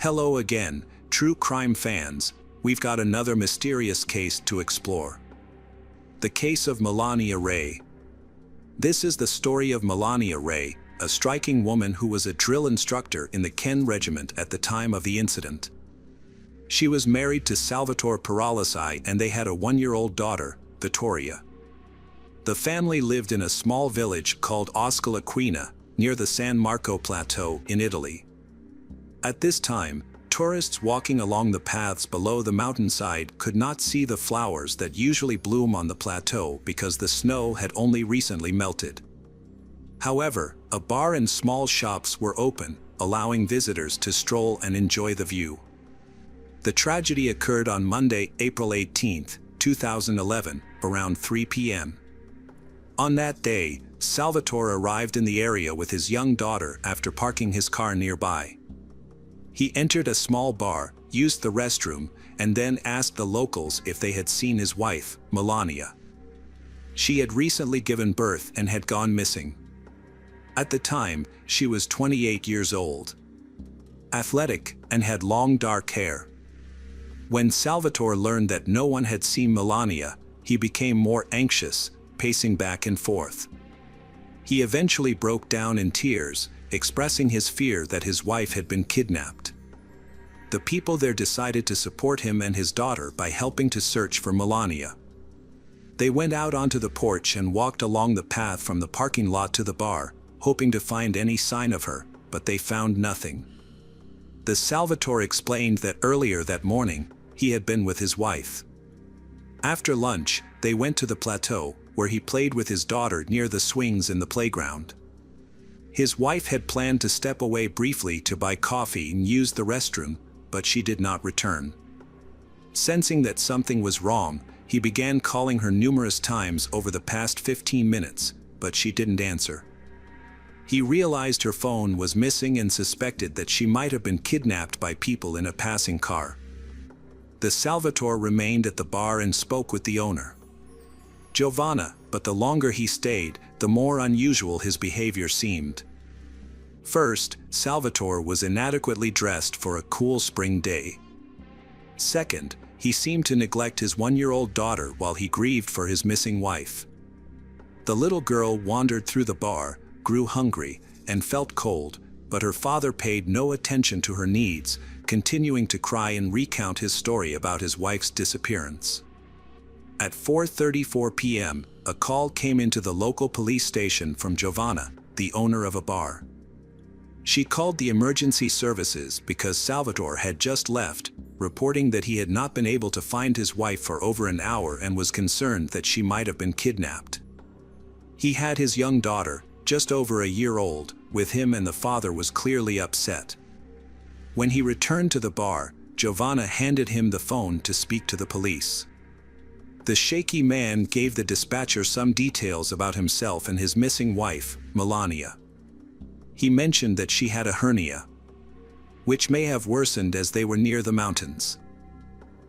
Hello again, true crime fans. We've got another mysterious case to explore. The case of Melania Ray. This is the story of Melania Ray, a striking woman who was a drill instructor in the Ken Regiment at the time of the incident. She was married to Salvatore Paralisi and they had a 1-year-old daughter, Vittoria. The family lived in a small village called Oscolaquina, near the San Marco Plateau in Italy. At this time, tourists walking along the paths below the mountainside could not see the flowers that usually bloom on the plateau because the snow had only recently melted. However, a bar and small shops were open, allowing visitors to stroll and enjoy the view. The tragedy occurred on Monday, April 18, 2011, around 3 p.m. On that day, Salvatore arrived in the area with his young daughter after parking his car nearby. He entered a small bar, used the restroom, and then asked the locals if they had seen his wife, Melania. She had recently given birth and had gone missing. At the time, she was 28 years old, athletic, and had long dark hair. When Salvatore learned that no one had seen Melania, he became more anxious, pacing back and forth. He eventually broke down in tears, expressing his fear that his wife had been kidnapped. The people there decided to support him and his daughter by helping to search for Melania. They went out onto the porch and walked along the path from the parking lot to the bar, hoping to find any sign of her, but they found nothing. The Salvatore explained that earlier that morning, he had been with his wife. After lunch, they went to the plateau, where he played with his daughter near the swings in the playground. His wife had planned to step away briefly to buy coffee and use the restroom, but she did not return. Sensing that something was wrong, he began calling her numerous times over the past 15 minutes, but she didn't answer. He realized her phone was missing and suspected that she might have been kidnapped by people in a passing car. The Salvatore remained at the bar and spoke with the owner, Giovanna, but the longer he stayed, the more unusual his behavior seemed. First, Salvatore was inadequately dressed for a cool spring day. Second, he seemed to neglect his 1-year-old daughter while he grieved for his missing wife. The little girl wandered through the bar, grew hungry, and felt cold, but her father paid no attention to her needs, continuing to cry and recount his story about his wife's disappearance. At 4:34 p.m., a call came into the local police station from Giovanna, the owner of a bar. She called the emergency services because Salvatore had just left, reporting that he had not been able to find his wife for over an hour and was concerned that she might have been kidnapped. He had his young daughter, just over a year old, with him and the father was clearly upset. When he returned to the bar, Giovanna handed him the phone to speak to the police. The shaky man gave the dispatcher some details about himself and his missing wife, Melania. He mentioned that she had a hernia, which may have worsened as they were near the mountains.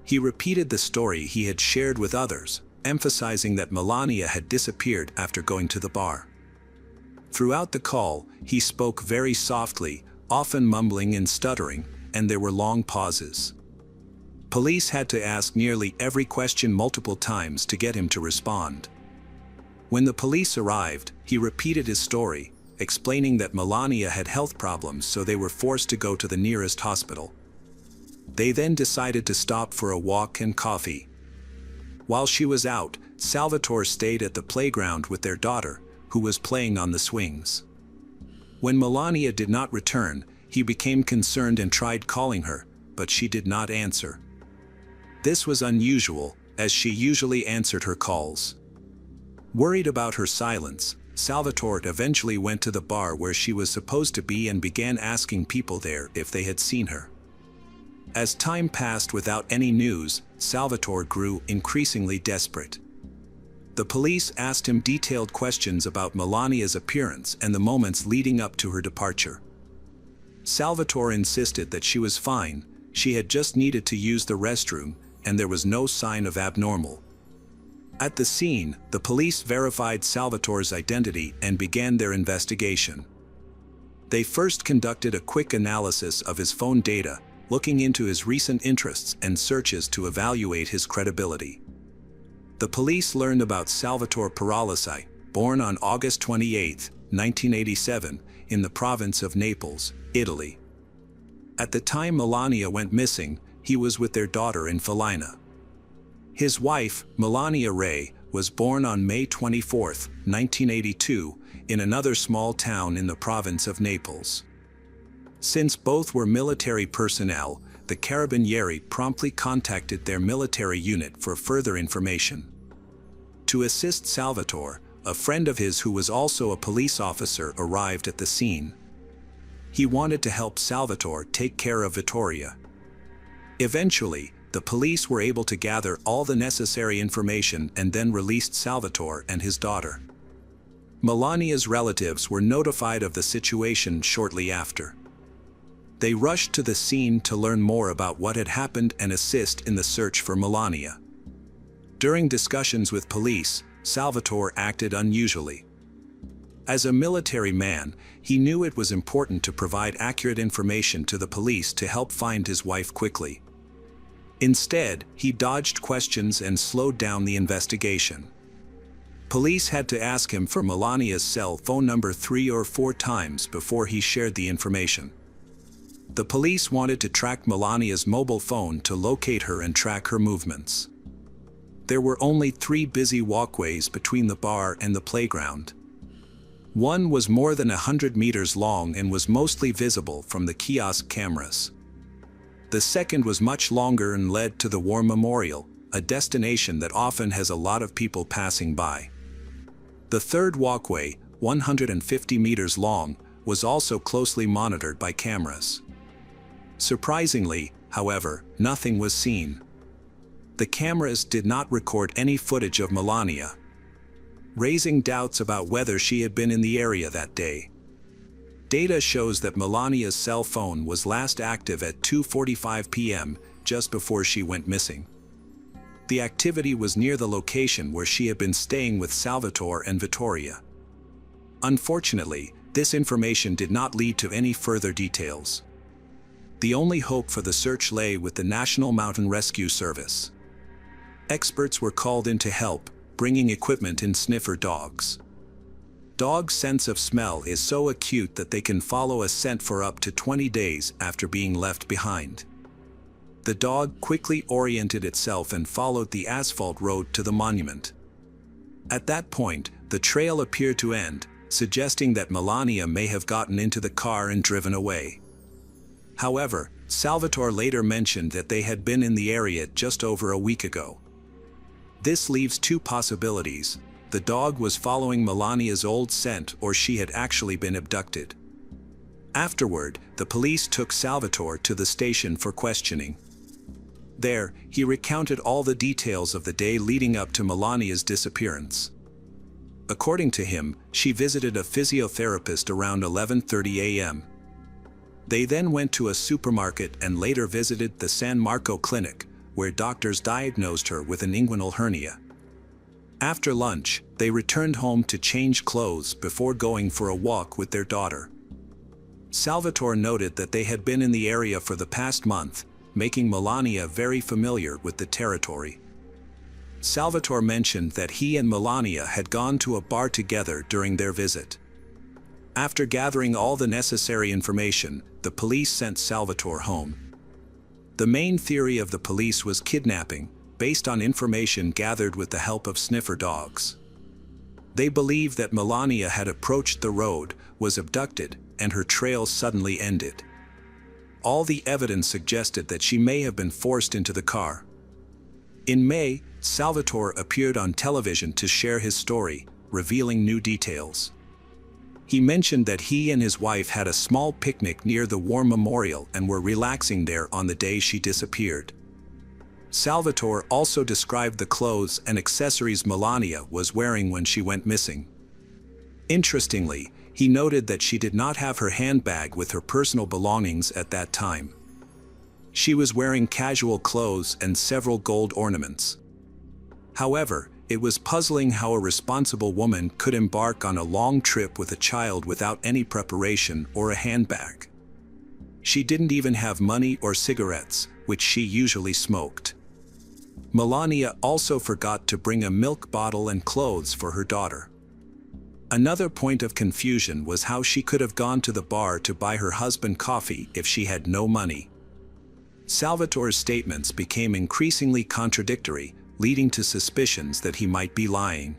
He repeated the story he had shared with others, emphasizing that Melania had disappeared after going to the bar. Throughout the call, he spoke very softly, often mumbling and stuttering, and there were long pauses. Police had to ask nearly every question multiple times to get him to respond. When the police arrived, he repeated his story, explaining that Melania had health problems, so they were forced to go to the nearest hospital. They then decided to stop for a walk and coffee. While she was out, Salvatore stayed at the playground with their daughter, who was playing on the swings. When Melania did not return, he became concerned and tried calling her, but she did not answer. This was unusual, as she usually answered her calls. Worried about her silence, Salvatore eventually went to the bar where she was supposed to be and began asking people there if they had seen her. As time passed without any news, Salvatore grew increasingly desperate. The police asked him detailed questions about Melania's appearance and the moments leading up to her departure. Salvatore insisted that she was fine, she had just needed to use the restroom, and there was no sign of abnormal. At the scene, the police verified Salvatore's identity and began their investigation. They first conducted a quick analysis of his phone data, looking into his recent interests and searches to evaluate his credibility. The police learned about Salvatore Paralisi, born on August 28, 1987, in the province of Naples, Italy. At the time Melania went missing, he was with their daughter in Felina. His wife, Melania Ray, was born on May 24, 1982, in another small town in the province of Naples. Since both were military personnel, the Carabinieri promptly contacted their military unit for further information. To assist Salvatore, a friend of his who was also a police officer arrived at the scene. He wanted to help Salvatore take care of Vittoria. Eventually, the police were able to gather all the necessary information and then released Salvatore and his daughter. Melania's relatives were notified of the situation shortly after. They rushed to the scene to learn more about what had happened and assist in the search for Melania. During discussions with police, Salvatore acted unusually. As a military man, he knew it was important to provide accurate information to the police to help find his wife quickly. Instead, he dodged questions and slowed down the investigation. Police had to ask him for Melania's cell phone number 3 or 4 times before he shared the information. The police wanted to track Melania's mobile phone to locate her and track her movements. There were only 3 busy walkways between the bar and the playground. One was more than 100 meters long and was mostly visible from the kiosk cameras. The second was much longer and led to the War Memorial, a destination that often has a lot of people passing by. The third walkway, 150 meters long, was also closely monitored by cameras. Surprisingly, however, nothing was seen. The cameras did not record any footage of Melania, raising doubts about whether she had been in the area that day. Data shows that Melania's cell phone was last active at 2:45 p.m., just before she went missing. The activity was near the location where she had been staying with Salvatore and Vittoria. Unfortunately, this information did not lead to any further details. The only hope for the search lay with the National Mountain Rescue Service. Experts were called in to help, bringing equipment and sniffer dogs. Dogs' sense of smell is so acute that they can follow a scent for up to 20 days after being left behind. The dog quickly oriented itself and followed the asphalt road to the monument. At that point, the trail appeared to end, suggesting that Melania may have gotten into the car and driven away. However, Salvatore later mentioned that they had been in the area just over a week ago. This leaves 2 possibilities. The dog was following Melania's old scent, or she had actually been abducted. Afterward, the police took Salvatore to the station for questioning. There, he recounted all the details of the day leading up to Melania's disappearance. According to him, she visited a physiotherapist around 11:30 a.m. They then went to a supermarket and later visited the San Marco clinic, where doctors diagnosed her with an inguinal hernia. After lunch, they returned home to change clothes before going for a walk with their daughter. Salvatore noted that they had been in the area for the past month, making Melania very familiar with the territory. Salvatore mentioned that he and Melania had gone to a bar together during their visit. After gathering all the necessary information, the police sent Salvatore home. The main theory of the police was kidnapping, based on information gathered with the help of sniffer dogs. They believed that Melania had approached the road, was abducted, and her trail suddenly ended. All the evidence suggested that she may have been forced into the car. In May, Salvatore appeared on television to share his story, revealing new details. He mentioned that he and his wife had a small picnic near the War Memorial and were relaxing there on the day she disappeared. Salvatore also described the clothes and accessories Melania was wearing when she went missing. Interestingly, he noted that she did not have her handbag with her personal belongings at that time. She was wearing casual clothes and several gold ornaments. However, it was puzzling how a responsible woman could embark on a long trip with a child without any preparation or a handbag. She didn't even have money or cigarettes, which she usually smoked. Melania also forgot to bring a milk bottle and clothes for her daughter. Another point of confusion was how she could have gone to the bar to buy her husband coffee if she had no money. Salvatore's statements became increasingly contradictory, leading to suspicions that he might be lying.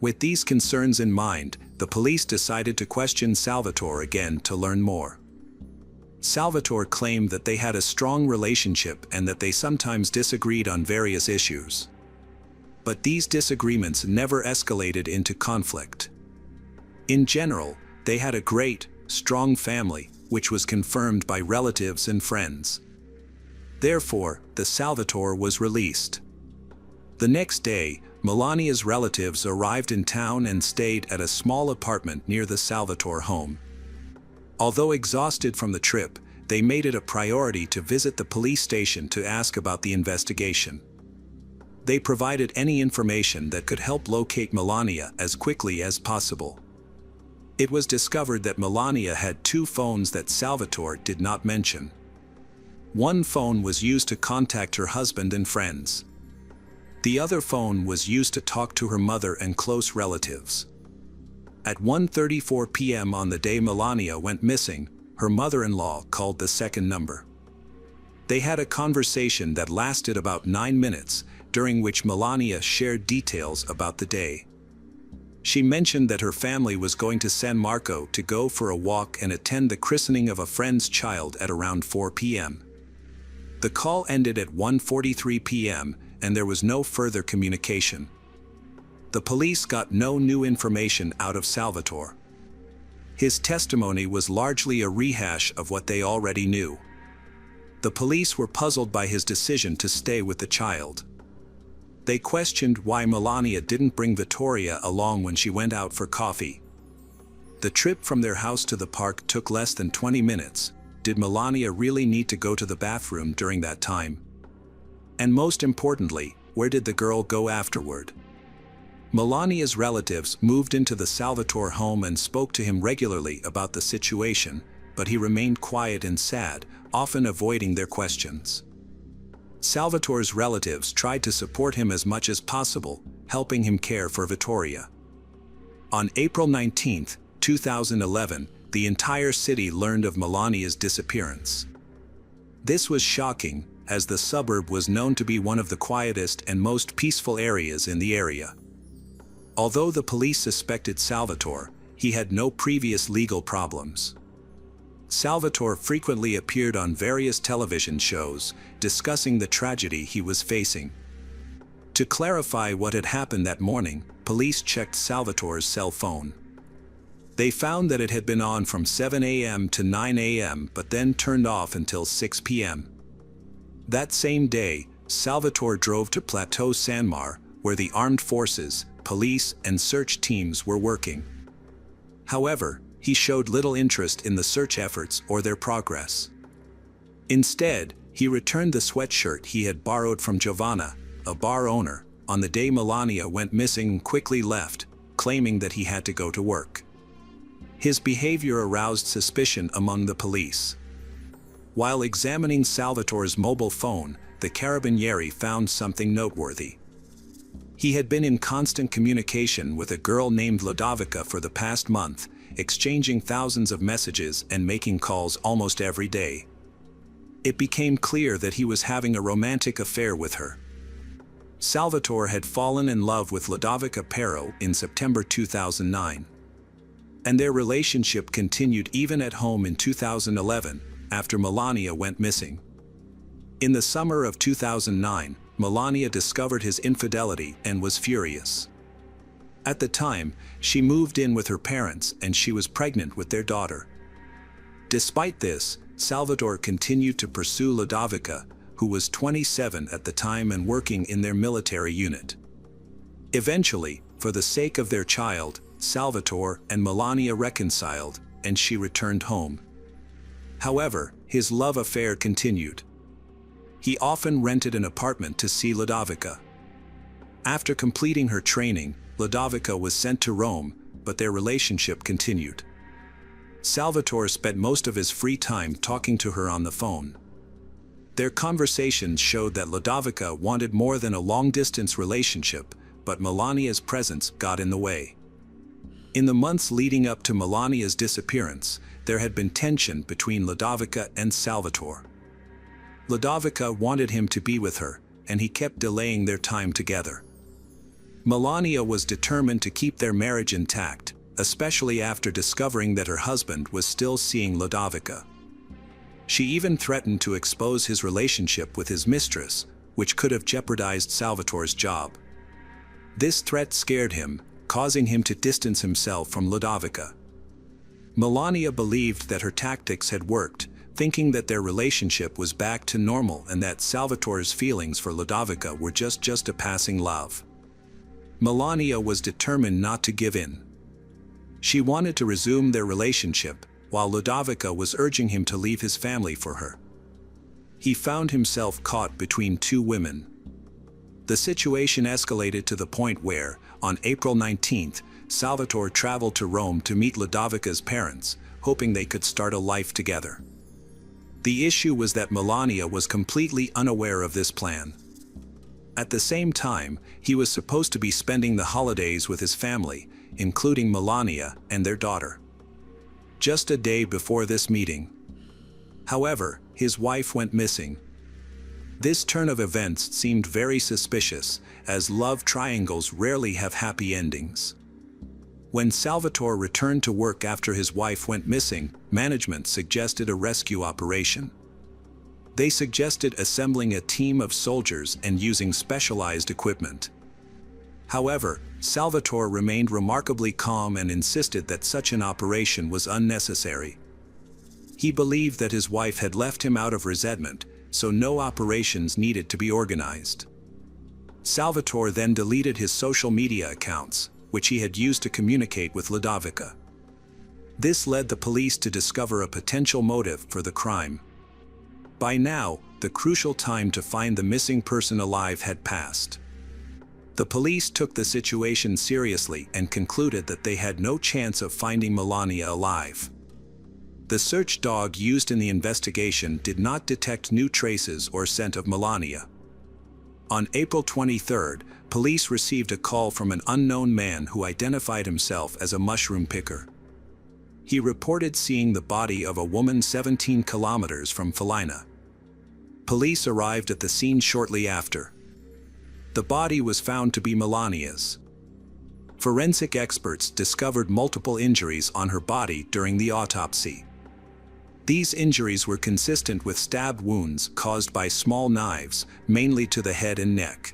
With these concerns in mind, the police decided to question Salvatore again to learn more. Salvatore claimed that they had a strong relationship and that they sometimes disagreed on various issues. But these disagreements never escalated into conflict. In general, they had a great, strong family, which was confirmed by relatives and friends. Therefore, the Salvatore was released. The next day, Melania's relatives arrived in town and stayed at a small apartment near the Salvatore home. Although exhausted from the trip, they made it a priority to visit the police station to ask about the investigation. They provided any information that could help locate Melania as quickly as possible. It was discovered that Melania had 2 phones that Salvatore did not mention. One phone was used to contact her husband and friends. The other phone was used to talk to her mother and close relatives. At 1:34 p.m. on the day Melania went missing, her mother-in-law called the second number. They had a conversation that lasted about 9 minutes, during which Melania shared details about the day. She mentioned that her family was going to San Marco to go for a walk and attend the christening of a friend's child at around 4 p.m. The call ended at 1:43 p.m., and there was no further communication. The police got no new information out of Salvatore. His testimony was largely a rehash of what they already knew. The police were puzzled by his decision to stay with the child. They questioned why Melania didn't bring Vittoria along when she went out for coffee. The trip from their house to the park took less than 20 minutes. Did Melania really need to go to the bathroom during that time? And most importantly, where did the girl go afterward? Melania's relatives moved into the Salvatore home and spoke to him regularly about the situation, but he remained quiet and sad, often avoiding their questions. Salvatore's relatives tried to support him as much as possible, helping him care for Vittoria. On April 19, 2011, the entire city learned of Melania's disappearance. This was shocking, as the suburb was known to be one of the quietest and most peaceful areas in the area. Although the police suspected Salvatore, he had no previous legal problems. Salvatore frequently appeared on various television shows, discussing the tragedy he was facing. To clarify what had happened that morning, police checked Salvatore's cell phone. They found that it had been on from 7 a.m. to 9 a.m. but then turned off until 6 p.m. That same day, Salvatore drove to Plateau San Mar, where the armed forces, police, and search teams were working. However, he showed little interest in the search efforts or their progress. Instead, he returned the sweatshirt he had borrowed from Giovanna, a bar owner, on the day Melania went missing and quickly left, claiming that he had to go to work. His behavior aroused suspicion among the police. While examining Salvatore's mobile phone, the Carabinieri found something noteworthy. He had been in constant communication with a girl named Ludovica for the past month, exchanging thousands of messages and making calls almost every day. It became clear that he was having a romantic affair with her. Salvatore had fallen in love with Ludovica Pero in September 2009. And their relationship continued even at home in 2011, after Melania went missing. In the summer of 2009, Melania discovered his infidelity and was furious. At the time, she moved in with her parents and she was pregnant with their daughter. Despite this, Salvatore continued to pursue Ludovica, who was 27 at the time and working in their military unit. Eventually, for the sake of their child, Salvatore and Melania reconciled, and she returned home. However, his love affair continued. He often rented an apartment to see Ludovica. After completing her training, Ludovica was sent to Rome, but their relationship continued. Salvatore spent most of his free time talking to her on the phone. Their conversations showed that Ludovica wanted more than a long-distance relationship, but Melania's presence got in the way. In the months leading up to Melania's disappearance, there had been tension between Ludovica and Salvatore. Ludovica wanted him to be with her, and he kept delaying their time together. Melania was determined to keep their marriage intact, especially after discovering that her husband was still seeing Ludovica. She even threatened to expose his relationship with his mistress, which could have jeopardized Salvatore's job. This threat scared him, causing him to distance himself from Ludovica. Melania believed that her tactics had worked, thinking that their relationship was back to normal and that Salvatore's feelings for Ludovica were just a passing love. Melania was determined not to give in. She wanted to resume their relationship, while Ludovica was urging him to leave his family for her. He found himself caught between two women. The situation escalated to the point where, on April 19th, Salvatore traveled to Rome to meet Ludovica's parents, hoping they could start a life together. The issue was that Melania was completely unaware of this plan. At the same time, he was supposed to be spending the holidays with his family, including Melania and their daughter. Just a day before this meeting, however, his wife went missing. This turn of events seemed very suspicious, as love triangles rarely have happy endings. When Salvatore returned to work after his wife went missing, management suggested a rescue operation. They suggested assembling a team of soldiers and using specialized equipment. However, Salvatore remained remarkably calm and insisted that such an operation was unnecessary. He believed that his wife had left him out of resentment, so no operations needed to be organized. Salvatore then deleted his social media accounts, which he had used to communicate with Ludovica. This led the police to discover a potential motive for the crime. By now, the crucial time to find the missing person alive had passed. The police took the situation seriously and concluded that they had no chance of finding Melania alive. The search dog used in the investigation did not detect new traces or scent of Melania. On April 23rd, police received a call from an unknown man who identified himself as a mushroom picker. He reported seeing the body of a woman 17 kilometers from Felina. Police arrived at the scene shortly after. The body was found to be Melania's. Forensic experts discovered multiple injuries on her body during the autopsy. These injuries were consistent with stab wounds caused by small knives, mainly to the head and neck.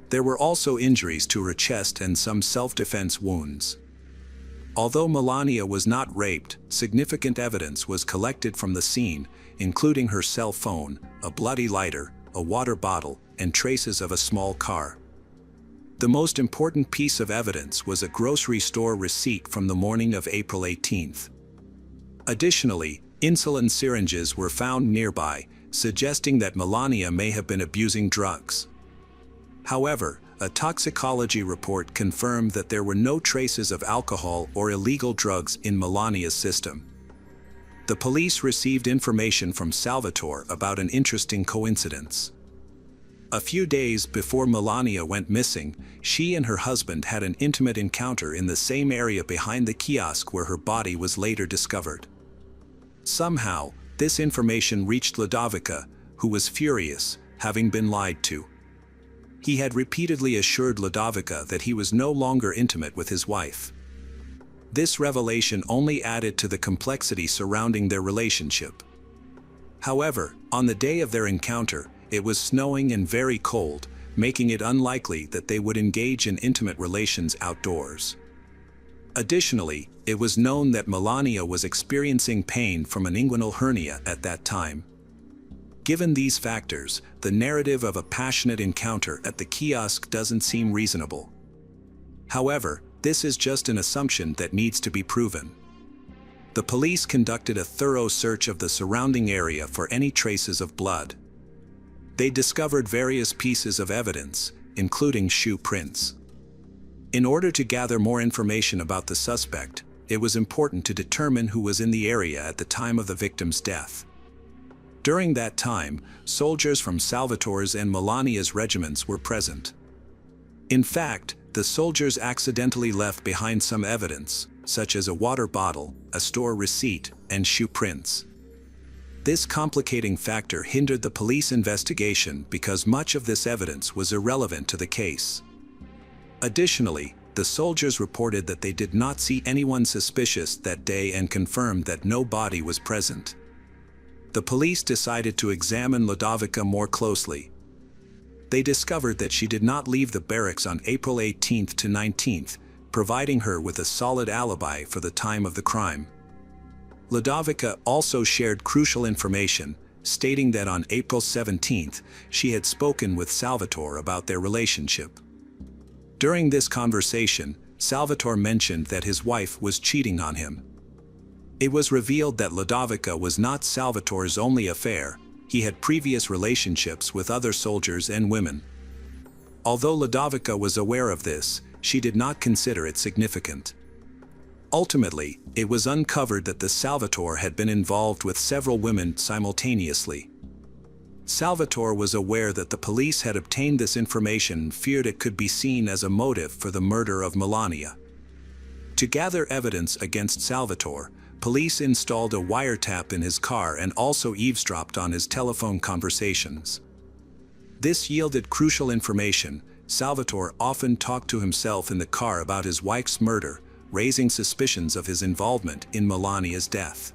There were also injuries to her chest and some self-defense wounds. Although Melania was not raped, significant evidence was collected from the scene, including her cell phone, a bloody lighter, a water bottle, and traces of a small car. The most important piece of evidence was a grocery store receipt from the morning of April 18th. Additionally, insulin syringes were found nearby, suggesting that Melania may have been abusing drugs. However, a toxicology report confirmed that there were no traces of alcohol or illegal drugs in Melania's system. The police received information from Salvatore about an interesting coincidence. A few days before Melania went missing, she and her husband had an intimate encounter in the same area behind the kiosk where her body was later discovered. Somehow, this information reached Ludovica, who was furious, having been lied to. He had repeatedly assured Ludovica that he was no longer intimate with his wife. This revelation only added to the complexity surrounding their relationship. However, on the day of their encounter, it was snowing and very cold, making it unlikely that they would engage in intimate relations outdoors. Additionally, it was known that Melania was experiencing pain from an inguinal hernia at that time. Given these factors, the narrative of a passionate encounter at the kiosk doesn't seem reasonable. However, this is just an assumption that needs to be proven. The police conducted a thorough search of the surrounding area for any traces of blood. They discovered various pieces of evidence, including shoe prints. In order to gather more information about the suspect, it was important to determine who was in the area at the time of the victim's death. During that time, soldiers from Salvatore's and Melania's regiments were present. In fact, the soldiers accidentally left behind some evidence, such as a water bottle, a store receipt, and shoe prints. This complicating factor hindered the police investigation because much of this evidence was irrelevant to the case. Additionally, the soldiers reported that they did not see anyone suspicious that day and confirmed that no body was present. The police decided to examine Ludovica more closely. They discovered that she did not leave the barracks on April 18th to 19th, providing her with a solid alibi for the time of the crime. Ludovica also shared crucial information, stating that on April 17th, she had spoken with Salvatore about their relationship. During this conversation, Salvatore mentioned that his wife was cheating on him. It was revealed that Ludovica was not Salvatore's only affair. He had previous relationships with other soldiers and women. Although Ludovica was aware of this, she did not consider it significant. Ultimately, it was uncovered that the Salvatore had been involved with several women simultaneously. Salvatore was aware that the police had obtained this information and feared it could be seen as a motive for the murder of Melania. To gather evidence against Salvatore, police installed a wiretap in his car and also eavesdropped on his telephone conversations. This yielded crucial information. Salvatore often talked to himself in the car about his wife's murder, raising suspicions of his involvement in Melania's death.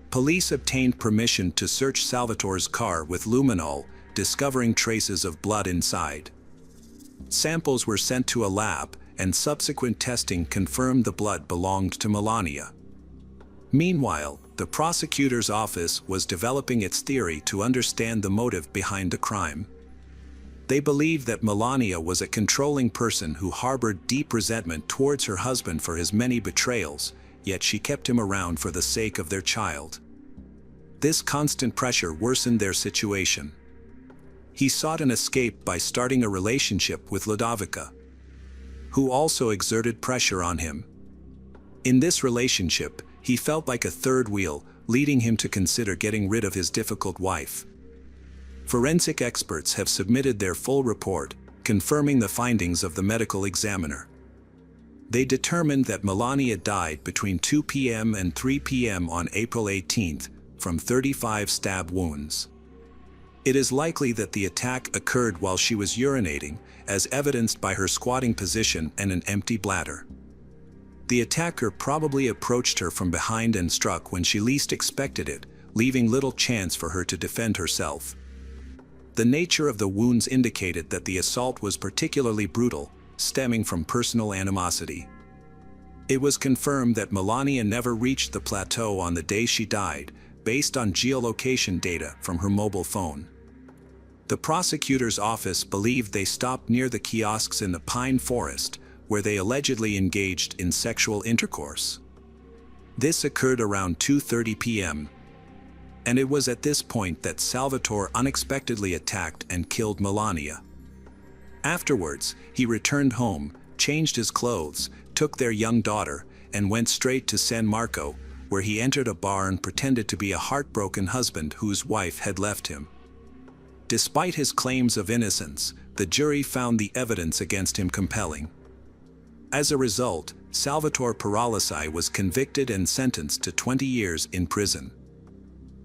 Police obtained permission to search Salvatore's car with luminol, discovering traces of blood inside. Samples were sent to a lab, and subsequent testing confirmed the blood belonged to Melania. Meanwhile, the prosecutor's office was developing its theory to understand the motive behind the crime. They believed that Melania was a controlling person who harbored deep resentment towards her husband for his many betrayals, yet she kept him around for the sake of their child. This constant pressure worsened their situation. He sought an escape by starting a relationship with Ludovica, who also exerted pressure on him. In this relationship, he felt like a third wheel, leading him to consider getting rid of his difficult wife. Forensic experts have submitted their full report, confirming the findings of the medical examiner. They determined that Melania died between 2 p.m. and 3 p.m. on April 18th, from 35 stab wounds. It is likely that the attack occurred while she was urinating, as evidenced by her squatting position and an empty bladder. The attacker probably approached her from behind and struck when she least expected it, leaving little chance for her to defend herself. The nature of the wounds indicated that the assault was particularly brutal, stemming from personal animosity. It was confirmed that Melania never reached the plateau on the day she died, based on geolocation data from her mobile phone. The prosecutor's office believed they stopped near the kiosks in the pine forest, where they allegedly engaged in sexual intercourse. This occurred around 2:30 p.m., and it was at this point that Salvatore unexpectedly attacked and killed Melania. Afterwards, he returned home, changed his clothes, took their young daughter, and went straight to San Marco, where he entered a bar and pretended to be a heartbroken husband whose wife had left him. Despite his claims of innocence, the jury found the evidence against him compelling. As a result, Salvatore Paralisi was convicted and sentenced to 20 years in prison.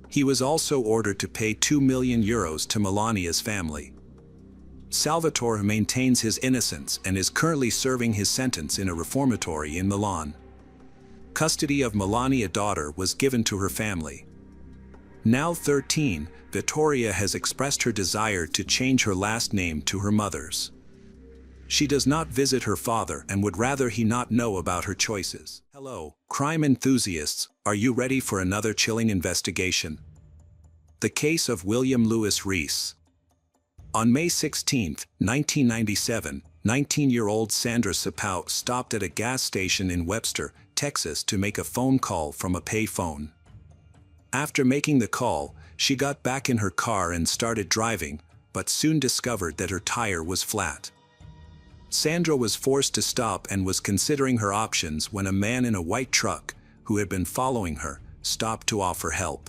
He was also ordered to pay €2 million to Melania's family. Salvatore maintains his innocence and is currently serving his sentence in a reformatory in Milan. Custody of Melania's daughter was given to her family. Now 13, Vittoria has expressed her desire to change her last name to her mother's. She does not visit her father and would rather he not know about her choices. Hello, crime enthusiasts, are you ready for another chilling investigation? The case of William Lewis Reese. On May 16, 1997, 19-year-old Sandra Sapau stopped at a gas station in Webster, Texas to make a phone call from a pay phone. After making the call, she got back in her car and started driving, but soon discovered that her tire was flat. Sandra was forced to stop and was considering her options when a man in a white truck, who had been following her, stopped to offer help.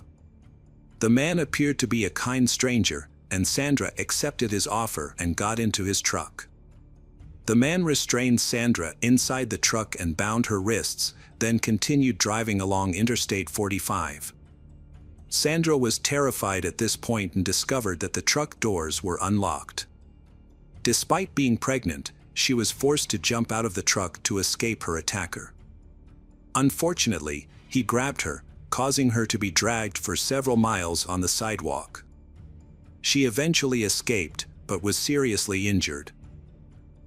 The man appeared to be a kind stranger, and Sandra accepted his offer and got into his truck. The man restrained Sandra inside the truck and bound her wrists, then continued driving along Interstate 45. Sandra was terrified at this point and discovered that the truck doors were unlocked. Despite being pregnant, she was forced to jump out of the truck to escape her attacker. Unfortunately, he grabbed her, causing her to be dragged for several miles on the sidewalk. She eventually escaped, but was seriously injured.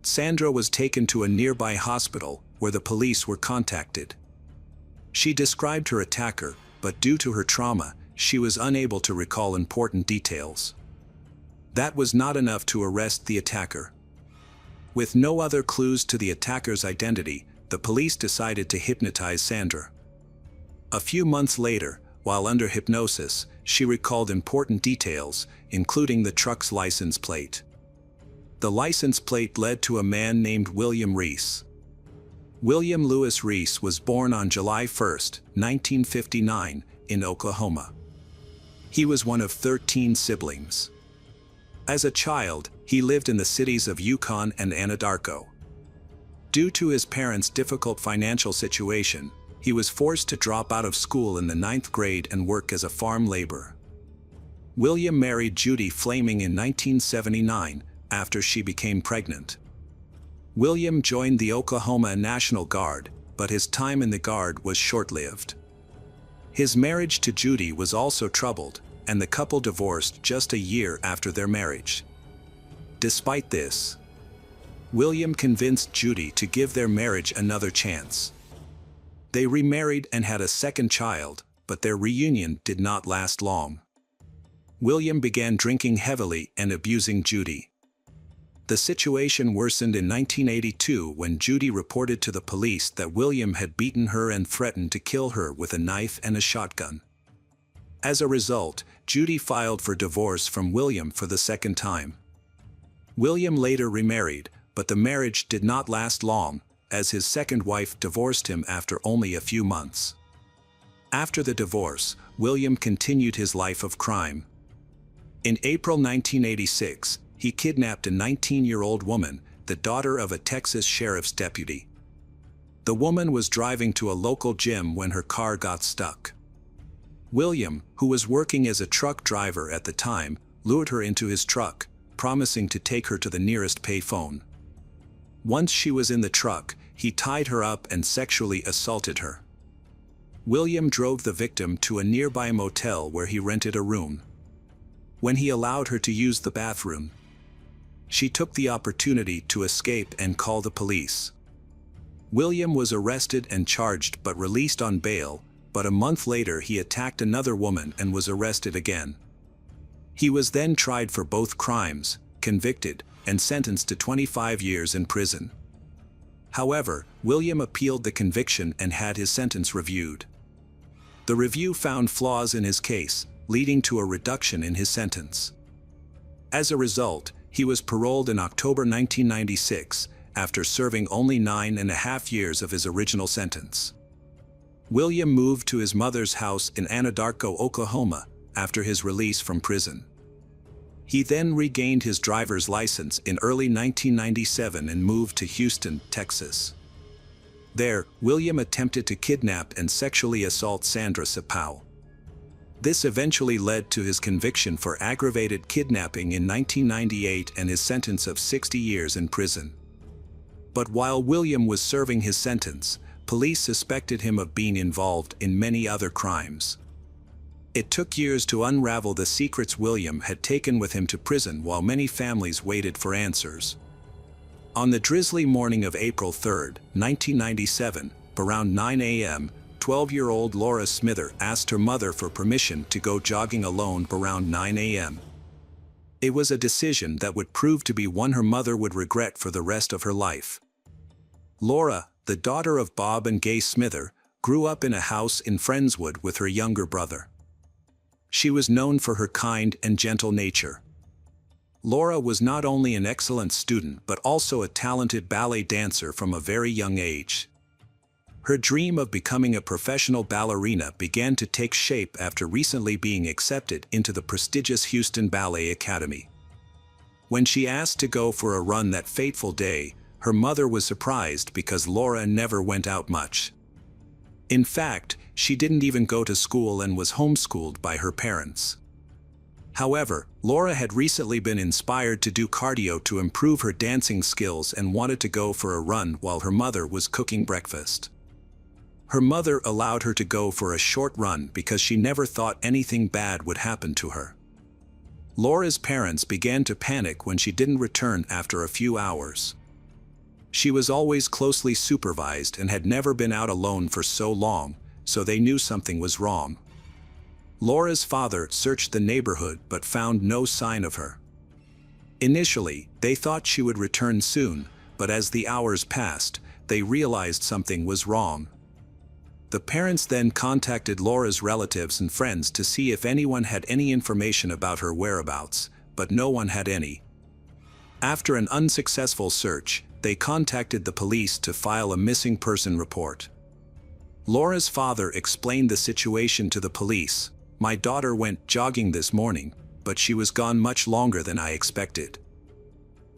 Sandra was taken to a nearby hospital, where the police were contacted. She described her attacker, but due to her trauma, she was unable to recall important details. That was not enough to arrest the attacker. With no other clues to the attacker's identity, the police decided to hypnotize Sandra. A few months later, while under hypnosis, she recalled important details, including the truck's license plate. The license plate led to a man named William Reese. William Lewis Reese was born on July 1, 1959, in Oklahoma. He was one of 13 siblings. As a child, he lived in the cities of Yukon and Anadarko. Due to his parents' difficult financial situation, he was forced to drop out of school in the 9th grade and work as a farm laborer. William married Judy Flaming in 1979, after she became pregnant. William joined the Oklahoma National Guard, but his time in the Guard was short-lived. His marriage to Judy was also troubled, and the couple divorced just a year after their marriage. Despite this, William convinced Judy to give their marriage another chance. They remarried and had a second child, but their reunion did not last long. William began drinking heavily and abusing Judy. The situation worsened in 1982 when Judy reported to the police that William had beaten her and threatened to kill her with a knife and a shotgun. As a result, Judy filed for divorce from William for the second time. William later remarried, but the marriage did not last long, as his second wife divorced him after only a few months. After the divorce, William continued his life of crime. In April 1986, he kidnapped a 19-year-old woman, the daughter of a Texas sheriff's deputy. The woman was driving to a local gym when her car got stuck. William, who was working as a truck driver at the time, lured her into his truck, promising to take her to the nearest payphone. Once she was in the truck, he tied her up and sexually assaulted her. William drove the victim to a nearby motel where he rented a room. When he allowed her to use the bathroom, she took the opportunity to escape and call the police. William was arrested and charged but released on bail, but a month later he attacked another woman and was arrested again. He was then tried for both crimes, convicted, and sentenced to 25 years in prison. However, William appealed the conviction and had his sentence reviewed. The review found flaws in his case, leading to a reduction in his sentence. As a result, he was paroled in October 1996, after serving only 9.5 years of his original sentence. William moved to his mother's house in Anadarko, Oklahoma, after his release from prison. He then regained his driver's license in early 1997 and moved to Houston, Texas. There, William attempted to kidnap and sexually assault Sandra Sapau. This eventually led to his conviction for aggravated kidnapping in 1998 and his sentence of 60 years in prison. But while William was serving his sentence, police suspected him of being involved in many other crimes. It took years to unravel the secrets William had taken with him to prison while many families waited for answers. On the drizzly morning of April 3, 1997, around 9 a.m., 12-year-old Laura Smither asked her mother for permission to go jogging alone around 9 a.m. It was a decision that would prove to be one her mother would regret for the rest of her life. Laura, the daughter of Bob and Gay Smither, grew up in a house in Friendswood with her younger brother. She was known for her kind and gentle nature. Laura was not only an excellent student but also a talented ballet dancer from a very young age. Her dream of becoming a professional ballerina began to take shape after recently being accepted into the prestigious Houston Ballet Academy. When she asked to go for a run that fateful day, her mother was surprised because Laura never went out much. In fact, she didn't even go to school and was homeschooled by her parents. However, Laura had recently been inspired to do cardio to improve her dancing skills and wanted to go for a run while her mother was cooking breakfast. Her mother allowed her to go for a short run because she never thought anything bad would happen to her. Laura's parents began to panic when she didn't return after a few hours. She was always closely supervised and had never been out alone for so long, so they knew something was wrong. Laura's father searched the neighborhood but found no sign of her. Initially, they thought she would return soon, but as the hours passed, they realized something was wrong. The parents then contacted Laura's relatives and friends to see if anyone had any information about her whereabouts, but no one had any. After an unsuccessful search, they contacted the police to file a missing person report. Laura's father explained the situation to the police. "My daughter went jogging this morning, but she was gone much longer than I expected."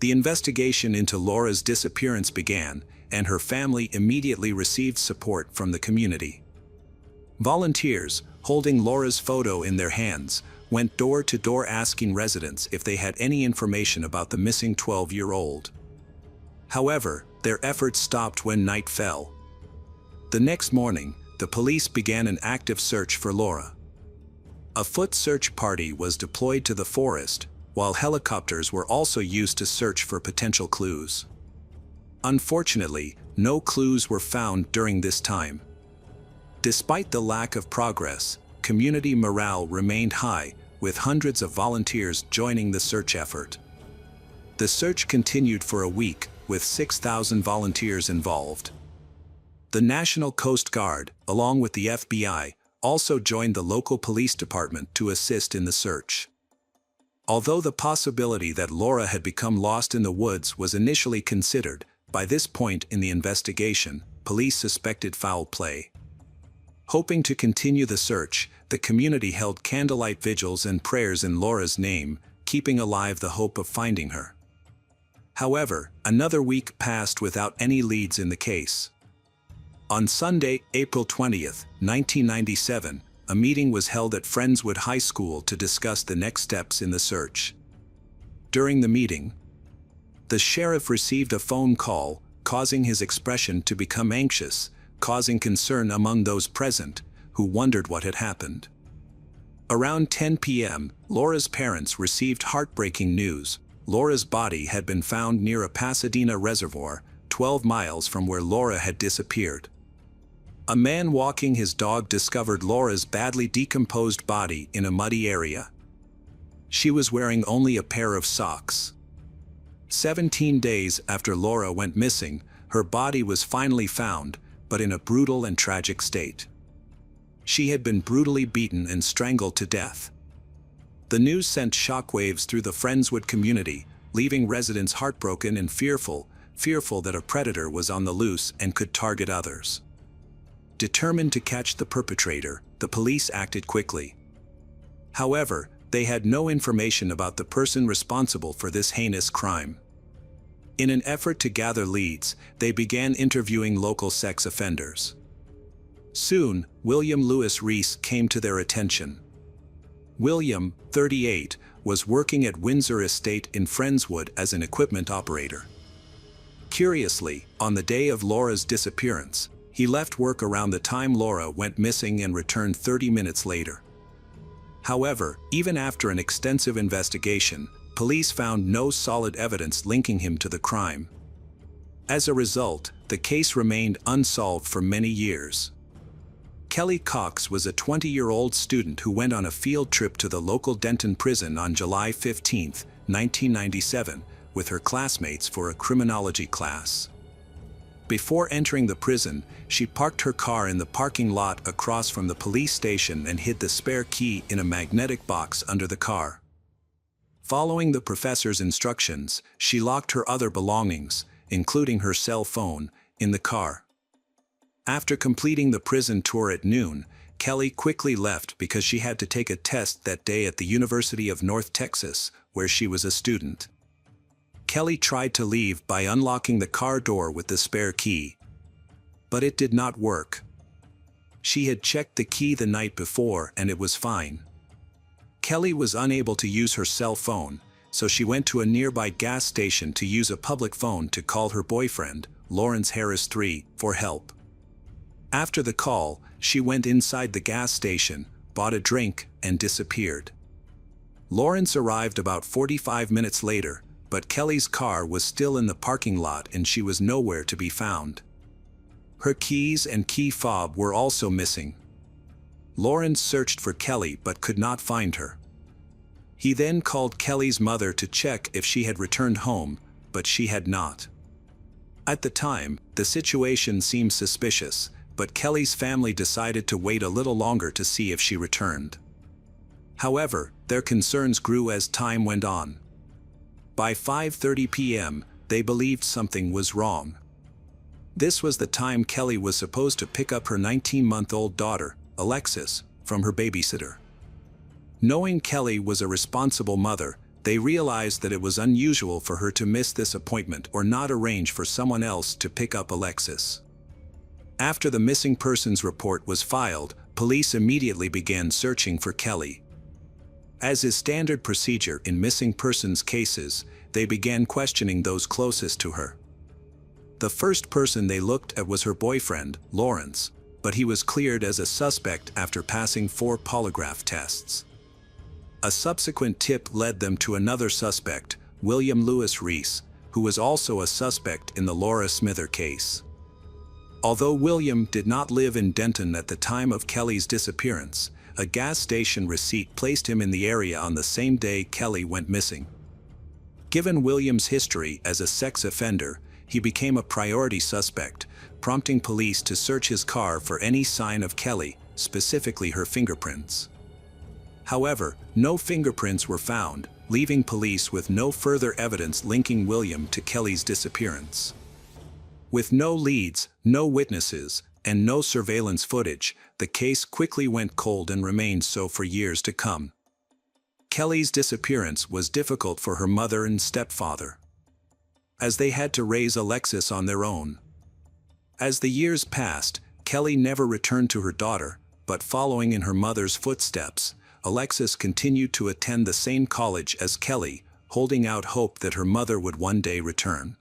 The investigation into Laura's disappearance began, and her family immediately received support from the community. Volunteers, holding Laura's photo in their hands, went door to door asking residents if they had any information about the missing 12-year-old. However, their efforts stopped when night fell. The next morning, the police began an active search for Laura. A foot search party was deployed to the forest, while helicopters were also used to search for potential clues. Unfortunately, no clues were found during this time. Despite the lack of progress, community morale remained high, with hundreds of volunteers joining the search effort. The search continued for a week, with 6,000 volunteers involved. The National Coast Guard, along with the FBI, also joined the local police department to assist in the search. Although the possibility that Laura had become lost in the woods was initially considered, by this point in the investigation, police suspected foul play. Hoping to continue the search, the community held candlelight vigils and prayers in Laura's name, keeping alive the hope of finding her. However, another week passed without any leads in the case. On Sunday, April 20th, 1997, a meeting was held at Friendswood High School to discuss the next steps in the search. During the meeting, the sheriff received a phone call, causing his expression to become anxious, causing concern among those present, who wondered what had happened. Around 10 p.m., Laura's parents received heartbreaking news. Laura's body had been found near a Pasadena reservoir, 12 miles from where Laura had disappeared. A man walking his dog discovered Laura's badly decomposed body in a muddy area. She was wearing only a pair of socks. 17 days after Laura went missing, her body was finally found, but in a brutal and tragic state. She had been brutally beaten and strangled to death. The news sent shockwaves through the Friendswood community, leaving residents heartbroken and fearful that a predator was on the loose and could target others. Determined to catch the perpetrator, the police acted quickly. However, they had no information about the person responsible for this heinous crime. In an effort to gather leads, they began interviewing local sex offenders. Soon, William Lewis Reese came to their attention. William, 38, was working at Windsor Estate in Friendswood as an equipment operator. Curiously, on the day of Laura's disappearance, he left work around the time Laura went missing and returned 30 minutes later. However, even after an extensive investigation, police found no solid evidence linking him to the crime. As a result, the case remained unsolved for many years. Kelly Cox was a 20-year-old student who went on a field trip to the local Denton prison on July 15, 1997, with her classmates for a criminology class. Before entering the prison, she parked her car in the parking lot across from the police station and hid the spare key in a magnetic box under the car. Following the professor's instructions, she locked her other belongings, including her cell phone, in the car. After completing the prison tour at noon, Kelly quickly left because she had to take a test that day at the University of North Texas, where she was a student. Kelly tried to leave by unlocking the car door with the spare key. But it did not work. She had checked the key the night before and it was fine. Kelly was unable to use her cell phone, so she went to a nearby gas station to use a public phone to call her boyfriend, Lawrence Harris III, for help. After the call, she went inside the gas station, bought a drink, and disappeared. Lawrence arrived about 45 minutes later, but Kelly's car was still in the parking lot and she was nowhere to be found. Her keys and key fob were also missing. Lawrence searched for Kelly but could not find her. He then called Kelly's mother to check if she had returned home, but she had not. At the time, the situation seemed suspicious, but Kelly's family decided to wait a little longer to see if she returned. However, their concerns grew as time went on. By 5:30 p.m., they believed something was wrong. This was the time Kelly was supposed to pick up her 19-month-old daughter, Alexis, from her babysitter. Knowing Kelly was a responsible mother, they realized that it was unusual for her to miss this appointment or not arrange for someone else to pick up Alexis. After the missing persons report was filed, police immediately began searching for Kelly. As is standard procedure in missing persons cases, they began questioning those closest to her. The first person they looked at was her boyfriend, Lawrence, but he was cleared as a suspect after passing 4 polygraph tests. A subsequent tip led them to another suspect, William Lewis Reese, who was also a suspect in the Laura Smither case. Although William did not live in Denton at the time of Kelly's disappearance, a gas station receipt placed him in the area on the same day Kelly went missing. Given William's history as a sex offender, he became a priority suspect, prompting police to search his car for any sign of Kelly, specifically her fingerprints. However, no fingerprints were found, leaving police with no further evidence linking William to Kelly's disappearance. With no leads, no witnesses, and no surveillance footage, the case quickly went cold and remained so for years to come. Kelly's disappearance was difficult for her mother and stepfather, as they had to raise Alexis on their own. As the years passed, Kelly never returned to her daughter, but following in her mother's footsteps, Alexis continued to attend the same college as Kelly, holding out hope that her mother would one day return.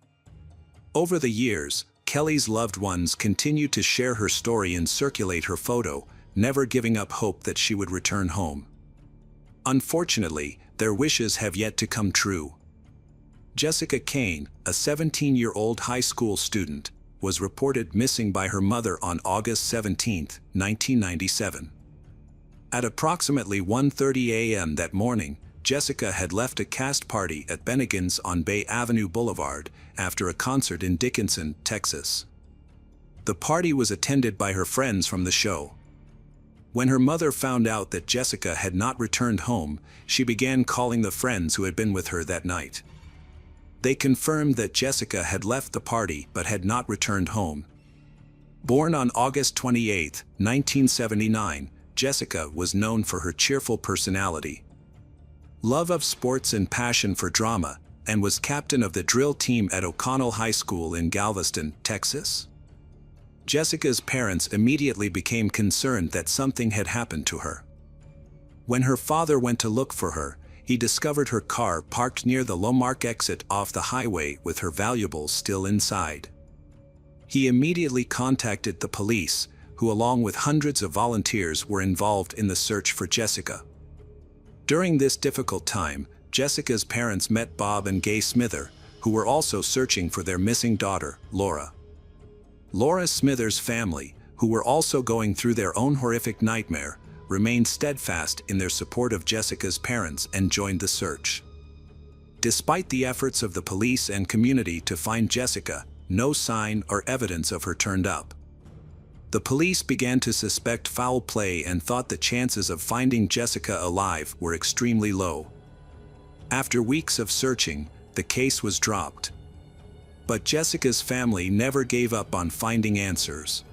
Over the years, Kelly's loved ones continued to share her story and circulate her photo, never giving up hope that she would return home. Unfortunately, their wishes have yet to come true. Jessica Kane, a 17-year-old high school student, was reported missing by her mother on August 17, 1997. At approximately 1:30 a.m. that morning, Jessica had left a cast party at Bennigan's on Bay Avenue Boulevard after a concert in Dickinson, Texas. The party was attended by her friends from the show. When her mother found out that Jessica had not returned home, she began calling the friends who had been with her that night. They confirmed that Jessica had left the party but had not returned home. Born on August 28, 1979, Jessica was known for her cheerful personality, love of sports and passion for drama, and was captain of the drill team at O'Connell High School in Galveston, Texas. Jessica's parents immediately became concerned that something had happened to her. When her father went to look for her, he discovered her car parked near the Lomark exit off the highway with her valuables still inside. He immediately contacted the police, who along with hundreds of volunteers were involved in the search for Jessica. During this difficult time, Jessica's parents met Bob and Gay Smither, who were also searching for their missing daughter, Laura. Laura Smither's family, who were also going through their own horrific nightmare, remained steadfast in their support of Jessica's parents and joined the search. Despite the efforts of the police and community to find Jessica, no sign or evidence of her turned up. The police began to suspect foul play and thought the chances of finding Jessica alive were extremely low. After weeks of searching, the case was dropped. But Jessica's family never gave up on finding answers.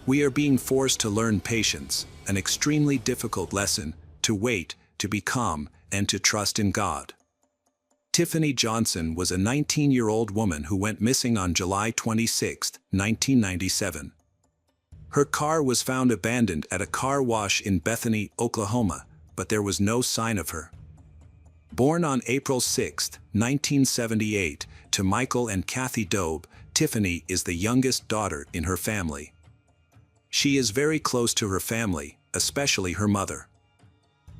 We are being forced to learn patience, an extremely difficult lesson, to wait, to be calm, and to trust in God. Tiffany Johnson was a 19-year-old woman who went missing on July 26, 1997. Her car was found abandoned at a car wash in Bethany, Oklahoma, but there was no sign of her. Born on April 6, 1978, to Michael and Kathy Dobe, Tiffany is the youngest daughter in her family. She is very close to her family, especially her mother.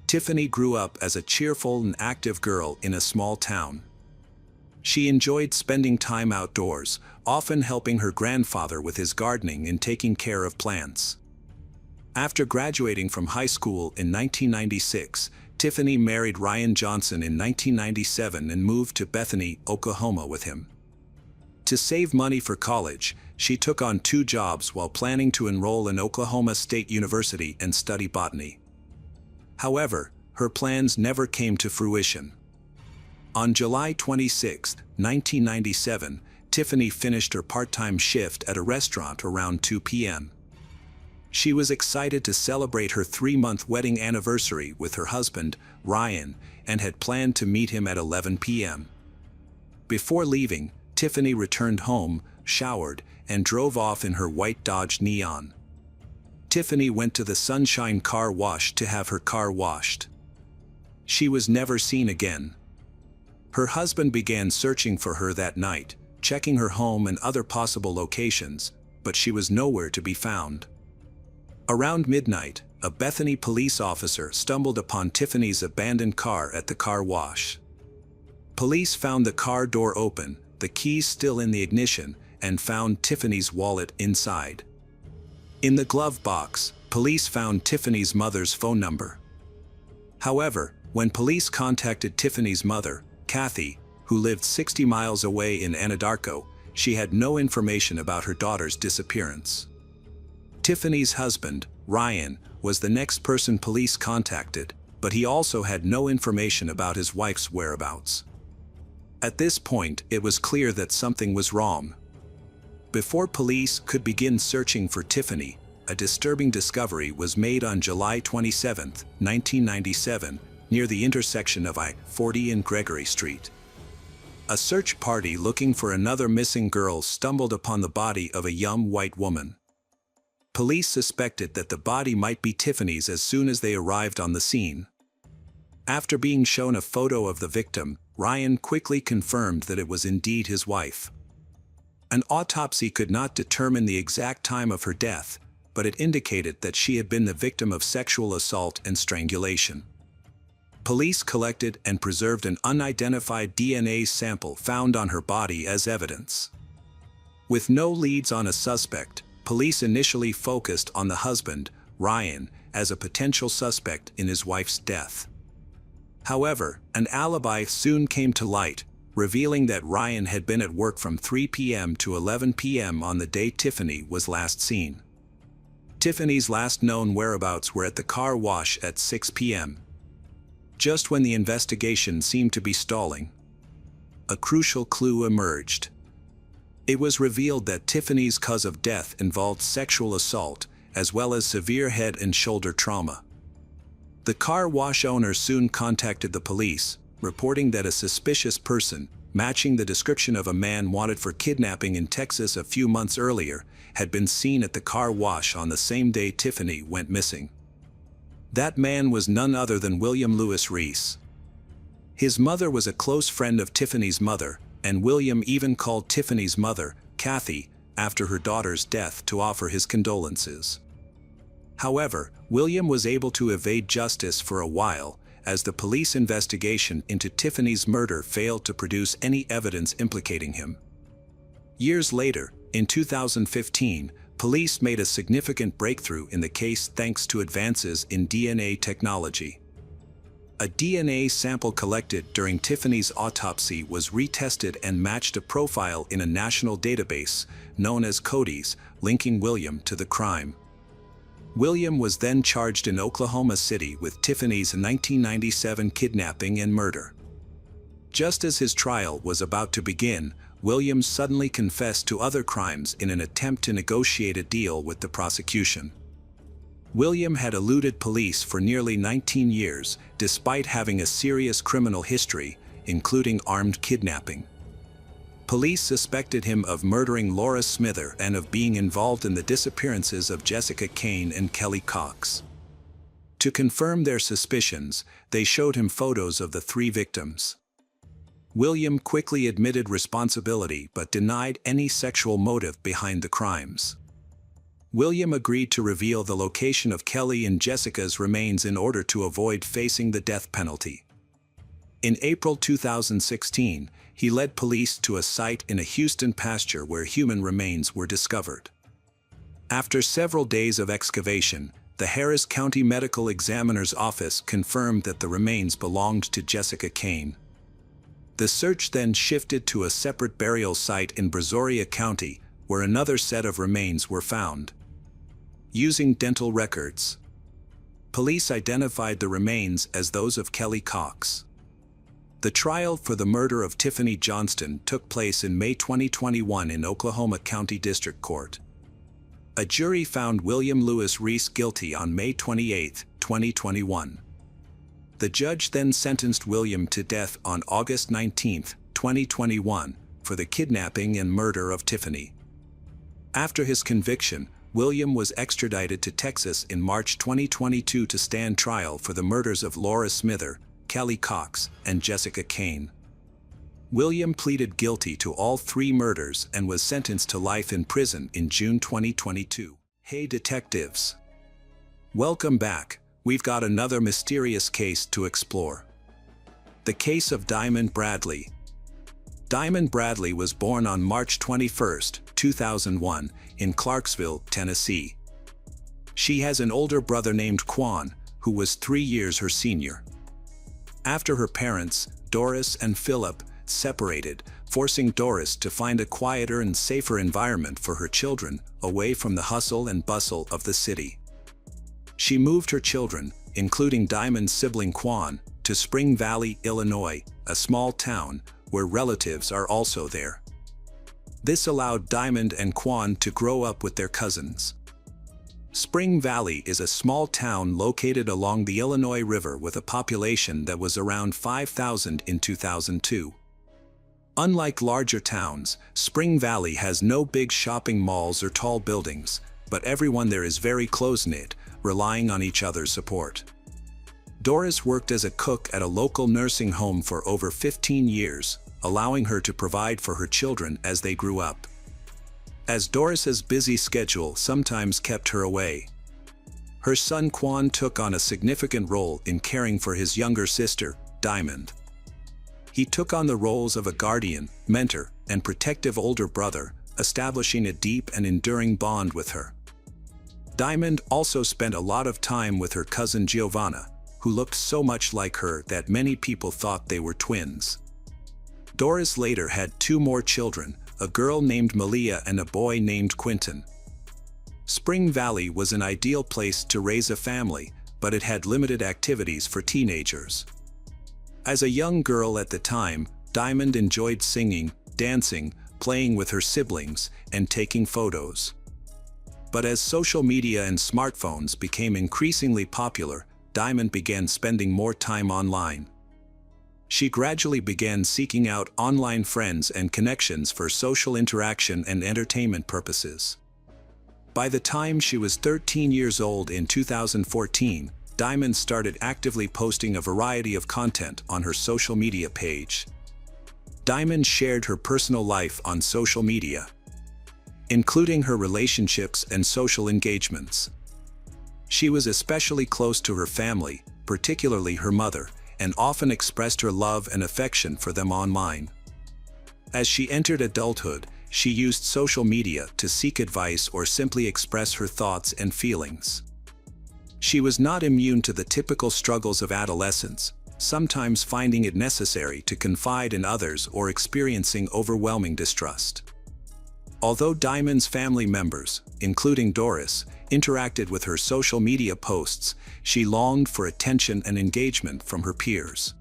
Tiffany grew up as a cheerful and active girl in a small town. She enjoyed spending time outdoors, often helping her grandfather with his gardening and taking care of plants. After graduating from high school in 1996, Tiffany married Ryan Johnson in 1997 and moved to Bethany, Oklahoma with him. To save money for college, she took on 2 jobs while planning to enroll in Oklahoma State University and study botany. However, her plans never came to fruition. On July 26, 1997, Tiffany finished her part-time shift at a restaurant around 2 p.m. She was excited to celebrate her 3-month wedding anniversary with her husband, Ryan, and had planned to meet him at 11 p.m. Before leaving, Tiffany returned home, showered, and drove off in her white Dodge Neon. Tiffany went to the Sunshine Car Wash to have her car washed. She was never seen again. Her husband began searching for her that night, checking her home and other possible locations, but she was nowhere to be found. Around midnight, a Bethany police officer stumbled upon Tiffany's abandoned car at the car wash. Police found the car door open, the keys still in the ignition, and found Tiffany's wallet inside. In the glove box, police found Tiffany's mother's phone number. However, when police contacted Tiffany's mother, Kathy, who lived 60 miles away in Anadarko, she had no information about her daughter's disappearance. Tiffany's husband, Ryan, was the next person police contacted, but he also had no information about his wife's whereabouts. At this point, it was clear that something was wrong. Before police could begin searching for Tiffany, a disturbing discovery was made on July 27, 1997, near the intersection of I-40 and Gregory Street. A search party looking for another missing girl stumbled upon the body of a young white woman. Police suspected that the body might be Tiffany's as soon as they arrived on the scene. After being shown a photo of the victim, Ryan quickly confirmed that it was indeed his wife. An autopsy could not determine the exact time of her death, but it indicated that she had been the victim of sexual assault and strangulation. Police collected and preserved an unidentified DNA sample found on her body as evidence. With no leads on a suspect, police initially focused on the husband, Ryan, as a potential suspect in his wife's death. However, an alibi soon came to light, revealing that Ryan had been at work from 3 p.m. to 11 p.m. on the day Tiffany was last seen. Tiffany's last known whereabouts were at the car wash at 6 p.m. Just when the investigation seemed to be stalling, a crucial clue emerged. It was revealed that Tiffany's cause of death involved sexual assault, as well as severe head and shoulder trauma. The car wash owner soon contacted the police, reporting that a suspicious person, matching the description of a man wanted for kidnapping in Texas a few months earlier, had been seen at the car wash on the same day Tiffany went missing. That man was none other than William Lewis Reese. His mother was a close friend of Tiffany's mother, and William even called Tiffany's mother, Kathy, after her daughter's death to offer his condolences. However, William was able to evade justice for a while, as the police investigation into Tiffany's murder failed to produce any evidence implicating him. Years later, in 2015, police made a significant breakthrough in the case thanks to advances in DNA technology. A DNA sample collected during Tiffany's autopsy was retested and matched a profile in a national database, known as CODIS, linking William to the crime. William was then charged in Oklahoma City with Tiffany's 1997 kidnapping and murder. Just as his trial was about to begin, William suddenly confessed to other crimes in an attempt to negotiate a deal with the prosecution. William had eluded police for nearly 19 years, despite having a serious criminal history, including armed kidnapping. Police suspected him of murdering Laura Smither and of being involved in the disappearances of Jessica Kane and Kelly Cox. To confirm their suspicions, they showed him photos of the three victims. William quickly admitted responsibility but denied any sexual motive behind the crimes. William agreed to reveal the location of Kelly and Jessica's remains in order to avoid facing the death penalty. In April 2016, he led police to a site in a Houston pasture where human remains were discovered. After several days of excavation, the Harris County Medical Examiner's Office confirmed that the remains belonged to Jessica Kane. The search then shifted to a separate burial site in Brazoria County, where another set of remains were found. Using dental records, police identified the remains as those of Kelly Cox. The trial for the murder of Tiffany Johnston took place in May 2021 in Oklahoma County District Court. A jury found William Lewis Reese guilty on May 28, 2021. The judge then sentenced William to death on August 19, 2021, for the kidnapping and murder of Tiffany. After his conviction, William was extradited to Texas in March 2022 to stand trial for the murders of Laura Smither, Kelly Cox, and Jessica Kane. William pleaded guilty to all three murders and was sentenced to life in prison in June 2022. Hey detectives! Welcome back. We've got another mysterious case to explore. The case of Diamond Bradley. Diamond Bradley was born on March 21, 2001, in Clarksville, Tennessee. She has an older brother named Quan, who was 3 years her senior. After her parents, Doris and Philip, separated, forcing Doris to find a quieter and safer environment for her children, away from the hustle and bustle of the city. She moved her children, including Diamond's sibling Quan, to Spring Valley, Illinois, a small town where relatives are also there. This allowed Diamond and Quan to grow up with their cousins. Spring Valley is a small town located along the Illinois River with a population that was around 5,000 in 2002. Unlike larger towns, Spring Valley has no big shopping malls or tall buildings, but everyone there is very close-knit, relying on each other's support. Doris worked as a cook at a local nursing home for over 15 years, allowing her to provide for her children as they grew up. As Doris's busy schedule sometimes kept her away, her son Quan took on a significant role in caring for his younger sister, Diamond. He took on the roles of a guardian, mentor, and protective older brother, establishing a deep and enduring bond with her. Diamond also spent a lot of time with her cousin Giovanna, who looked so much like her that many people thought they were twins. Doris later had 2 more children, a girl named Malia and a boy named Quentin. Spring Valley was an ideal place to raise a family, but it had limited activities for teenagers. As a young girl at the time, Diamond enjoyed singing, dancing, playing with her siblings, and taking photos. But as social media and smartphones became increasingly popular, Diamond began spending more time online. She gradually began seeking out online friends and connections for social interaction and entertainment purposes. By the time she was 13 years old in 2014, Diamond started actively posting a variety of content on her social media page. Diamond shared her personal life on social media, including her relationships and social engagements. She was especially close to her family, particularly her mother, and often expressed her love and affection for them online. As she entered adulthood, she used social media to seek advice or simply express her thoughts and feelings. She was not immune to the typical struggles of adolescence, sometimes finding it necessary to confide in others or experiencing overwhelming distrust. Although Diamond's family members, including Doris, interacted with her social media posts, she longed for attention and engagement from her peers.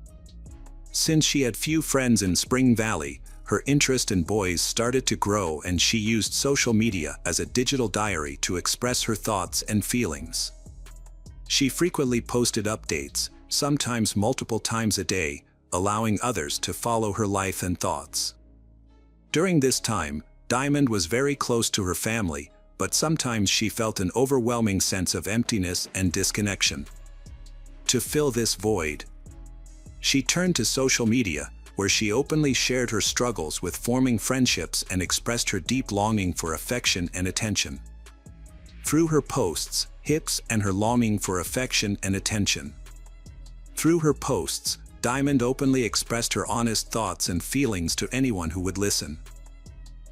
Since she had few friends in Spring Valley, her interest in boys started to grow, and she used social media as a digital diary to express her thoughts and feelings. She frequently posted updates, sometimes multiple times a day, allowing others to follow her life and thoughts. During this time, Diamond was very close to her family, but sometimes she felt an overwhelming sense of emptiness and disconnection. To fill this void, she turned to social media, where she openly shared her struggles with forming friendships and expressed her deep longing for affection and attention. Through her posts, and her longing for affection and attention. Through her posts, Diamond openly expressed her honest thoughts and feelings to anyone who would listen.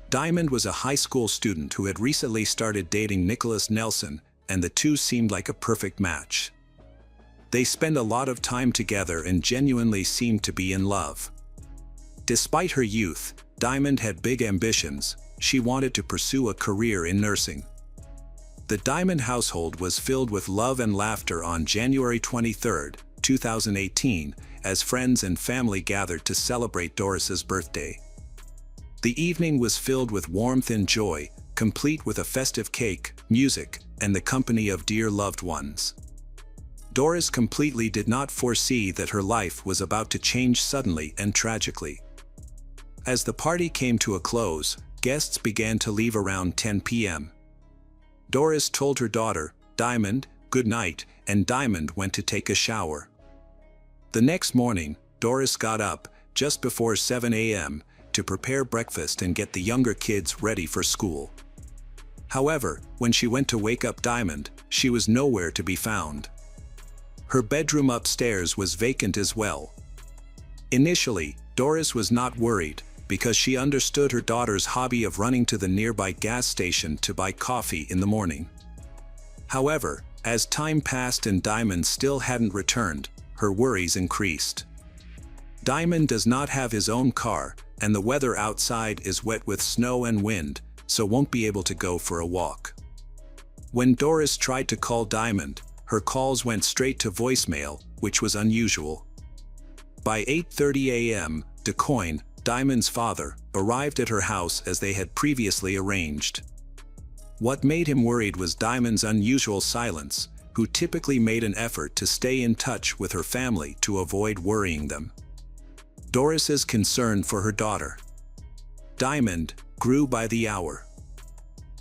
Diamond was a high school student who had recently started dating Nicholas Nelson, and the two seemed like a perfect match. They spent a lot of time together and genuinely seemed to be in love. Despite her youth, Diamond had big ambitions. She wanted to pursue a career in nursing. The Diamond household was filled with love and laughter on January 23, 2018, as friends and family gathered to celebrate Doris's birthday. The evening was filled with warmth and joy, complete with a festive cake, music, and the company of dear loved ones. Doris completely did not foresee that her life was about to change suddenly and tragically. As the party came to a close, guests began to leave around 10 p.m. Doris told her daughter, Diamond, good night, and Diamond went to take a shower. The next morning, Doris got up, just before 7 a.m., to prepare breakfast and get the younger kids ready for school. However, when she went to wake up Diamond, she was nowhere to be found. Her bedroom upstairs was vacant as well. Initially, Doris was not worried, because she understood her daughter's hobby of running to the nearby gas station to buy coffee in the morning. However, as time passed and Diamond still hadn't returned, her worries increased. Diamond does not have his own car, and the weather outside is wet with snow and wind, so won't be able to go for a walk. When Doris tried to call Diamond, her calls went straight to voicemail, which was unusual. By 8:30 a.m., DeCoyne, Diamond's father, arrived at her house as they had previously arranged. What made him worried was Diamond's unusual silence, who typically made an effort to stay in touch with her family to avoid worrying them. Doris's concern for her daughter, Diamond, grew by the hour.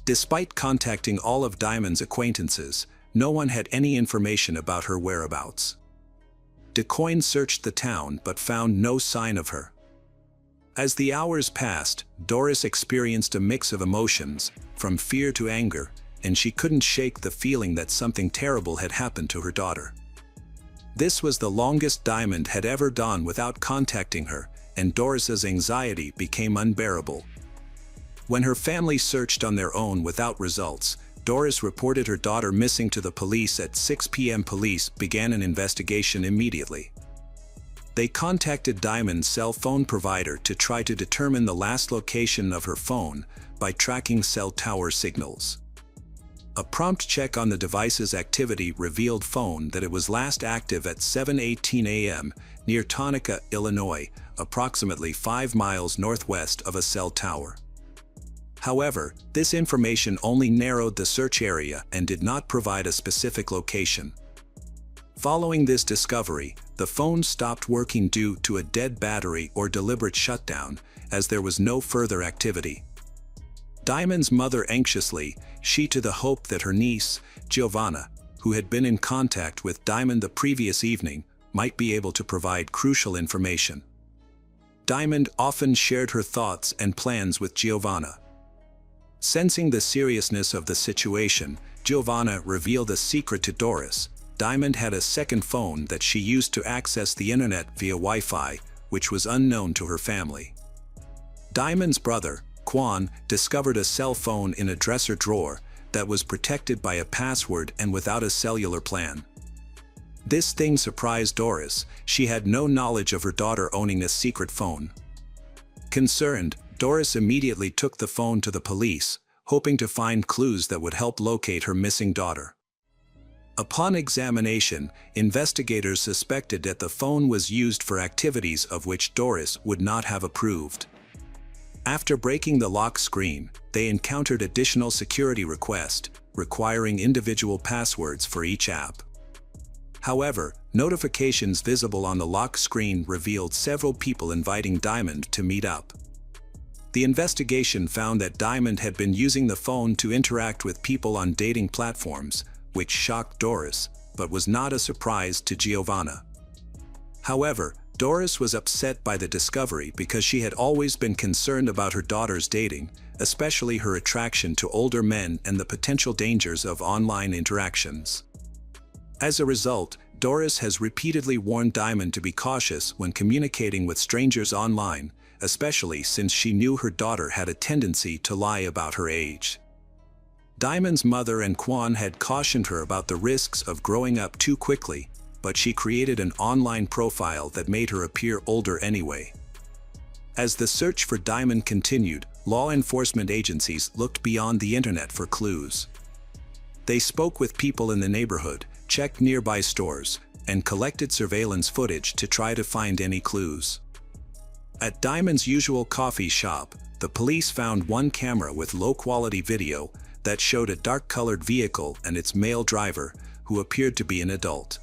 Despite contacting all of Diamond's acquaintances, no one had any information about her whereabouts. DeCoyne searched the town but found no sign of her. As the hours passed, Doris experienced a mix of emotions, from fear to anger, and she couldn't shake the feeling that something terrible had happened to her daughter. This was the longest Diamond had ever gone without contacting her, and Doris's anxiety became unbearable. When her family searched on their own without results, Doris reported her daughter missing to the police at 6 p.m. Police began an investigation immediately. They contacted Diamond's cell phone provider to try to determine the last location of her phone by tracking cell tower signals. A prompt check on the device's activity revealed phone that it was last active at 7:18 a.m. near Tonopah, Illinois, approximately 5 miles northwest of a cell tower. However, this information only narrowed the search area and did not provide a specific location. Following this discovery, the phone stopped working due to a dead battery or deliberate shutdown, as there was no further activity. Diamond's mother anxiously, she to the hope that her niece, Giovanna, who had been in contact with Diamond the previous evening, might be able to provide crucial information. Diamond often shared her thoughts and plans with Giovanna. Sensing the seriousness of the situation, Giovanna revealed a secret to Doris. Diamond had a second phone that she used to access the internet via Wi-Fi, which was unknown to her family. Diamond's brother, Quan, discovered a cell phone in a dresser drawer that was protected by a password and without a cellular plan. This thing surprised Doris. She had no knowledge of her daughter owning a secret phone. Concerned, Doris immediately took the phone to the police, hoping to find clues that would help locate her missing daughter. Upon examination, investigators suspected that the phone was used for activities of which Doris would not have approved. After breaking the lock screen, they encountered additional security requests, requiring individual passwords for each app. However, notifications visible on the lock screen revealed several people inviting Diamond to meet up. The investigation found that Diamond had been using the phone to interact with people on dating platforms, which shocked Doris, but was not a surprise to Giovanna. However, Doris was upset by the discovery because she had always been concerned about her daughter's dating, especially her attraction to older men and the potential dangers of online interactions. As a result, Doris has repeatedly warned Diamond to be cautious when communicating with strangers online, especially since she knew her daughter had a tendency to lie about her age. Diamond's mother and Quan had cautioned her about the risks of growing up too quickly, but she created an online profile that made her appear older anyway. As the search for Diamond continued, law enforcement agencies looked beyond the internet for clues. They spoke with people in the neighborhood, checked nearby stores, and collected surveillance footage to try to find any clues. At Diamond's usual coffee shop, the police found one camera with low-quality video that showed a dark-colored vehicle and its male driver, who appeared to be an adult.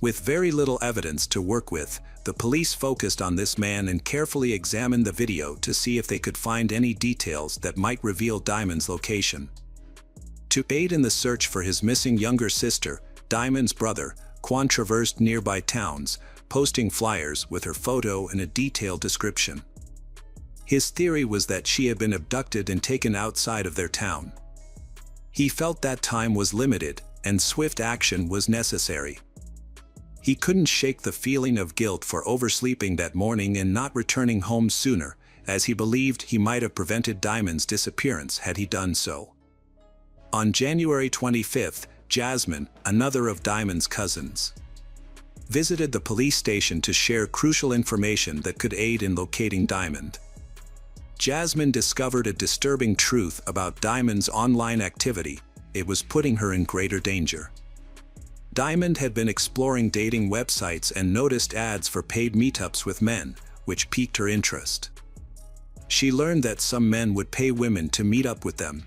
With very little evidence to work with, the police focused on this man and carefully examined the video to see if they could find any details that might reveal Diamond's location. To aid in the search for his missing younger sister, Diamond's brother, Quan, traversed nearby towns, posting flyers with her photo and a detailed description. His theory was that she had been abducted and taken outside of their town. He felt that time was limited, and swift action was necessary. He couldn't shake the feeling of guilt for oversleeping that morning and not returning home sooner, as he believed he might have prevented Diamond's disappearance had he done so. On January 25th, Jasmine, another of Diamond's cousins, visited the police station to share crucial information that could aid in locating Diamond. Jasmine discovered a disturbing truth about Diamond's online activity. It was putting her in greater danger. Diamond had been exploring dating websites and noticed ads for paid meetups with men, which piqued her interest. She learned that some men would pay women to meet up with them.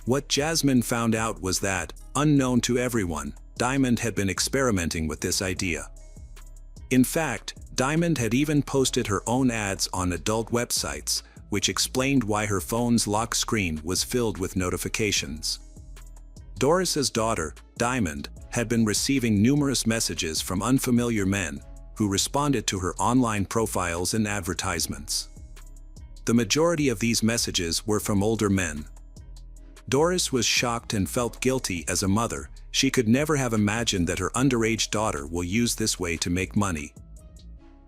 What Jasmine found out was that, unknown to everyone, Diamond had been experimenting with this idea. In fact, Diamond had even posted her own ads on adult websites, which explained why her phone's lock screen was filled with notifications. Doris's daughter, Diamond, had been receiving numerous messages from unfamiliar men, who responded to her online profiles and advertisements. The majority of these messages were from older men. Doris was shocked and felt guilty as a mother. She could never have imagined that her underage daughter will use this way to make money.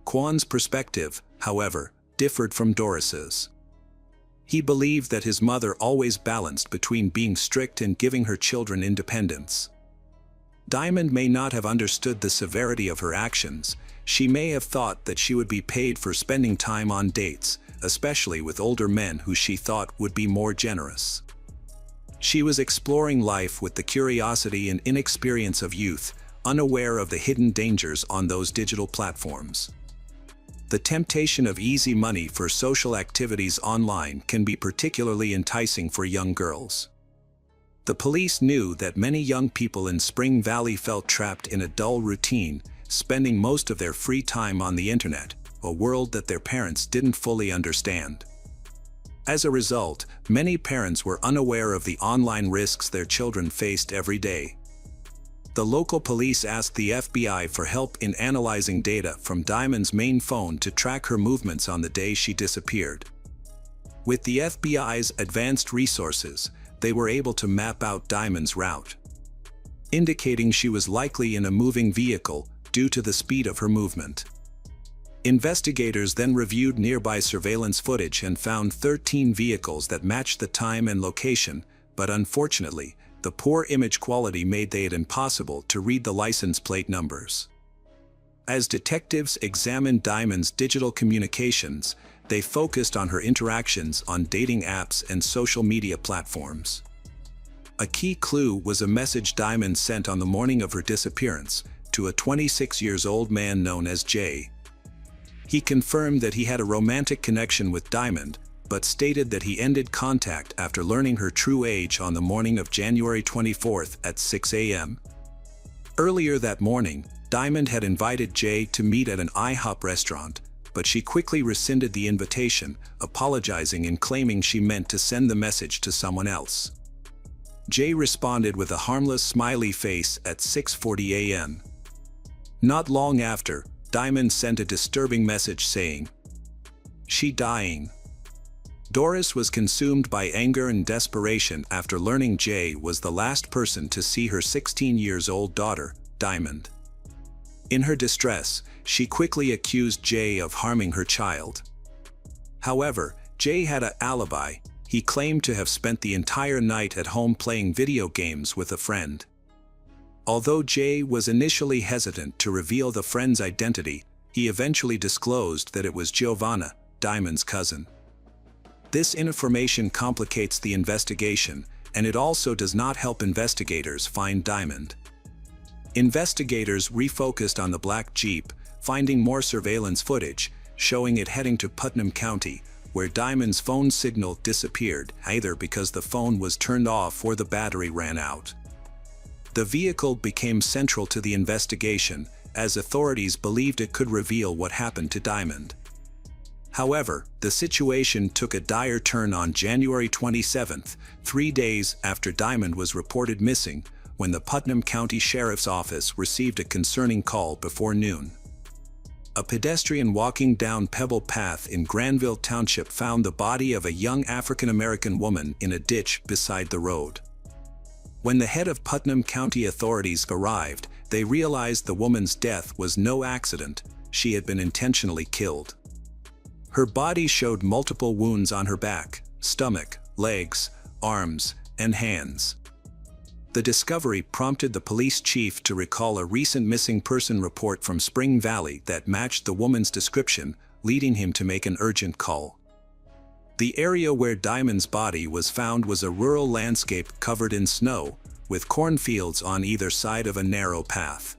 Quan's perspective, however, differed from Doris's. He believed that his mother always balanced between being strict and giving her children independence. Diamond may not have understood the severity of her actions. She may have thought that she would be paid for spending time on dates, especially with older men who she thought would be more generous. She was exploring life with the curiosity and inexperience of youth, unaware of the hidden dangers on those digital platforms. The temptation of easy money for social activities online can be particularly enticing for young girls. The police knew that many young people in Spring Valley felt trapped in a dull routine, spending most of their free time on the internet, a world that their parents didn't fully understand. As a result, many parents were unaware of the online risks their children faced every day. The local police asked the FBI for help in analyzing data from Diamond's main phone to track her movements on the day she disappeared. With the FBI's advanced resources, they were able to map out Diamond's route, indicating she was likely in a moving vehicle due to the speed of her movement. Investigators then reviewed nearby surveillance footage and found 13 vehicles that matched the time and location, but unfortunately, the poor image quality made it impossible to read the license plate numbers. As detectives examined Diamond's digital communications, they focused on her interactions on dating apps and social media platforms. A key clue was a message Diamond sent on the morning of her disappearance to a 26-year-old man known as Jay. He confirmed that he had a romantic connection with Diamond, but stated that he ended contact after learning her true age on the morning of January 24th at 6 a.m. Earlier that morning, Diamond had invited Jay to meet at an IHOP restaurant, but she quickly rescinded the invitation, apologizing and claiming she meant to send the message to someone else. Jay responded with a harmless smiley face at 6:40 a.m. Not long after, Diamond sent a disturbing message saying, "She dying." Doris was consumed by anger and desperation after learning Jay was the last person to see her 16-year-old daughter, Diamond. In her distress, she quickly accused Jay of harming her child. However, Jay had an alibi. He claimed to have spent the entire night at home playing video games with a friend. Although Jay was initially hesitant to reveal the friend's identity, he eventually disclosed that it was Giovanna, Diamond's cousin. This information complicates the investigation, and it also does not help investigators find Diamond. Investigators refocused on the black Jeep, finding more surveillance footage, showing it heading to Putnam County, where Diamond's phone signal disappeared, either because the phone was turned off or the battery ran out. The vehicle became central to the investigation, as authorities believed it could reveal what happened to Diamond. However, the situation took a dire turn on January 27th, 3 days after Diamond was reported missing, when the Putnam County Sheriff's Office received a concerning call before noon. A pedestrian walking down Pebble Path in Granville Township found the body of a young African-American woman in a ditch beside the road. When the head of Putnam County authorities arrived, they realized the woman's death was no accident. She had been intentionally killed. Her body showed multiple wounds on her back, stomach, legs, arms, and hands. The discovery prompted the police chief to recall a recent missing person report from Spring Valley that matched the woman's description, leading him to make an urgent call. The area where Diamond's body was found was a rural landscape covered in snow, with cornfields on either side of a narrow path.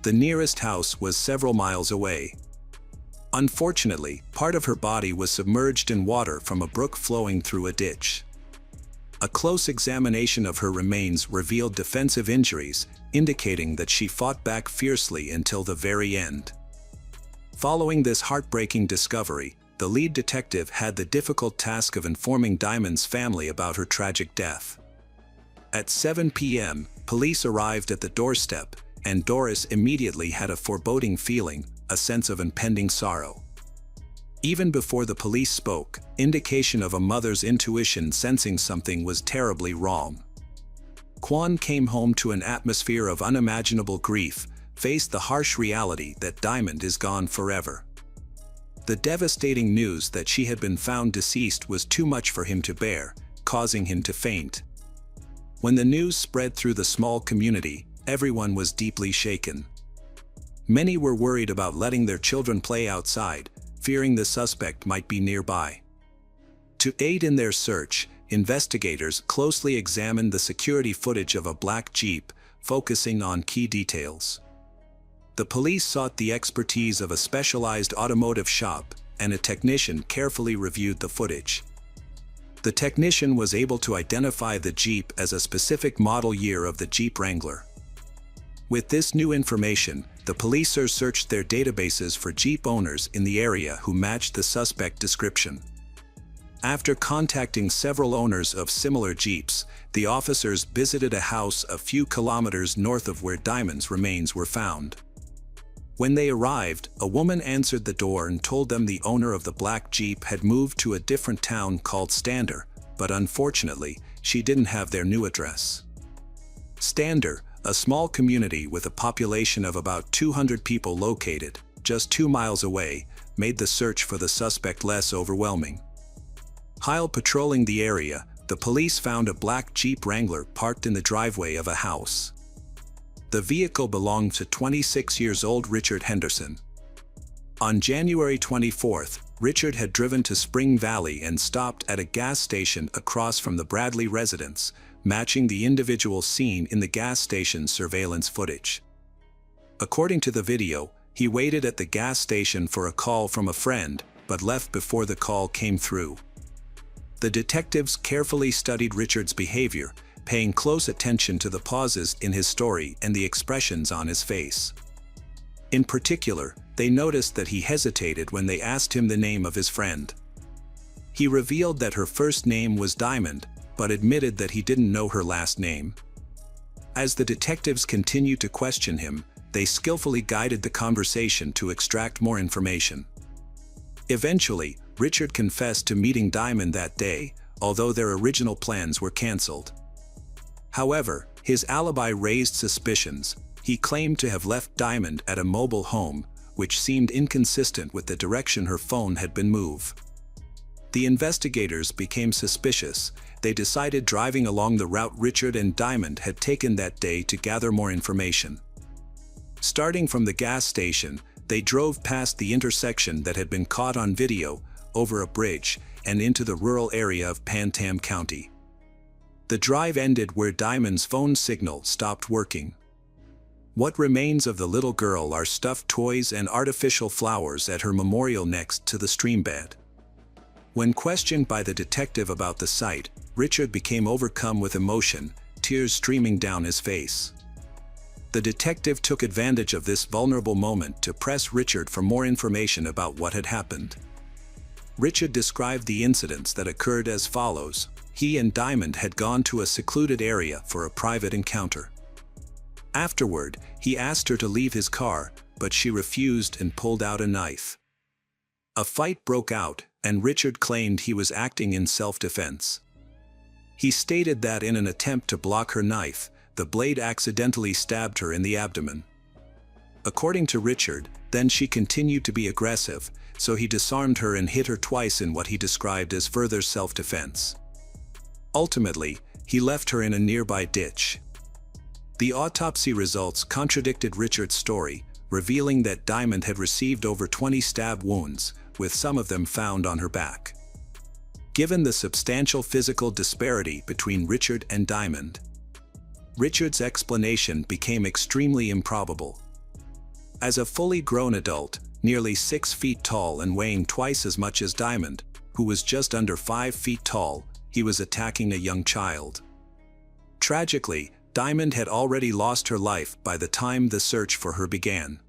The nearest house was several miles away. Unfortunately, part of her body was submerged in water from a brook flowing through a ditch. A close examination of her remains revealed defensive injuries, indicating that she fought back fiercely until the very end. Following this heartbreaking discovery, the lead detective had the difficult task of informing Diamond's family about her tragic death. At 7 p.m., police arrived at the doorstep, and Doris immediately had a foreboding feeling, a sense of impending sorrow. Even before the police spoke, indication of a mother's intuition sensing something was terribly wrong. Kwan came home to an atmosphere of unimaginable grief, faced the harsh reality that Diamond is gone forever. The devastating news that she had been found deceased was too much for him to bear, causing him to faint. When the news spread through the small community, everyone was deeply shaken. Many were worried about letting their children play outside, fearing the suspect might be nearby. To aid in their search, investigators closely examined the security footage of a black Jeep, focusing on key details. The police sought the expertise of a specialized automotive shop, and a technician carefully reviewed the footage. The technician was able to identify the Jeep as a specific model year of the Jeep Wrangler. With this new information, the police searched their databases for Jeep owners in the area who matched the suspect description. After contacting several owners of similar Jeeps, the officers visited a house a few kilometers north of where Diamond's remains were found. When they arrived, a woman answered the door and told them the owner of the black Jeep had moved to a different town called Stander, but unfortunately, she didn't have their new address. Stander, a small community with a population of about 200 people located just 2 miles away, made the search for the suspect less overwhelming. While patrolling the area, the police found a black Jeep Wrangler parked in the driveway of a house. The vehicle belonged to 26-year-old Richard Henderson. On January 24th, Richard had driven to Spring Valley and stopped at a gas station across from the Bradley residence, matching the individual seen in the gas station surveillance footage. According to the video, he waited at the gas station for a call from a friend, but left before the call came through. The detectives carefully studied Richard's behavior, paying close attention to the pauses in his story and the expressions on his face. In particular, they noticed that he hesitated when they asked him the name of his friend. He revealed that her first name was Diamond, but admitted that he didn't know her last name. As the detectives continued to question him, they skillfully guided the conversation to extract more information. Eventually, Richard confessed to meeting Diamond that day, although their original plans were cancelled. However, his alibi raised suspicions. He claimed to have left Diamond at a mobile home, which seemed inconsistent with the direction her phone had been moved. The investigators became suspicious. They decided driving along the route Richard and Diamond had taken that day to gather more information. Starting from the gas station, they drove past the intersection that had been caught on video, over a bridge, and into the rural area of Bantam County. The drive ended where Diamond's phone signal stopped working. What remains of the little girl are stuffed toys and artificial flowers at her memorial next to the streambed. When questioned by the detective about the site, Richard became overcome with emotion, tears streaming down his face. The detective took advantage of this vulnerable moment to press Richard for more information about what had happened. Richard described the incidents that occurred as follows. He and Diamond had gone to a secluded area for a private encounter. Afterward, he asked her to leave his car, but she refused and pulled out a knife. A fight broke out, and Richard claimed he was acting in self-defense. He stated that in an attempt to block her knife, the blade accidentally stabbed her in the abdomen. According to Richard, then she continued to be aggressive, so he disarmed her and hit her twice in what he described as further self-defense. Ultimately, he left her in a nearby ditch. The autopsy results contradicted Richard's story, revealing that Diamond had received over 20 stab wounds, with some of them found on her back. Given the substantial physical disparity between Richard and Diamond, Richard's explanation became extremely improbable. As a fully grown adult, nearly 6 feet tall and weighing twice as much as Diamond, who was just under 5 feet tall, he was attacking a young child. Tragically, Diamond had already lost her life by the time the search for her began.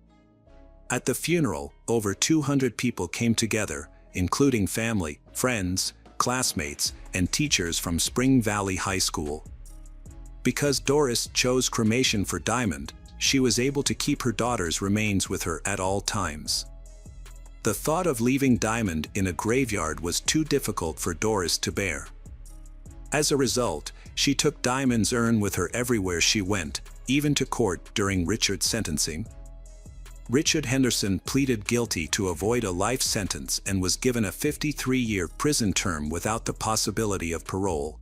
At the funeral, over 200 people came together, including family, friends, classmates, and teachers from Spring Valley High School. Because Doris chose cremation for Diamond, she was able to keep her daughter's remains with her at all times. The thought of leaving Diamond in a graveyard was too difficult for Doris to bear. As a result, she took Diamond's urn with her everywhere she went, even to court during Richard's sentencing. Richard Henderson pleaded guilty to avoid a life sentence and was given a 53-year prison term without the possibility of parole.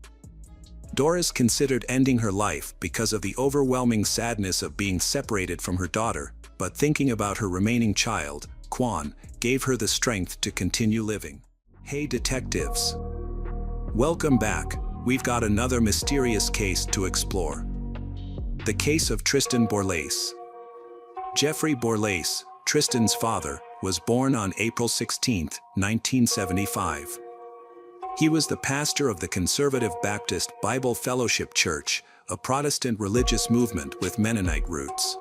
Doris considered ending her life because of the overwhelming sadness of being separated from her daughter, but thinking about her remaining child, Quan, gave her the strength to continue living. Hey detectives! Welcome back. We've got another mysterious case to explore. The case of Tristan Borlase. Jeffrey Borlase, Tristan's father, was born on April 16, 1975. He was the pastor of the Conservative Baptist Bible Fellowship Church, a Protestant religious movement with Mennonite roots.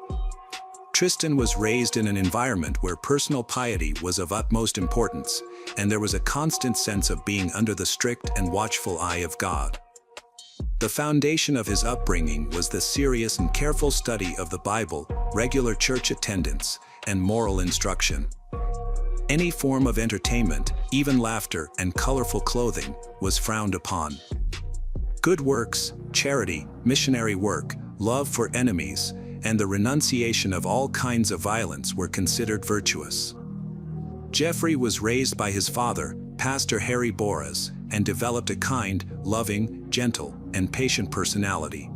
Tristan was raised in an environment where personal piety was of utmost importance, and there was a constant sense of being under the strict and watchful eye of God. The foundation of his upbringing was the serious and careful study of the Bible, regular church attendance, and moral instruction. Any form of entertainment, even laughter and colorful clothing, was frowned upon. Good works, charity, missionary work, love for enemies, and the renunciation of all kinds of violence were considered virtuous. Jeffrey was raised by his father, Pastor Harry Boras, and developed a kind, loving, gentle, and patient personality.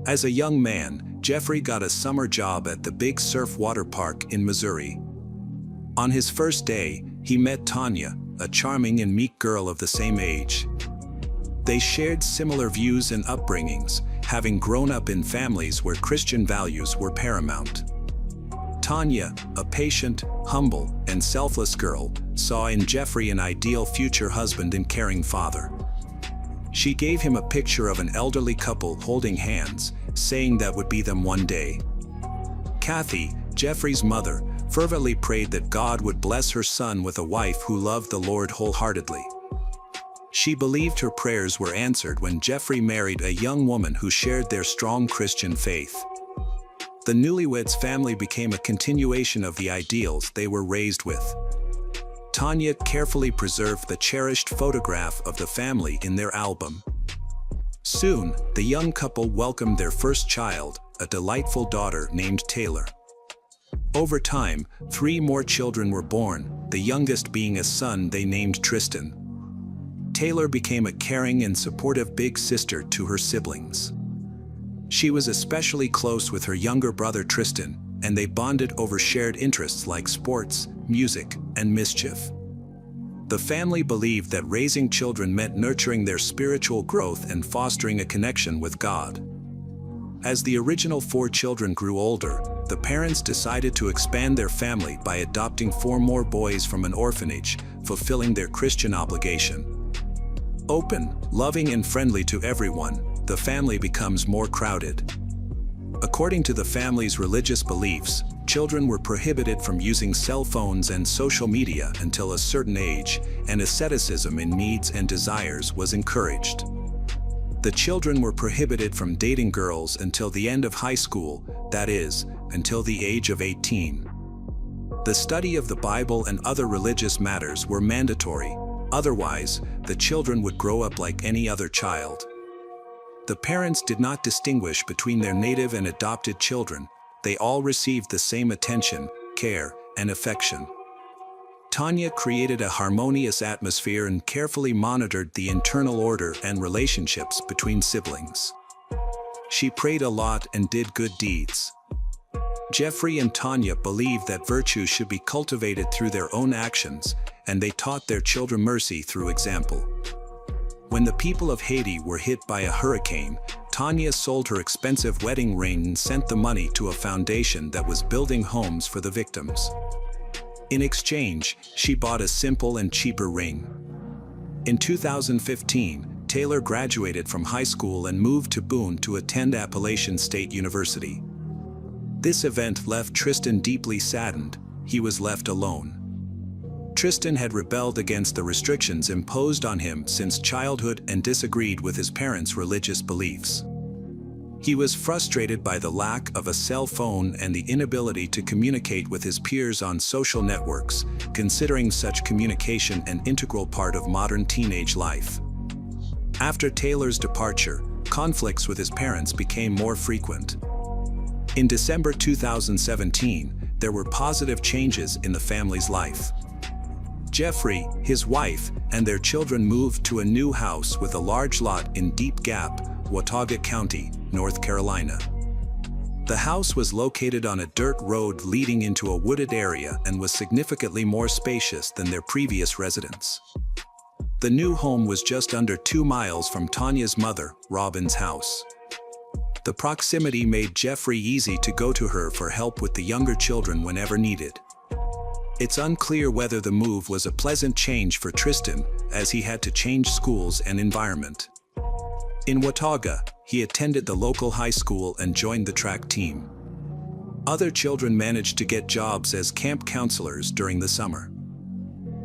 As a young man, Jeffrey got a summer job at the Big Surf Water Park in Missouri. On his first day, he met Tanya, a charming and meek girl of the same age. They shared similar views and upbringings, having grown up in families where Christian values were paramount. Tanya, a patient, humble, and selfless girl, saw in Jeffrey an ideal future husband and caring father. She gave him a picture of an elderly couple holding hands, saying that would be them one day. Kathy, Jeffrey's mother, fervently prayed that God would bless her son with a wife who loved the Lord wholeheartedly. She believed her prayers were answered when Jeffrey married a young woman who shared their strong Christian faith. The newlyweds' family became a continuation of the ideals they were raised with. Tanya carefully preserved the cherished photograph of the family in their album. Soon, the young couple welcomed their first child, a delightful daughter named Taylor. Over time, 3 more children were born, the youngest being a son they named Tristan. Taylor became a caring and supportive big sister to her siblings. She was especially close with her younger brother Tristan, and they bonded over shared interests like sports, music, and mischief. The family believed that raising children meant nurturing their spiritual growth and fostering a connection with God. As the original 4 children grew older, the parents decided to expand their family by adopting 4 more boys from an orphanage, fulfilling their Christian obligation. Open, loving, and friendly to everyone, the family becomes more crowded. According to the family's religious beliefs, children were prohibited from using cell phones and social media until a certain age, and asceticism in needs and desires was encouraged. The children were prohibited from dating girls until the end of high school, that is, until the age of 18. The study of the Bible and other religious matters were mandatory. Otherwise, the children would grow up like any other child. The parents did not distinguish between their native and adopted children. They all received the same attention, care, and affection. Tanya created a harmonious atmosphere and carefully monitored the internal order and relationships between siblings. She prayed a lot and did good deeds. Jeffrey and Tanya believed that virtue should be cultivated through their own actions, and they taught their children mercy through example. When the people of Haiti were hit by a hurricane, Tanya sold her expensive wedding ring and sent the money to a foundation that was building homes for the victims. In exchange, she bought a simple and cheaper ring. In 2015, Taylor graduated from high school and moved to Boone to attend Appalachian State University. This event left Tristan deeply saddened. He was left alone. Tristan had rebelled against the restrictions imposed on him since childhood and disagreed with his parents' religious beliefs. He was frustrated by the lack of a cell phone and the inability to communicate with his peers on social networks, considering such communication an integral part of modern teenage life. After Taylor's departure, conflicts with his parents became more frequent. In December 2017, there were positive changes in the family's life. Jeffrey, his wife, and their children moved to a new house with a large lot in Deep Gap, Watauga County, North Carolina. The house was located on a dirt road leading into a wooded area and was significantly more spacious than their previous residence. The new home was just under 2 miles from Tanya's mother, Robin's house. The proximity made Jeffrey easy to go to her for help with the younger children whenever needed. It's unclear whether the move was a pleasant change for Tristan, as he had to change schools and environment. In Watauga, he attended the local high school and joined the track team. Other children managed to get jobs as camp counselors during the summer.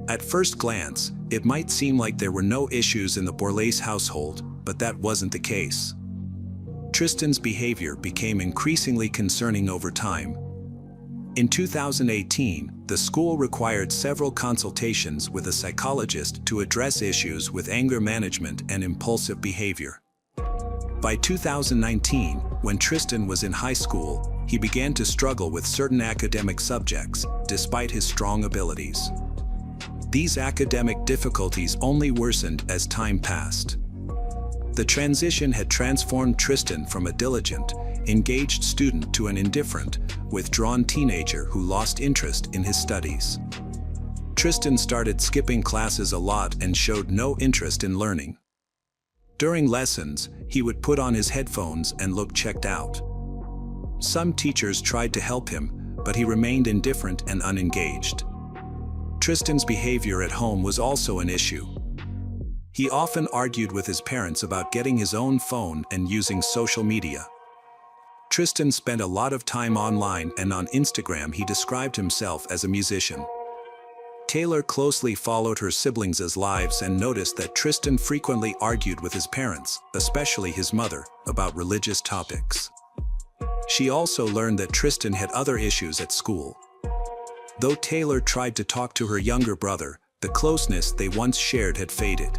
At first glance, it might seem like there were no issues in the Borlase household, but that wasn't the case. Tristan's behavior became increasingly concerning over time. In 2018, the school required several consultations with a psychologist to address issues with anger management and impulsive behavior. By 2019, when Tristan was in high school, he began to struggle with certain academic subjects, despite his strong abilities. These academic difficulties only worsened as time passed. The transition had transformed Tristan from a diligent, engaged student to an indifferent, withdrawn teenager who lost interest in his studies. Tristan started skipping classes a lot and showed no interest in learning. During lessons, he would put on his headphones and look checked out. Some teachers tried to help him, but he remained indifferent and unengaged. Tristan's behavior at home was also an issue. He often argued with his parents about getting his own phone and using social media. Tristan spent a lot of time online, and on Instagram he described himself as a musician. Taylor closely followed her siblings' lives and noticed that Tristan frequently argued with his parents, especially his mother, about religious topics. She also learned that Tristan had other issues at school. Though Taylor tried to talk to her younger brother, the closeness they once shared had faded.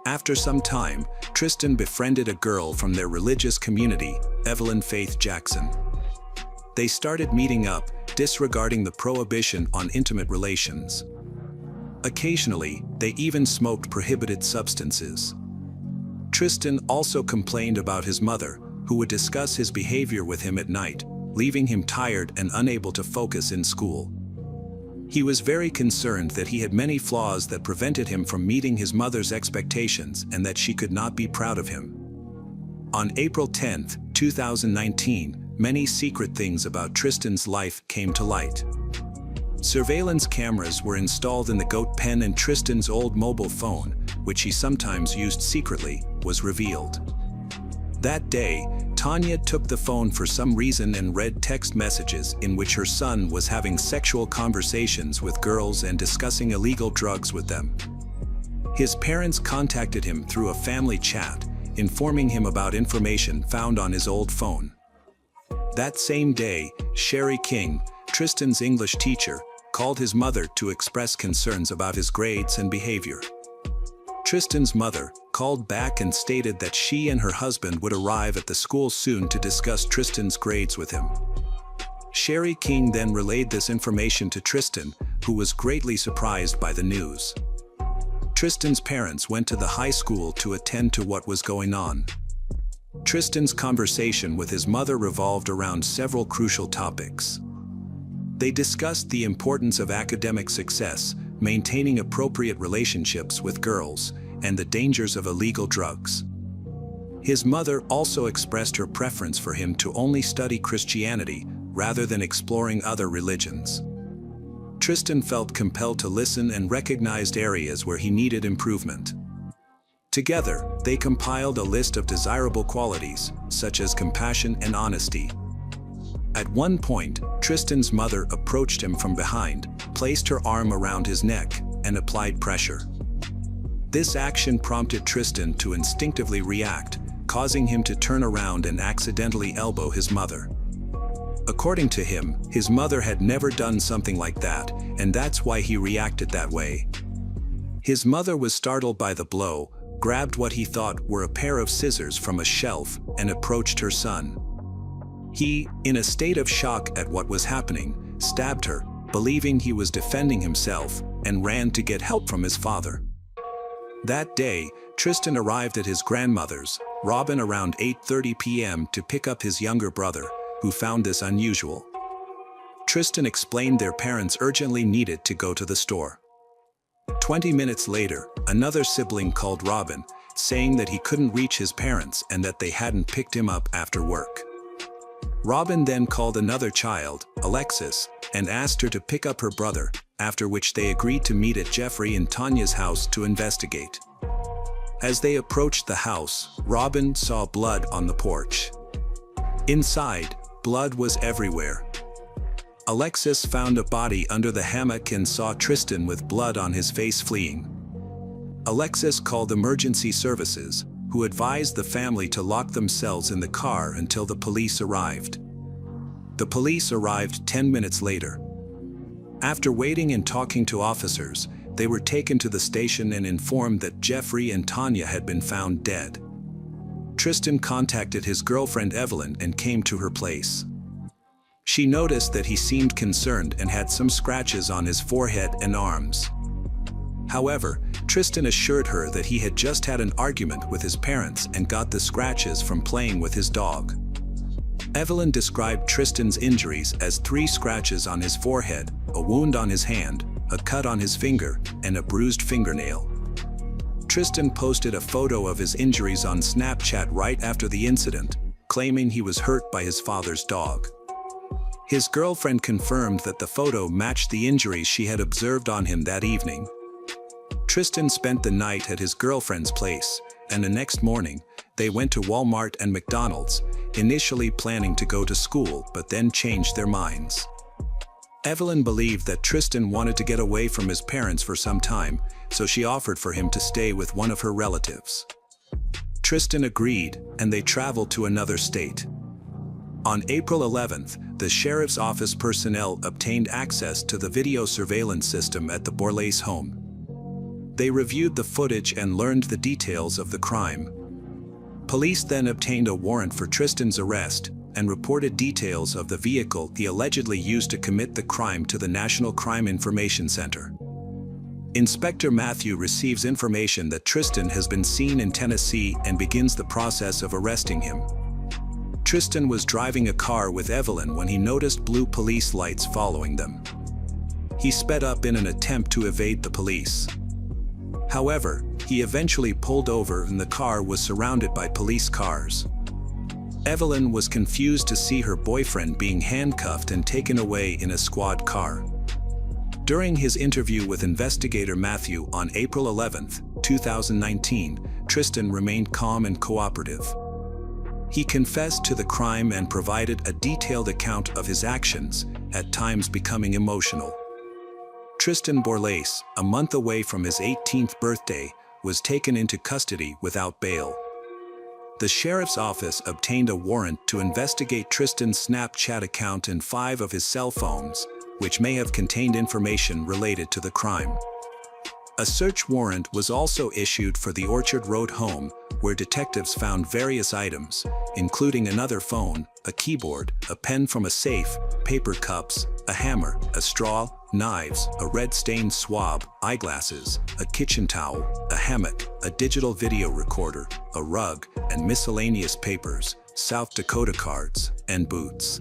After some time, Tristan befriended a girl from their religious community, Evelyn Faith Jackson. They started meeting up, disregarding the prohibition on intimate relations. Occasionally, they even smoked prohibited substances. Tristan also complained about his mother, who would discuss his behavior with him at night, leaving him tired and unable to focus in school. He was very concerned that he had many flaws that prevented him from meeting his mother's expectations and that she could not be proud of him. On April 10, 2019, many secret things about Tristan's life came to light. Surveillance cameras were installed in the goat pen, and Tristan's old mobile phone, which he sometimes used secretly, was revealed. That day, Tanya took the phone for some reason and read text messages in which her son was having sexual conversations with girls and discussing illegal drugs with them. His parents contacted him through a family chat, informing him about information found on his old phone. That same day, Sherry King, Tristan's English teacher, called his mother to express concerns about his grades and behavior. Tristan's mother called back and stated that she and her husband would arrive at the school soon to discuss Tristan's grades with him. Sherry King then relayed this information to Tristan, who was greatly surprised by the news. Tristan's parents went to the high school to attend to what was going on. Tristan's conversation with his mother revolved around several crucial topics. They discussed the importance of academic success, maintaining appropriate relationships with girls, and the dangers of illegal drugs. His mother also expressed her preference for him to only study Christianity rather than exploring other religions. Tristan felt compelled to listen and recognized areas where he needed improvement. Together, they compiled a list of desirable qualities, such as compassion and honesty. At one point, Tristan's mother approached him from behind, placed her arm around his neck, and applied pressure. This action prompted Tristan to instinctively react, causing him to turn around and accidentally elbow his mother. According to him, his mother had never done something like that, and that's why he reacted that way. His mother was startled by the blow, grabbed what he thought were a pair of scissors from a shelf, and approached her son. He, in a state of shock at what was happening, stabbed her, believing he was defending himself, and ran to get help from his father. That day, Tristan arrived at his grandmother's, Robin, around 8:30 p.m. to pick up his younger brother, who found this unusual. Tristan explained their parents urgently needed to go to the store. 20 minutes later, another sibling called Robin, saying that he couldn't reach his parents and that they hadn't picked him up after work. Robin then called another child, Alexis, and asked her to pick up her brother, after which they agreed to meet at Jeffrey and Tanya's house to investigate. As they approached the house, Robin saw blood on the porch. Inside, blood was everywhere. Alexis found a body under the hammock and saw Tristan with blood on his face fleeing. Alexis called emergency services, who advised the family to lock themselves in the car until the police arrived. The police arrived 10 minutes later. After waiting and talking to officers, they were taken to the station and informed that Jeffrey and Tanya had been found dead. Tristan contacted his girlfriend Evelyn and came to her place. She noticed that he seemed concerned and had some scratches on his forehead and arms. However, Tristan assured her that he had just had an argument with his parents and got the scratches from playing with his dog. Evelyn described Tristan's injuries as 3 scratches on his forehead, a wound on his hand, a cut on his finger, and a bruised fingernail. Tristan posted a photo of his injuries on Snapchat right after the incident, claiming he was hurt by his father's dog. His girlfriend confirmed that the photo matched the injuries she had observed on him that evening. Tristan spent the night at his girlfriend's place, and the next morning, they went to Walmart and McDonald's, initially planning to go to school but then changed their minds. Evelyn believed that Tristan wanted to get away from his parents for some time, so she offered for him to stay with one of her relatives. Tristan agreed, and they traveled to another state. On April 11th, the sheriff's office personnel obtained access to the video surveillance system at the Borlase home. They reviewed the footage and learned the details of the crime. Police then obtained a warrant for Tristan's arrest and reported details of the vehicle he allegedly used to commit the crime to the National Crime Information Center. Inspector Matthew receives information that Tristan has been seen in Tennessee and begins the process of arresting him. Tristan was driving a car with Evelyn when he noticed blue police lights following them. He sped up in an attempt to evade the police. However, he eventually pulled over and the car was surrounded by police cars. Evelyn was confused to see her boyfriend being handcuffed and taken away in a squad car. During his interview with investigator Matthew on April 11, 2019, Tristan remained calm and cooperative. He confessed to the crime and provided a detailed account of his actions, at times becoming emotional. Tristan Borlase, a month away from his 18th birthday, was taken into custody without bail. The sheriff's office obtained a warrant to investigate Tristan's Snapchat account and 5 of his cell phones, which may have contained information related to the crime. A search warrant was also issued for the Orchard Road home, where detectives found various items, including another phone, a keyboard, a pen from a safe, paper cups, a hammer, a straw, knives, a red-stained swab, eyeglasses, a kitchen towel, a hammock, a digital video recorder, a rug, and miscellaneous papers, South Dakota cards, and boots.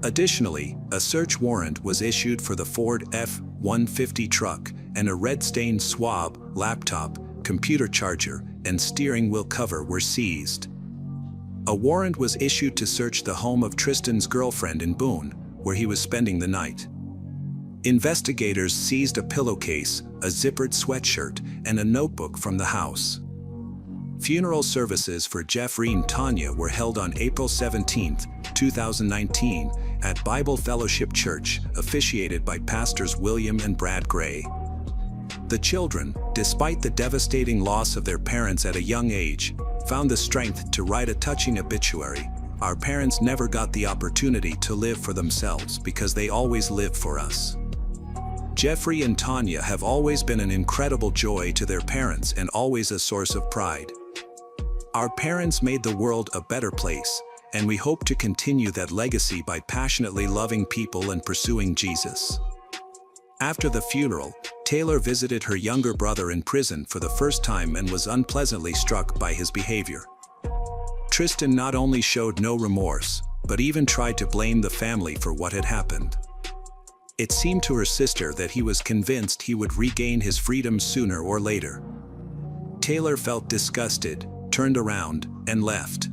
Additionally, a search warrant was issued for the Ford F-150 truck, and a red-stained swab, laptop, computer charger, and steering wheel cover were seized. A warrant was issued to search the home of Tristan's girlfriend in Boone, where he was spending the night. Investigators seized a pillowcase, a zippered sweatshirt, and a notebook from the house. Funeral services for Jeffrey and Tanya were held on April 17, 2019, at Bible Fellowship Church, officiated by pastors William and Brad Gray. The children, despite the devastating loss of their parents at a young age, found the strength to write a touching obituary. Our parents never got the opportunity to live for themselves because they always lived for us. Jeffrey and Tanya have always been an incredible joy to their parents and always a source of pride. Our parents made the world a better place, and we hope to continue that legacy by passionately loving people and pursuing Jesus. After the funeral, Taylor visited her younger brother in prison for the first time and was unpleasantly struck by his behavior. Tristan not only showed no remorse, but even tried to blame the family for what had happened. It seemed to her sister that he was convinced he would regain his freedom sooner or later. Taylor felt disgusted, turned around, and left.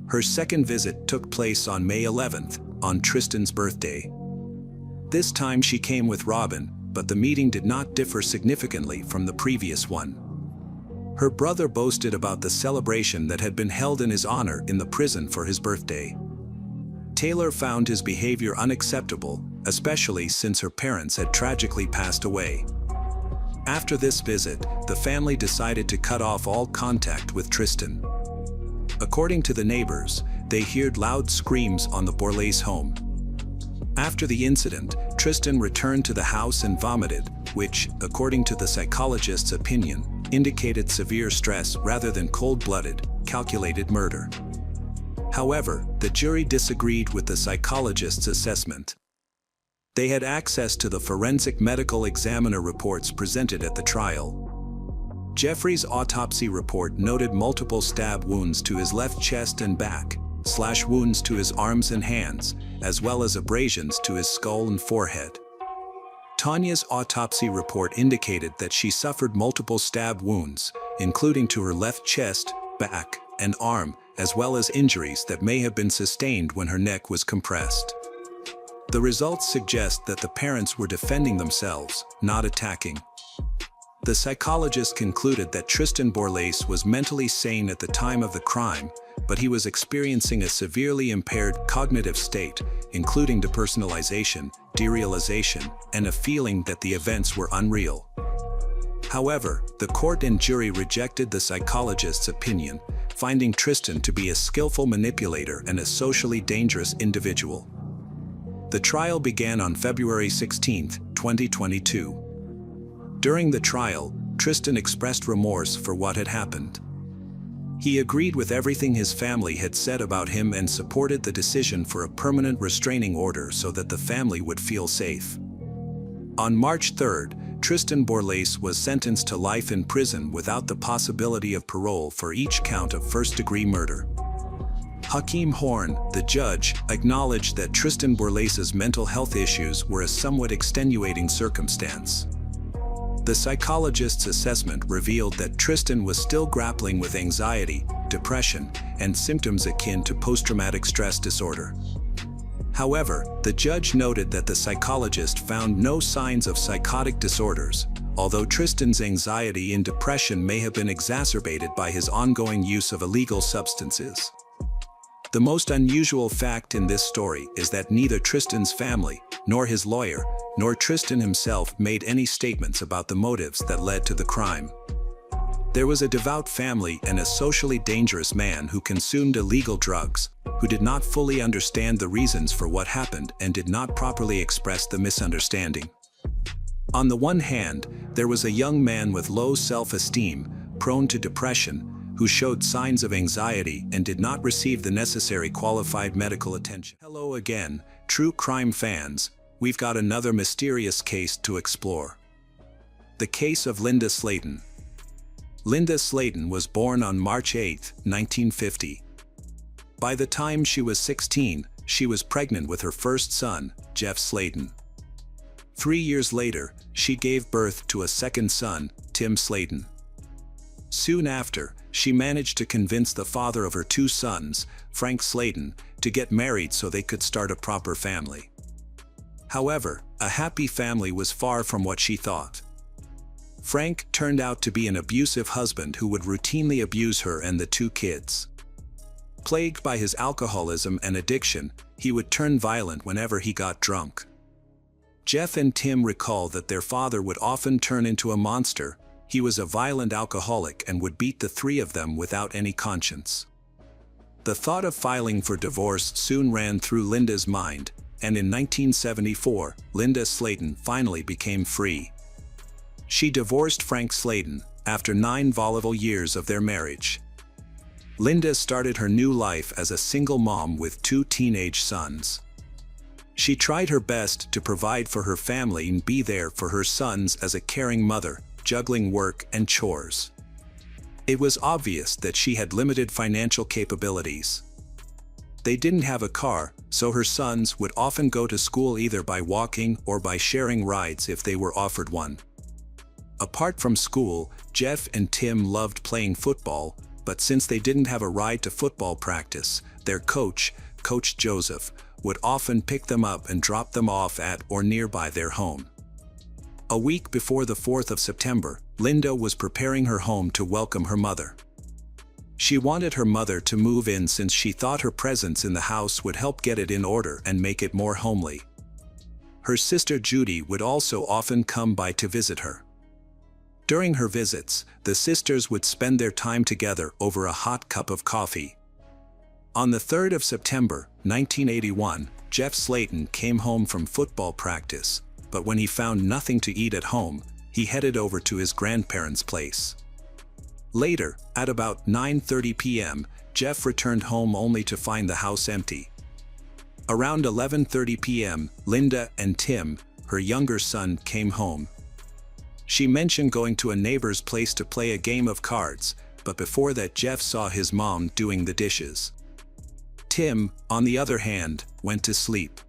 Her second visit took place on May 11th, on Tristan's birthday. This time she came with Robin, but the meeting did not differ significantly from the previous one. Her brother boasted about the celebration that had been held in his honor in the prison for his birthday. Taylor found his behavior unacceptable, especially since her parents had tragically passed away. After this visit, the family decided to cut off all contact with Tristan. According to the neighbors, they heard loud screams on the Borlase home. After the incident, Tristan returned to the house and vomited, which, according to the psychologist's opinion, indicated severe stress rather than cold-blooded, calculated murder. However, the jury disagreed with the psychologist's assessment. They had access to the forensic medical examiner reports presented at the trial. Jeffrey's autopsy report noted multiple stab wounds to his left chest and back, slash wounds to his arms and hands, as well as abrasions to his skull and forehead. Tanya's autopsy report indicated that she suffered multiple stab wounds, including to her left chest, back, and arm, as well as injuries that may have been sustained when her neck was compressed. The results suggest that the parents were defending themselves, not attacking. The psychologist concluded that Tristan Borlase was mentally sane at the time of the crime, but he was experiencing a severely impaired cognitive state, including depersonalization, derealization, and a feeling that the events were unreal. However, the court and jury rejected the psychologist's opinion, finding Tristan to be a skillful manipulator and a socially dangerous individual. The trial began on February 16, 2022. During the trial, Tristan expressed remorse for what had happened. He agreed with everything his family had said about him and supported the decision for a permanent restraining order so that the family would feel safe. On March 3rd, Tristan Borlase was sentenced to life in prison without the possibility of parole for each count of first-degree murder. Hakeem Horn, the judge, acknowledged that Tristan Borlase's mental health issues were a somewhat extenuating circumstance. The psychologist's assessment revealed that Tristan was still grappling with anxiety, depression, and symptoms akin to post-traumatic stress disorder. However, the judge noted that the psychologist found no signs of psychotic disorders, although Tristan's anxiety and depression may have been exacerbated by his ongoing use of illegal substances. The most unusual fact in this story is that neither Tristan's family, nor his lawyer, nor Tristan himself made any statements about the motives that led to the crime. There was a devout family and a socially dangerous man who consumed illegal drugs, who did not fully understand the reasons for what happened and did not properly express the misunderstanding. On the one hand, there was a young man with low self-esteem, prone to depression, who showed signs of anxiety and did not receive the necessary qualified medical attention. Hello again, true crime fans. We've got another mysterious case to explore. The case of Linda Slayton. Linda Slayton was born on March 8, 1950. By the time she was 16, she was pregnant with her first son, Jeff Slayton. 3 years later, she gave birth to a second son, Tim Slayton. Soon after, she managed to convince the father of her two sons, Frank Slayton, to get married so they could start a proper family. However, a happy family was far from what she thought. Frank turned out to be an abusive husband who would routinely abuse her and the two kids. Plagued by his alcoholism and addiction, he would turn violent whenever he got drunk. Jeff and Tim recall that their father would often turn into a monster. He was a violent alcoholic and would beat the three of them without any conscience. The thought of filing for divorce soon ran through Linda's mind, and in 1974, Linda Slayton finally became free. She divorced Frank Slayton after 9 volatile years of their marriage. Linda started her new life as a single mom with 2 teenage sons. She tried her best to provide for her family and be there for her sons as a caring mother, juggling work and chores. It was obvious that she had limited financial capabilities. They didn't have a car, so her sons would often go to school either by walking or by sharing rides if they were offered one. Apart from school, Jeff and Tim loved playing football, but since they didn't have a ride to football practice, their coach, Coach Joseph, would often pick them up and drop them off at or nearby their home. A week before the 4th of September, Linda was preparing her home to welcome her mother. She wanted her mother to move in since she thought her presence in the house would help get it in order and make it more homely. Her sister Judy would also often come by to visit her. During her visits, the sisters would spend their time together over a hot cup of coffee. On the 3rd of September, 1981, Jeff Slayton came home from football practice, but when he found nothing to eat at home, he headed over to his grandparents' place. Later, at about 9:30 p.m., Jeff returned home only to find the house empty. Around 11:30 p.m., Linda and Tim, her younger son, came home. She mentioned going to a neighbor's place to play a game of cards, but before that Jeff saw his mom doing the dishes. Tim, on the other hand, went to sleep.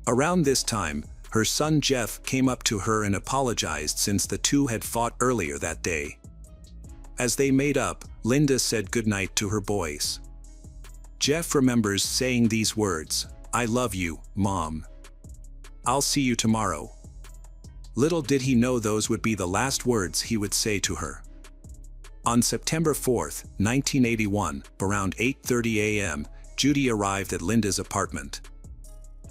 Around this time, her son Jeff came up to her and apologized since the two had fought earlier that day. As they made up, Linda said goodnight to her boys. Jeff remembers saying these words, "I love you, Mom. I'll see you tomorrow." Little did he know those would be the last words he would say to her. On September 4, 1981, around 8:30 a.m., Judy arrived at Linda's apartment.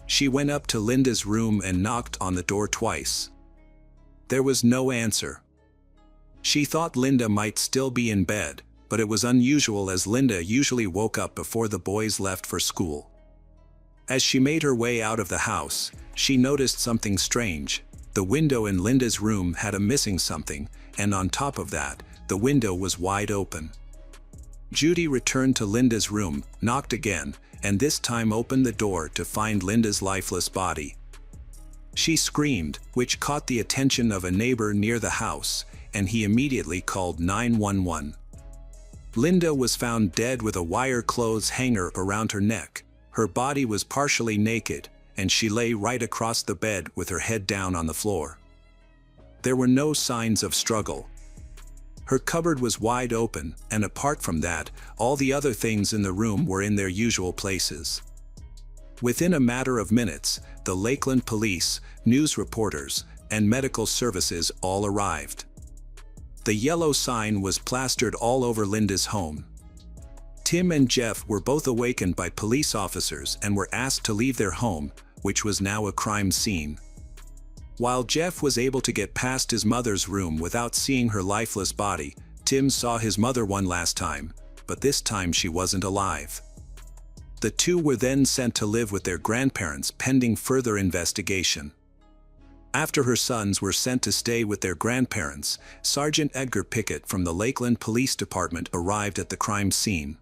She went up to Linda's room and knocked on the door twice. There was no answer. She thought Linda might still be in bed, but it was unusual as Linda usually woke up before the boys left for school. As she made her way out of the house, she noticed something strange. The window in Linda's room had a missing something, and on top of that, the window was wide open. Judy returned to Linda's room, knocked again, and this time opened the door to find Linda's lifeless body. She screamed, which caught the attention of a neighbor near the house, and he immediately called 911. Linda was found dead with a wire clothes hanger around her neck. Her body was partially naked, and she lay right across the bed with her head down on the floor. There were no signs of struggle. Her cupboard was wide open, and apart from that, all the other things in the room were in their usual places. Within a matter of minutes, the Lakeland police, news reporters, and medical services all arrived. The yellow sign was plastered all over Linda's home. Tim and Jeff were both awakened by police officers and were asked to leave their home, which was now a crime scene. While Jeff was able to get past his mother's room without seeing her lifeless body, Tim saw his mother one last time, but this time she wasn't alive. The two were then sent to live with their grandparents pending further investigation. After her sons were sent to stay with their grandparents, Sergeant Edgar Pickett from the Lakeland Police Department arrived at the crime scene.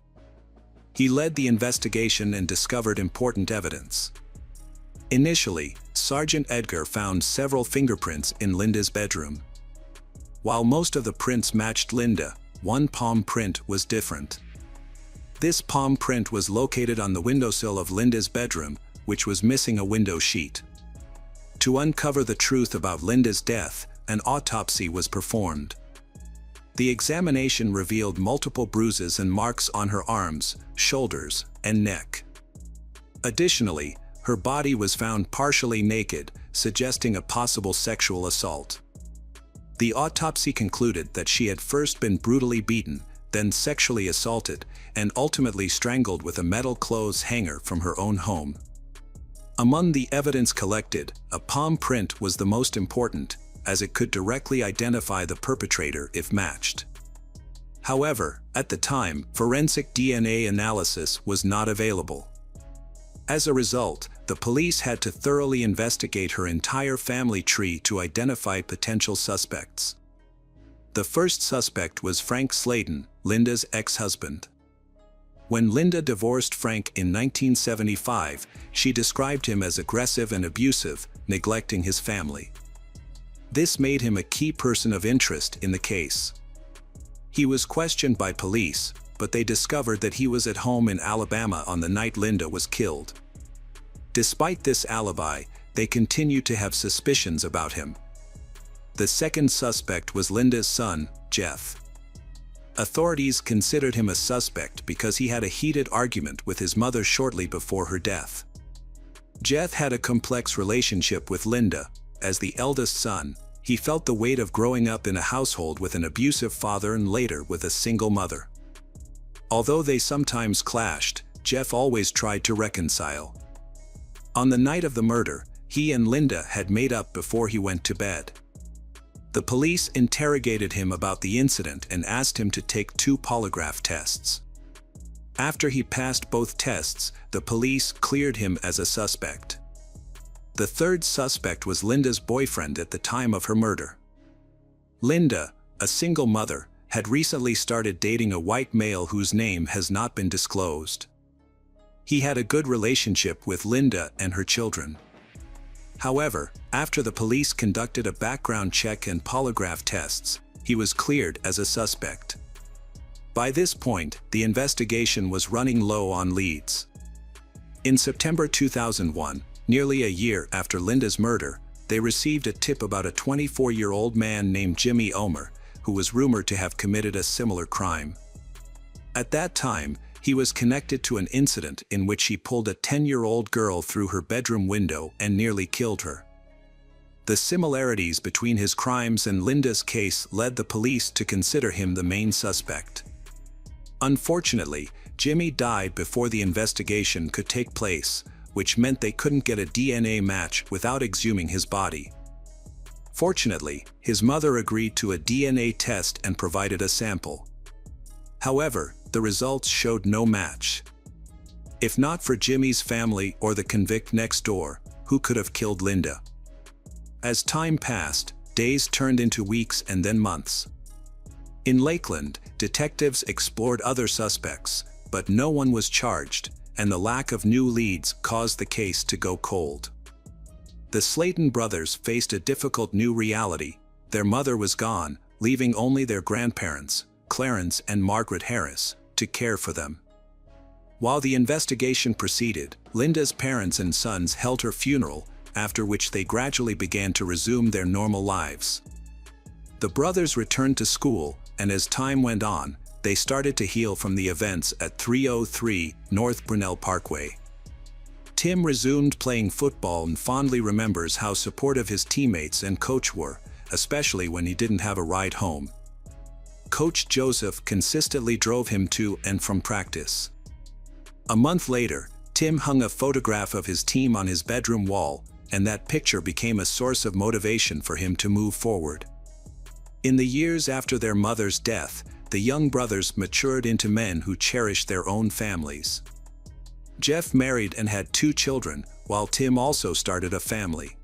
He led the investigation and discovered important evidence. Initially, Sergeant Edgar found several fingerprints in Linda's bedroom. While most of the prints matched Linda, one palm print was different. This palm print was located on the windowsill of Linda's bedroom, which was missing a window sheet. To uncover the truth about Linda's death, an autopsy was performed. The examination revealed multiple bruises and marks on her arms, shoulders, and neck. Additionally, her body was found partially naked, suggesting a possible sexual assault. The autopsy concluded that she had first been brutally beaten, then sexually assaulted, and ultimately strangled with a metal clothes hanger from her own home. Among the evidence collected, a palm print was the most important, as it could directly identify the perpetrator if matched. However, at the time, forensic DNA analysis was not available. As a result, the police had to thoroughly investigate her entire family tree to identify potential suspects. The first suspect was Frank Sladen, Linda's ex-husband. When Linda divorced Frank in 1975, she described him as aggressive and abusive, neglecting his family. This made him a key person of interest in the case. He was questioned by police, but they discovered that he was at home in Alabama on the night Linda was killed. Despite this alibi, they continued to have suspicions about him. The second suspect was Linda's son, Jeff. Authorities considered him a suspect because he had a heated argument with his mother shortly before her death. Jeff had a complex relationship with Linda. As the eldest son, he felt the weight of growing up in a household with an abusive father and later with a single mother. Although they sometimes clashed, Jeff always tried to reconcile. On the night of the murder, he and Linda had made up before he went to bed. The police interrogated him about the incident and asked him to take 2 polygraph tests. After he passed both tests, the police cleared him as a suspect. The third suspect was Linda's boyfriend at the time of her murder. Linda, a single mother, had recently started dating a white male whose name has not been disclosed. He had a good relationship with Linda and her children. However, after the police conducted a background check and polygraph tests, he was cleared as a suspect. By this point, the investigation was running low on leads. In September 2001, nearly a year after Linda's murder, they received a tip about a 24-year-old man named Jimmy Omer, who was rumored to have committed a similar crime. At that time, he was connected to an incident in which he pulled a 10-year-old girl through her bedroom window and nearly killed her. The similarities between his crimes and Linda's case led the police to consider him the main suspect. Unfortunately, Jimmy died before the investigation could take place, which meant they couldn't get a DNA match without exhuming his body. Fortunately, his mother agreed to a DNA test and provided a sample. However, the results showed no match. If not for Jimmy's family or the convict next door, who could have killed Linda? As time passed, days turned into weeks and then months. In Lakeland, detectives explored other suspects, but no one was charged, and the lack of new leads caused the case to go cold. The Slayton brothers faced a difficult new reality. Their mother was gone, leaving only their grandparents, Clarence and Margaret Harris, to care for them. While the investigation proceeded, Linda's parents and sons held her funeral, after which they gradually began to resume their normal lives. The brothers returned to school, and as time went on, they started to heal from the events at 303 North Brunel Parkway. Tim resumed playing football and fondly remembers how supportive his teammates and coach were, especially when he didn't have a ride home. Coach Joseph consistently drove him to and from practice. A month later, Tim hung a photograph of his team on his bedroom wall, and that picture became a source of motivation for him to move forward. In the years after their mother's death, the young brothers matured into men who cherished their own families. Jeff married and had 2 children, while Tim also started a family.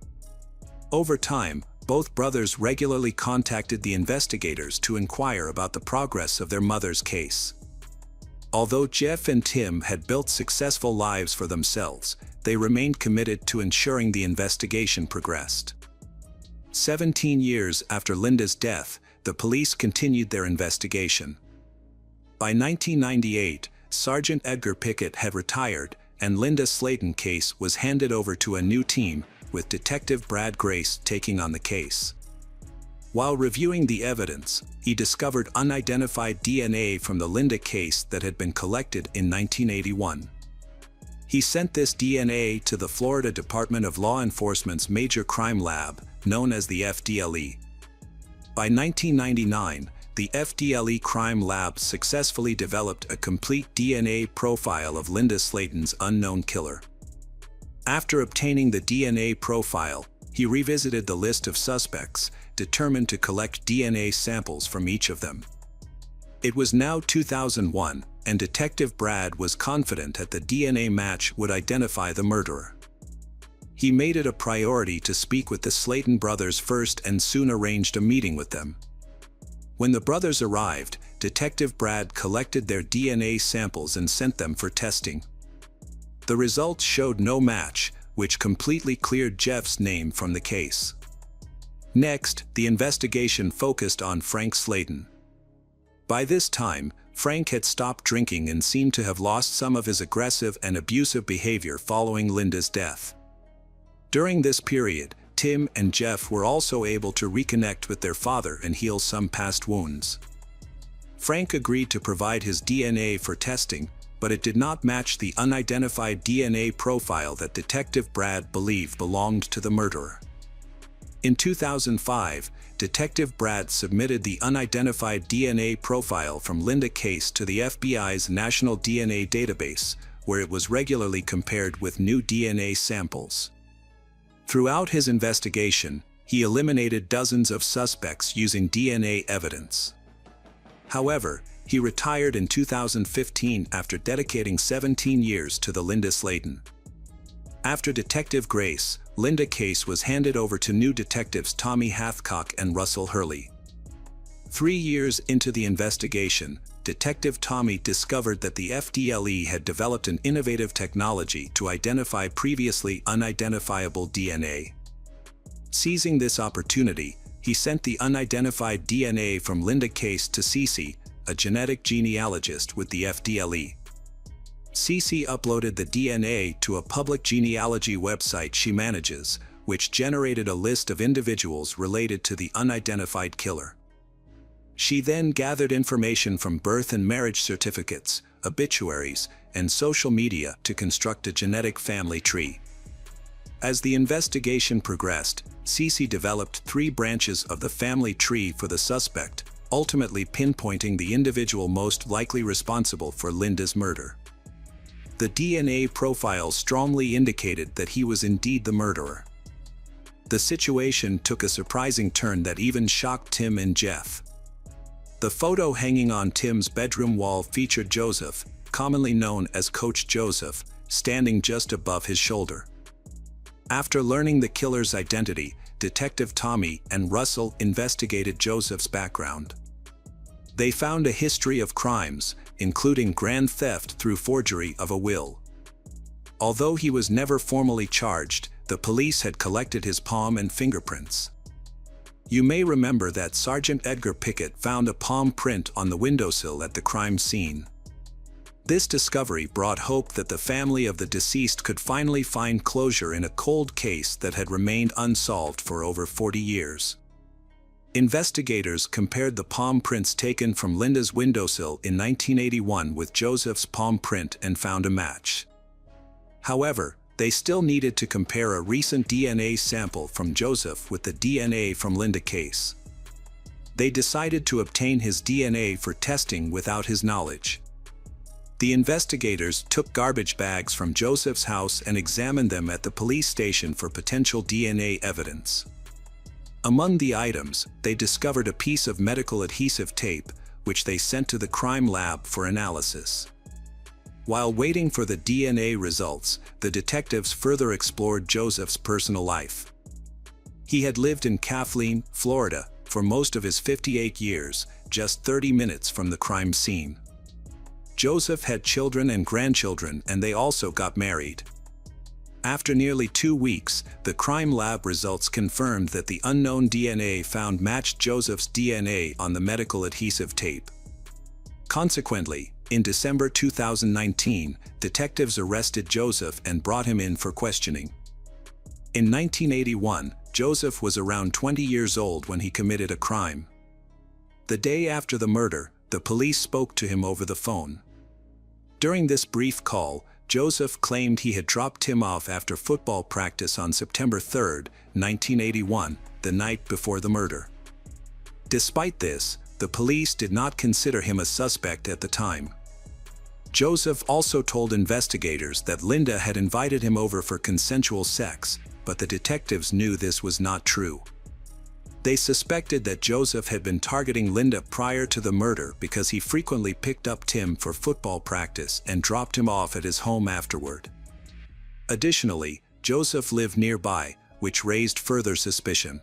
Over time, both brothers regularly contacted the investigators to inquire about the progress of their mother's case. Although Jeff and Tim had built successful lives for themselves, they remained committed to ensuring the investigation progressed. 17 years after Linda's death, the police continued their investigation. By 1998, Sergeant Edgar Pickett had retired, and Linda's Slayton case was handed over to a new team, with Detective Brad Grace taking on the case. While reviewing the evidence, he discovered unidentified DNA from the Linda case that had been collected in 1981. He sent this DNA to the Florida Department of Law Enforcement's Major Crime Lab, known as the FDLE. By 1999, the FDLE Crime Lab successfully developed a complete DNA profile of Linda Slayton's unknown killer. After obtaining the DNA profile, he revisited the list of suspects, determined to collect DNA samples from each of them. It was now 2001, and Detective Brad was confident that the DNA match would identify the murderer. He made it a priority to speak with the Slayton brothers first and soon arranged a meeting with them. When the brothers arrived, Detective Brad collected their DNA samples and sent them for testing. The results showed no match, which completely cleared Jeff's name from the case. Next, the investigation focused on Frank Slayton. By this time, Frank had stopped drinking and seemed to have lost some of his aggressive and abusive behavior following Linda's death. During this period, Tim and Jeff were also able to reconnect with their father and heal some past wounds. Frank agreed to provide his DNA for testing, but it did not match the unidentified DNA profile that Detective Brad believed belonged to the murderer. In 2005, Detective Brad submitted the unidentified DNA profile from Linda case to the FBI's National DNA Database, where it was regularly compared with new DNA samples. Throughout his investigation, he eliminated dozens of suspects using DNA evidence. However, he retired in 2015 after dedicating 17 years to the Linda Slayton. After Detective Grace, Linda case was handed over to new detectives Tommy Hathcock and Russell Hurley. 3 years into the investigation, Detective Tommy discovered that the FDLE had developed an innovative technology to identify previously unidentifiable DNA. Seizing this opportunity, he sent the unidentified DNA from Linda case to Cece, a genetic genealogist with the FDLE. Cece uploaded the DNA to a public genealogy website she manages, which generated a list of individuals related to the unidentified killer. She then gathered information from birth and marriage certificates, obituaries, and social media to construct a genetic family tree. As the investigation progressed, Cece developed 3 branches of the family tree for the suspect, ultimately pinpointing the individual most likely responsible for Linda's murder. The DNA profile strongly indicated that he was indeed the murderer. The situation took a surprising turn that even shocked Tim and Jeff. The photo hanging on Tim's bedroom wall featured Joseph, commonly known as Coach Joseph, standing just above his shoulder. After learning the killer's identity, Detective Tommy and Russell investigated Joseph's background. They found a history of crimes, including grand theft through forgery of a will. Although he was never formally charged, the police had collected his palm and fingerprints. You may remember that Sergeant Edgar Pickett found a palm print on the windowsill at the crime scene. This discovery brought hope that the family of the deceased could finally find closure in a cold case that had remained unsolved for over 40 years. Investigators compared the palm prints taken from Linda's windowsill in 1981 with Joseph's palm print and found a match. However, they still needed to compare a recent DNA sample from Joseph with the DNA from Linda case. They decided to obtain his DNA for testing without his knowledge. The investigators took garbage bags from Joseph's house and examined them at the police station for potential DNA evidence. Among the items, they discovered a piece of medical adhesive tape, which they sent to the crime lab for analysis. While waiting for the DNA results, the detectives further explored Joseph's personal life. He had lived in Kathleen, Florida, for most of his 58 years, just 30 minutes from the crime scene. Joseph had children and grandchildren, and they also got married. After nearly 2 weeks, the crime lab results confirmed that the unknown DNA found matched Joseph's DNA on the medical adhesive tape. Consequently, in December 2019, detectives arrested Joseph and brought him in for questioning. In 1981, Joseph was around 20 years old when he committed a crime. The day after the murder, the police spoke to him over the phone. During this brief call, Joseph claimed he had dropped Tim off after football practice on September 3, 1981, the night before the murder. Despite this, the police did not consider him a suspect at the time. Joseph also told investigators that Linda had invited him over for consensual sex, but the detectives knew this was not true. They suspected that Joseph had been targeting Linda prior to the murder because he frequently picked up Tim for football practice and dropped him off at his home afterward. Additionally, Joseph lived nearby, which raised further suspicion.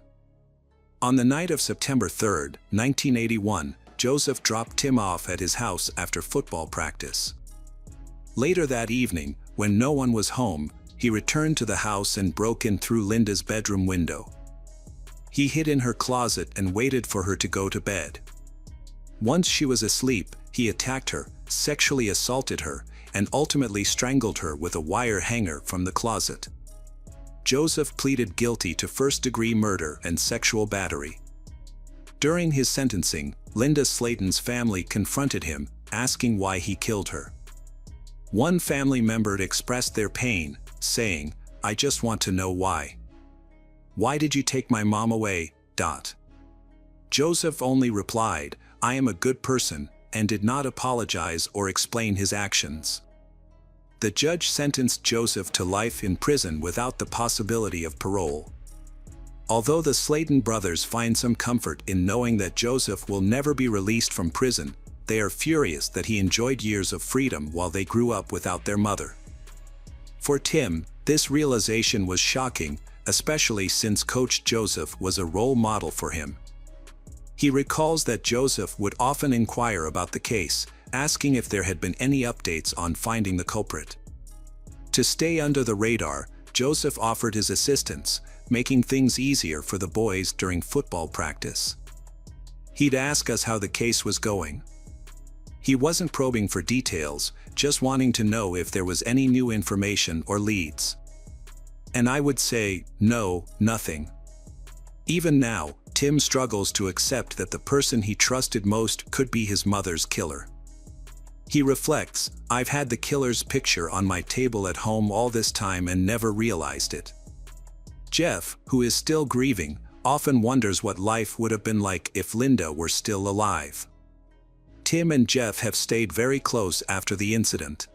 On the night of September 3, 1981, Joseph dropped Tim off at his house after football practice. Later that evening, when no one was home, he returned to the house and broke in through Linda's bedroom window. He hid in her closet and waited for her to go to bed. Once she was asleep, he attacked her, sexually assaulted her, and ultimately strangled her with a wire hanger from the closet. Joseph pleaded guilty to first-degree murder and sexual battery. During his sentencing, Linda Slayton's family confronted him, asking why he killed her. One family member expressed their pain, saying, "I just want to know why. Why did you take my mom away?" Joseph only replied, "I am a good person," and did not apologize or explain his actions. The judge sentenced Joseph to life in prison without the possibility of parole. Although the Slayton brothers find some comfort in knowing that Joseph will never be released from prison, they are furious that he enjoyed years of freedom while they grew up without their mother. For Tim, this realization was shocking, especially since Coach Joseph was a role model for him. He recalls that Joseph would often inquire about the case, asking if there had been any updates on finding the culprit. To stay under the radar, Joseph offered his assistance, making things easier for the boys during football practice. He'd ask us how the case was going. He wasn't probing for details, just wanting to know if there was any new information or leads. And I would say, no, nothing. Even now, Tim struggles to accept that the person he trusted most could be his mother's killer. He reflects, "I've had the killer's picture on my table at home all this time and never realized it." Jeff, who is still grieving, often wonders what life would have been like if Linda were still alive. Tim and Jeff have stayed very close after the incident.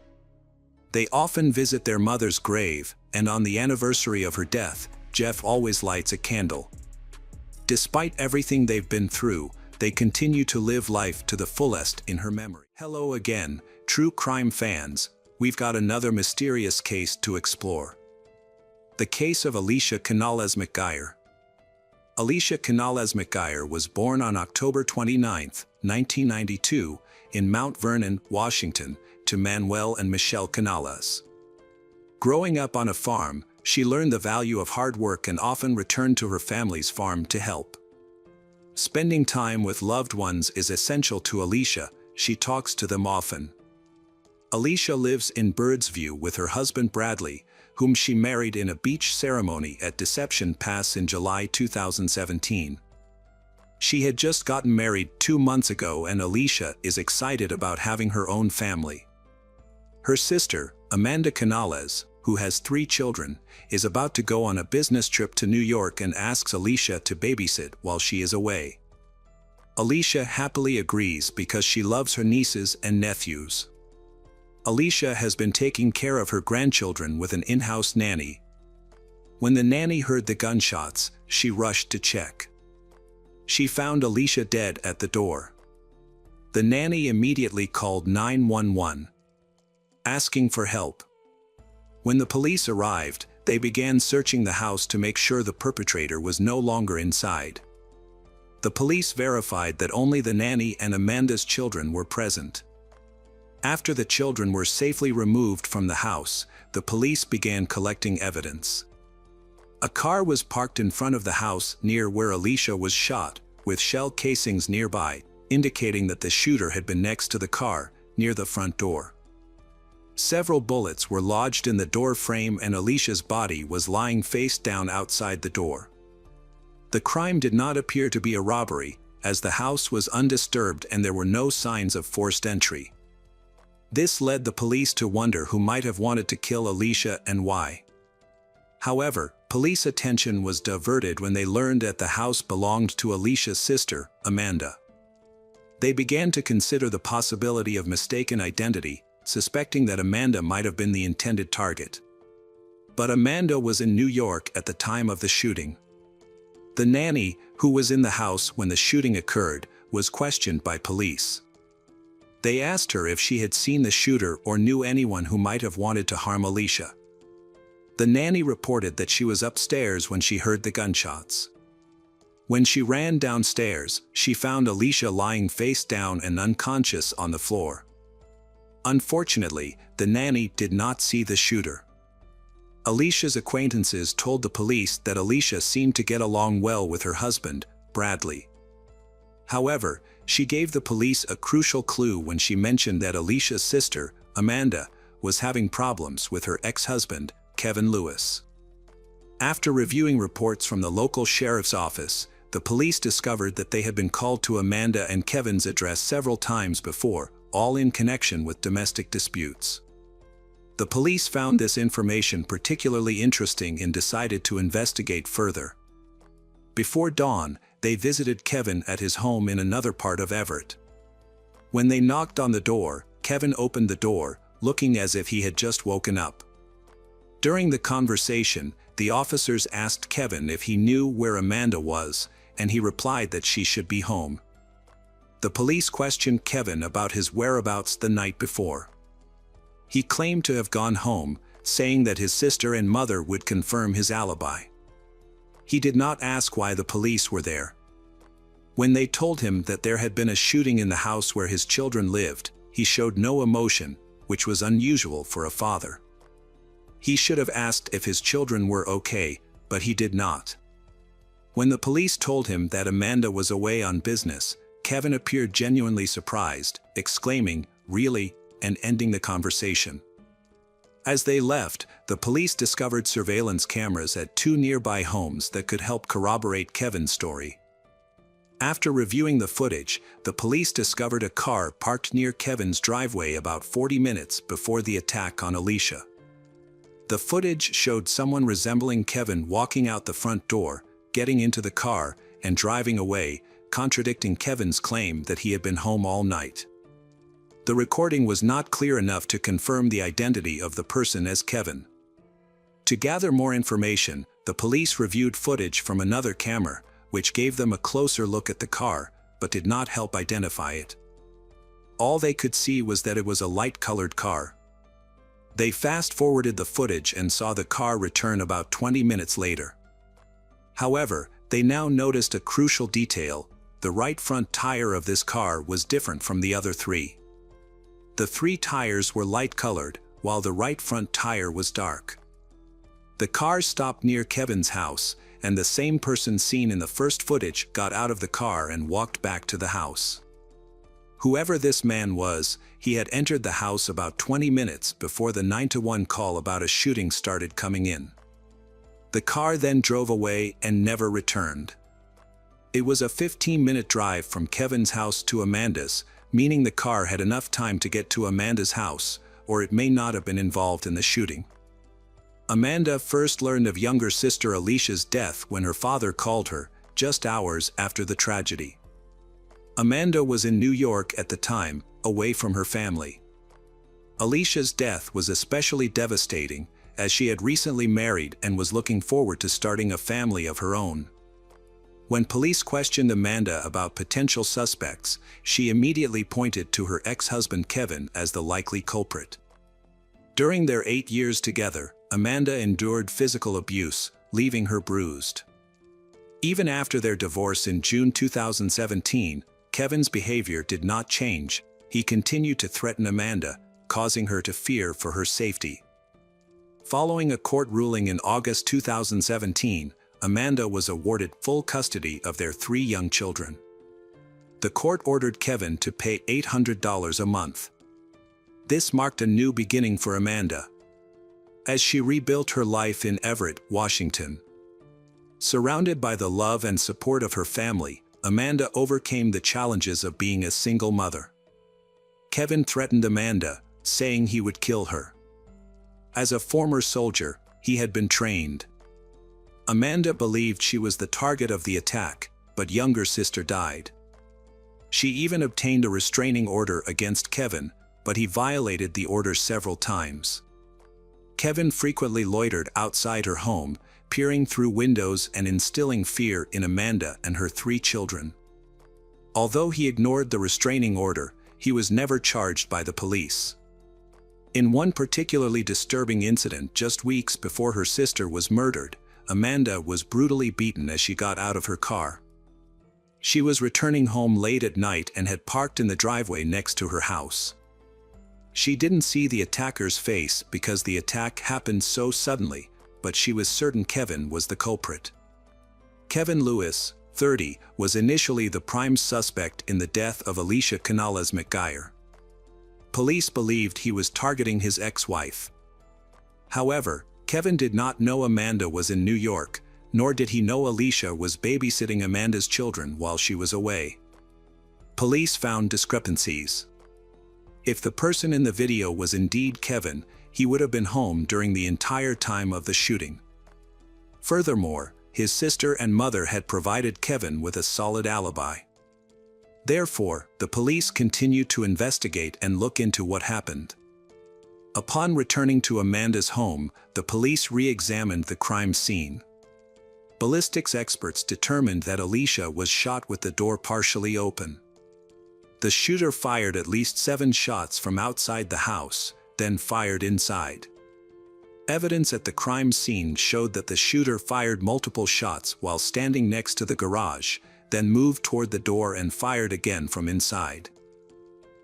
They often visit their mother's grave, and on the anniversary of her death, Jeff always lights a candle. Despite everything they've been through, they continue to live life to the fullest in her memory. Hello again, true crime fans. We've got another mysterious case to explore. The case of Alicia Canales McGuire. Alicia Canales McGuire was born on October 29, 1992, in Mount Vernon, Washington, to Manuel and Michelle Canales. Growing up on a farm, she learned the value of hard work and often returned to her family's farm to help. Spending time with loved ones is essential to Alicia. She talks to them often. Alicia lives in Birdsview with her husband Bradley, whom she married in a beach ceremony at Deception Pass in July 2017. She had just gotten married 2 months ago, and Alicia is excited about having her own family. Her sister, Amanda Canales, who has 3 children, is about to go on a business trip to New York and asks Alicia to babysit while she is away. Alicia happily agrees because she loves her nieces and nephews. Alicia has been taking care of her grandchildren with an in-house nanny. When the nanny heard the gunshots, she rushed to check. She found Alicia dead at the door. The nanny immediately called 911, asking for help. When the police arrived, they began searching the house to make sure the perpetrator was no longer inside. The police verified that only the nanny and Amanda's children were present. After the children were safely removed from the house, the police began collecting evidence. A car was parked in front of the house near where Alicia was shot, with shell casings nearby, indicating that the shooter had been next to the car, near the front door. Several bullets were lodged in the door frame, and Alicia's body was lying face down outside the door. The crime did not appear to be a robbery, as the house was undisturbed and there were no signs of forced entry. This led the police to wonder who might have wanted to kill Alicia and why. However, police attention was diverted when they learned that the house belonged to Alicia's sister, Amanda. They began to consider the possibility of mistaken identity, suspecting that Amanda might have been the intended target. But Amanda was in New York at the time of the shooting. The nanny, who was in the house when the shooting occurred, was questioned by police. They asked her if she had seen the shooter or knew anyone who might have wanted to harm Alicia. The nanny reported that she was upstairs when she heard the gunshots. When she ran downstairs, she found Alicia lying face down and unconscious on the floor. Unfortunately, the nanny did not see the shooter. Alicia's acquaintances told the police that Alicia seemed to get along well with her husband, Bradley. However, she gave the police a crucial clue when she mentioned that Alicia's sister, Amanda, was having problems with her ex-husband, Kevin Lewis. After reviewing reports from the local sheriff's office, the police discovered that they had been called to Amanda and Kevin's address several times before, all in connection with domestic disputes. The police found this information particularly interesting and decided to investigate further. Before dawn, they visited Kevin at his home in another part of Everett. When they knocked on the door, Kevin opened the door, looking as if he had just woken up. During the conversation, the officers asked Kevin if he knew where Amanda was, and he replied that she should be home. The police questioned Kevin about his whereabouts the night before. He claimed to have gone home, saying that his sister and mother would confirm his alibi. He did not ask why the police were there. When they told him that there had been a shooting in the house where his children lived, he showed no emotion, which was unusual for a father. He should have asked if his children were okay, but he did not. When the police told him that Amanda was away on business, Kevin appeared genuinely surprised, exclaiming, "Really?" and ending the conversation. As they left, the police discovered surveillance cameras at 2 nearby homes that could help corroborate Kevin's story. After reviewing the footage, the police discovered a car parked near Kevin's driveway about 40 minutes before the attack on Alicia. The footage showed someone resembling Kevin walking out the front door, getting into the car, and driving away, contradicting Kevin's claim that he had been home all night. The recording was not clear enough to confirm the identity of the person as Kevin. To gather more information, the police reviewed footage from another camera, which gave them a closer look at the car, but did not help identify it. All they could see was that it was a light-colored car. They fast-forwarded the footage and saw the car return about 20 minutes later. However, they now noticed a crucial detail: the right front tire of this car was different from the other 3. The 3 tires were light-colored, while the right front tire was dark. The car stopped near Kevin's house, and the same person seen in the first footage got out of the car and walked back to the house. Whoever this man was, he had entered the house about 20 minutes before the 911 call about a shooting started coming in. The car then drove away and never returned. It was a 15-minute drive from Kevin's house to Amanda's, meaning the car had enough time to get to Amanda's house, or it may not have been involved in the shooting. Amanda first learned of younger sister Alicia's death when her father called her, just hours after the tragedy. Amanda was in New York at the time, away from her family. Alicia's death was especially devastating, as she had recently married and was looking forward to starting a family of her own. When police questioned Amanda about potential suspects, she immediately pointed to her ex-husband Kevin as the likely culprit. During their 8 years together, Amanda endured physical abuse, leaving her bruised. Even after their divorce in June 2017, Kevin's behavior did not change. He continued to threaten Amanda, causing her to fear for her safety. Following a court ruling in August 2017, Amanda was awarded full custody of their 3 young children. The court ordered Kevin to pay $800 a month. This marked a new beginning for Amanda, as she rebuilt her life in Everett, Washington. Surrounded by the love and support of her family, Amanda overcame the challenges of being a single mother. Kevin threatened Amanda, saying he would kill her. As a former soldier, he had been trained. Amanda believed she was the target of the attack, but younger sister died. She even obtained a restraining order against Kevin, but he violated the order several times. Kevin frequently loitered outside her home, peering through windows and instilling fear in Amanda and her 3 children. Although he ignored the restraining order, he was never charged by the police. In one particularly disturbing incident just weeks before her sister was murdered, Amanda was brutally beaten as she got out of her car. She was returning home late at night and had parked in the driveway next to her house. She didn't see the attacker's face because the attack happened so suddenly, but she was certain Kevin was the culprit. Kevin Lewis, 30, was initially the prime suspect in the death of Alicia Canales McGuire. Police believed he was targeting his ex-wife. However, Kevin did not know Amanda was in New York, nor did he know Alicia was babysitting Amanda's children while she was away. Police found discrepancies. If the person in the video was indeed Kevin, he would have been home during the entire time of the shooting. Furthermore, his sister and mother had provided Kevin with a solid alibi. Therefore, the police continued to investigate and look into what happened. Upon returning to Amanda's home, the police re-examined the crime scene. Ballistics experts determined that Alicia was shot with the door partially open. The shooter fired at least 7 shots from outside the house, then fired inside. Evidence at the crime scene showed that the shooter fired multiple shots while standing next to the garage, then moved toward the door and fired again from inside.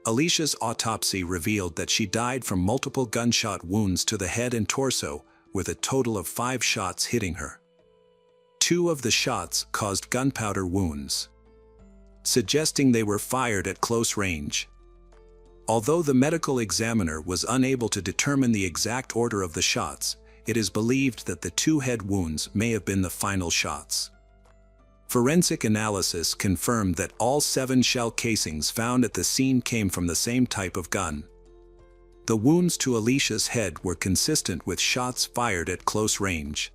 Alicia's autopsy revealed that she died from multiple gunshot wounds to the head and torso, with a total of 5 shots hitting her. 2 of the shots caused gunpowder wounds, suggesting they were fired at close range. Although the medical examiner was unable to determine the exact order of the shots, it is believed that the 2 head wounds may have been the final shots. Forensic analysis confirmed that all 7 shell casings found at the scene came from the same type of gun. The wounds to Alicia's head were consistent with shots fired at close range.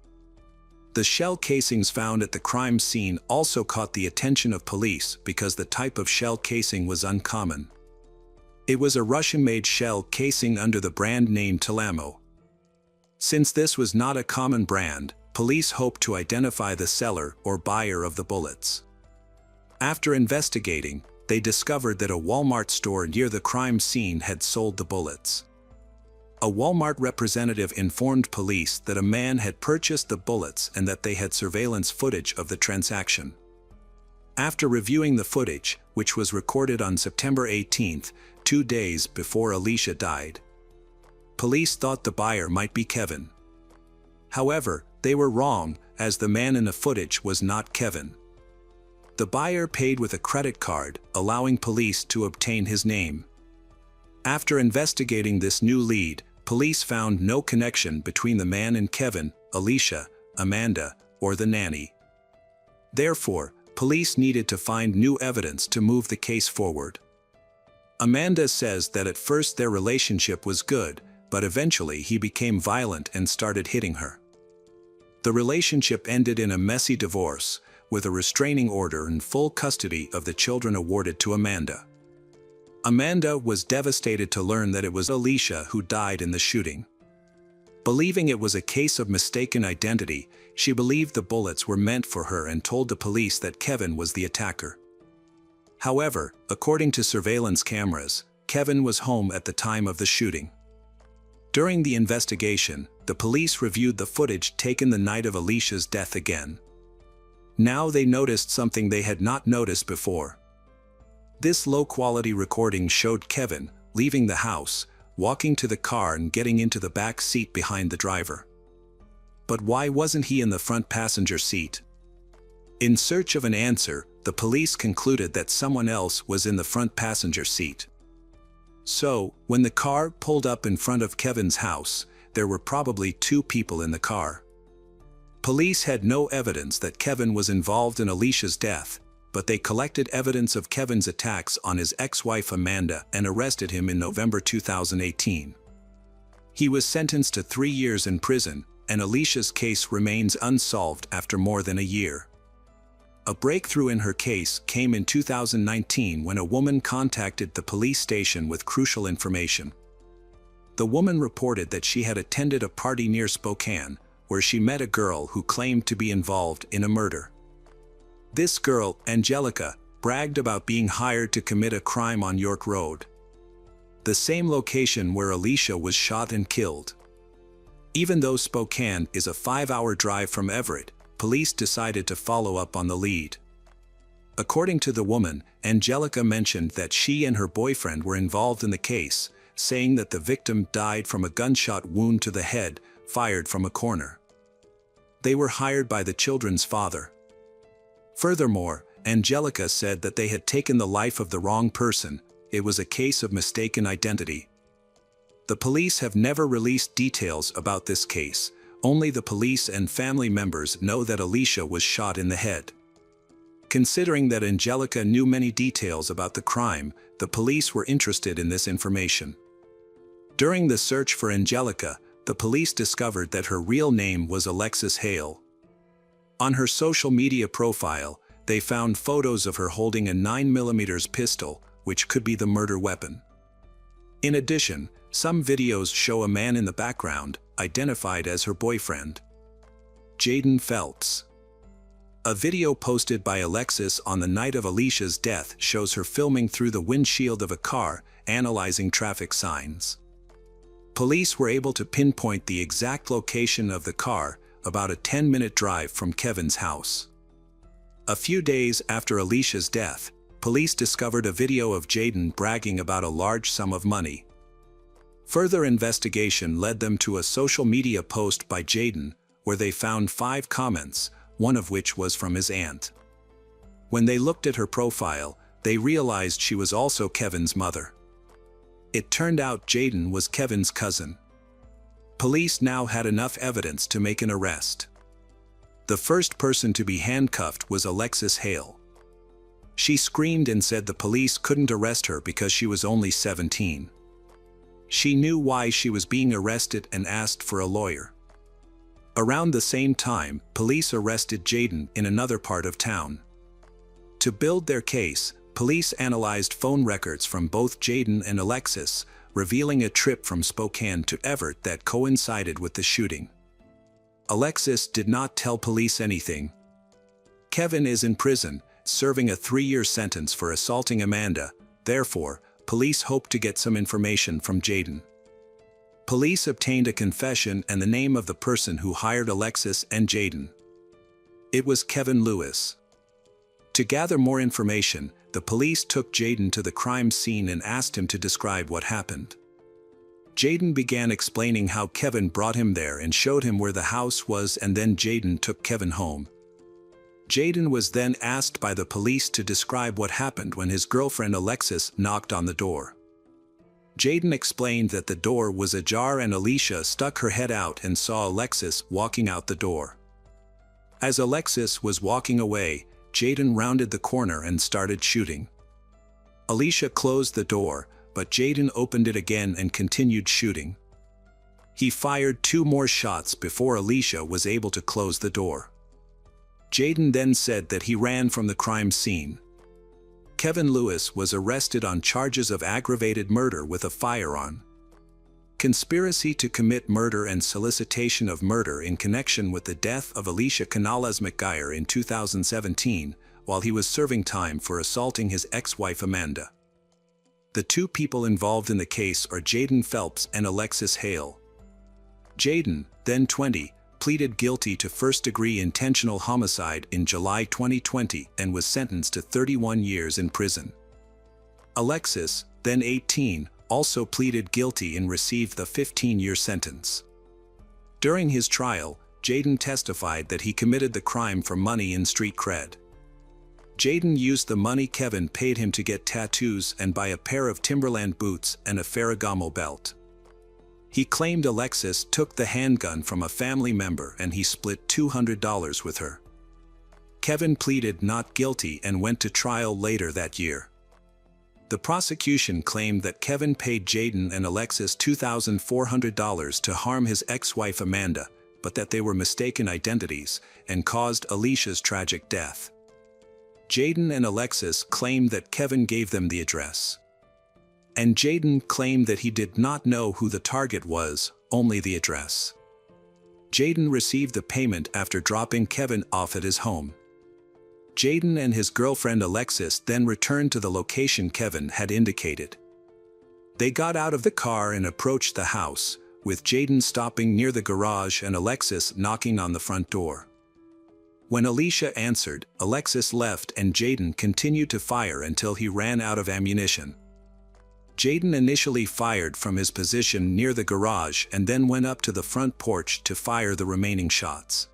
The shell casings found at the crime scene also caught the attention of police because the type of shell casing was uncommon. It was a Russian-made shell casing under the brand name Telamo. Since this was not a common brand, police hoped to identify the seller or buyer of the bullets. After investigating, they discovered that a Walmart store near the crime scene had sold the bullets. A Walmart representative informed police that a man had purchased the bullets and that they had surveillance footage of the transaction. After reviewing the footage, which was recorded on September 18th, 2 days before Alicia died, police thought the buyer might be Kevin. However, they were wrong, as the man in the footage was not Kevin. The buyer paid with a credit card, allowing police to obtain his name. After investigating this new lead, police found no connection between the man and Kevin, Alicia, Amanda, or the nanny. Therefore, police needed to find new evidence to move the case forward. Amanda says that at first their relationship was good, but eventually he became violent and started hitting her. The relationship ended in a messy divorce, with a restraining order and full custody of the children awarded to Amanda. Amanda was devastated to learn that it was Alicia who died in the shooting. Believing it was a case of mistaken identity, she believed the bullets were meant for her and told the police that Kevin was the attacker. However, according to surveillance cameras, Kevin was home at the time of the shooting. During the investigation, the police reviewed the footage taken the night of Alicia's death again. Now they noticed something they had not noticed before. This low-quality recording showed Kevin leaving the house, walking to the car and getting into the back seat behind the driver. But why wasn't he in the front passenger seat? In search of an answer, the police concluded that someone else was in the front passenger seat. So, when the car pulled up in front of Kevin's house, there were probably 2 people in the car. Police had no evidence that Kevin was involved in Alicia's death, but they collected evidence of Kevin's attacks on his ex-wife Amanda and arrested him in November 2018. He was sentenced to 3 years in prison, and Alicia's case remains unsolved after more than a year. A breakthrough in her case came in 2019 when a woman contacted the police station with crucial information. The woman reported that she had attended a party near Spokane, where she met a girl who claimed to be involved in a murder. This girl, Angelica, bragged about being hired to commit a crime on York Road, the same location where Alicia was shot and killed. Even though Spokane is a 5-hour drive from Everett, police decided to follow up on the lead. According to the woman, Angelica mentioned that she and her boyfriend were involved in the case, saying that the victim died from a gunshot wound to the head, fired from a corner. They were hired by the children's father. Furthermore, Angelica said that they had taken the life of the wrong person. It was a case of mistaken identity. The police have never released details about this case. Only the police and family members know that Alicia was shot in the head. Considering that Angelica knew many details about the crime, the police were interested in this information. During the search for Angelica, the police discovered that her real name was Alexis Hale. On her social media profile, they found photos of her holding a 9mm pistol, which could be the murder weapon. In addition, some videos show a man in the background, identified as her boyfriend, Jaden Phelps. A video posted by Alexis on the night of Alicia's death shows her filming through the windshield of a car, analyzing traffic signs. Police were able to pinpoint the exact location of the car, about a 10-minute drive from Kevin's house. A few days after Alicia's death, police discovered a video of Jaden bragging about a large sum of money. Further investigation led them to a social media post by Jaden, where they found 5 comments, one of which was from his aunt. When they looked at her profile, they realized she was also Kevin's mother. It turned out Jaden was Kevin's cousin. Police now had enough evidence to make an arrest. The first person to be handcuffed was Alexis Hale. She screamed and said the police couldn't arrest her because she was only 17. She knew why she was being arrested and asked for a lawyer. Around the same time, police arrested Jaden in another part of town. To build their case, police analyzed phone records from both Jaden and Alexis, revealing a trip from Spokane to Everett that coincided with the shooting. Alexis did not tell police anything. Kevin is in prison, serving a 3-year sentence for assaulting Amanda. Therefore, police hoped to get some information from Jaden. Police obtained a confession and the name of the person who hired Alexis and Jaden. It was Kevin Lewis. To gather more information, the police took Jaden to the crime scene and asked him to describe what happened. Jaden began explaining how Kevin brought him there and showed him where the house was, and then Jaden took Kevin home. Jaden was then asked by the police to describe what happened when his girlfriend Alexis knocked on the door. Jaden explained that the door was ajar and Alicia stuck her head out and saw Alexis walking out the door. As Alexis was walking away, Jaden rounded the corner and started shooting. Alicia closed the door, but Jaden opened it again and continued shooting. He fired 2 more shots before Alicia was able to close the door. Jaden then said that he ran from the crime scene. Kevin Lewis was arrested on charges of aggravated murder with a firearm, conspiracy to commit murder, and solicitation of murder in connection with the death of Alicia Canales McGuire in 2017, while he was serving time for assaulting his ex-wife Amanda. The 2 people involved in the case are Jaden Phelps and Alexis Hale. Jaden, then 20, pleaded guilty to first-degree intentional homicide in July 2020 and was sentenced to 31 years in prison. Alexis, then 18, also pleaded guilty and received the 15-year sentence. During his trial, Jaden testified that he committed the crime for money and street cred. Jaden used the money Kevin paid him to get tattoos and buy a pair of Timberland boots and a Ferragamo belt. He claimed Alexis took the handgun from a family member and he split $200 with her. Kevin pleaded not guilty and went to trial later that year. The prosecution claimed that Kevin paid Jaden and Alexis $2,400 to harm his ex-wife Amanda, but that they were mistaken identities and caused Alicia's tragic death. Jaden and Alexis claimed that Kevin gave them the address. And Jaden claimed that he did not know who the target was, only the address. Jaden received the payment after dropping Kevin off at his home. Jaden and his girlfriend Alexis then returned to the location Kevin had indicated. They got out of the car and approached the house, with Jaden stopping near the garage and Alexis knocking on the front door. When Alicia answered, Alexis left and Jaden continued to fire until he ran out of ammunition. Jaden initially fired from his position near the garage and then went up to the front porch to fire the remaining shots.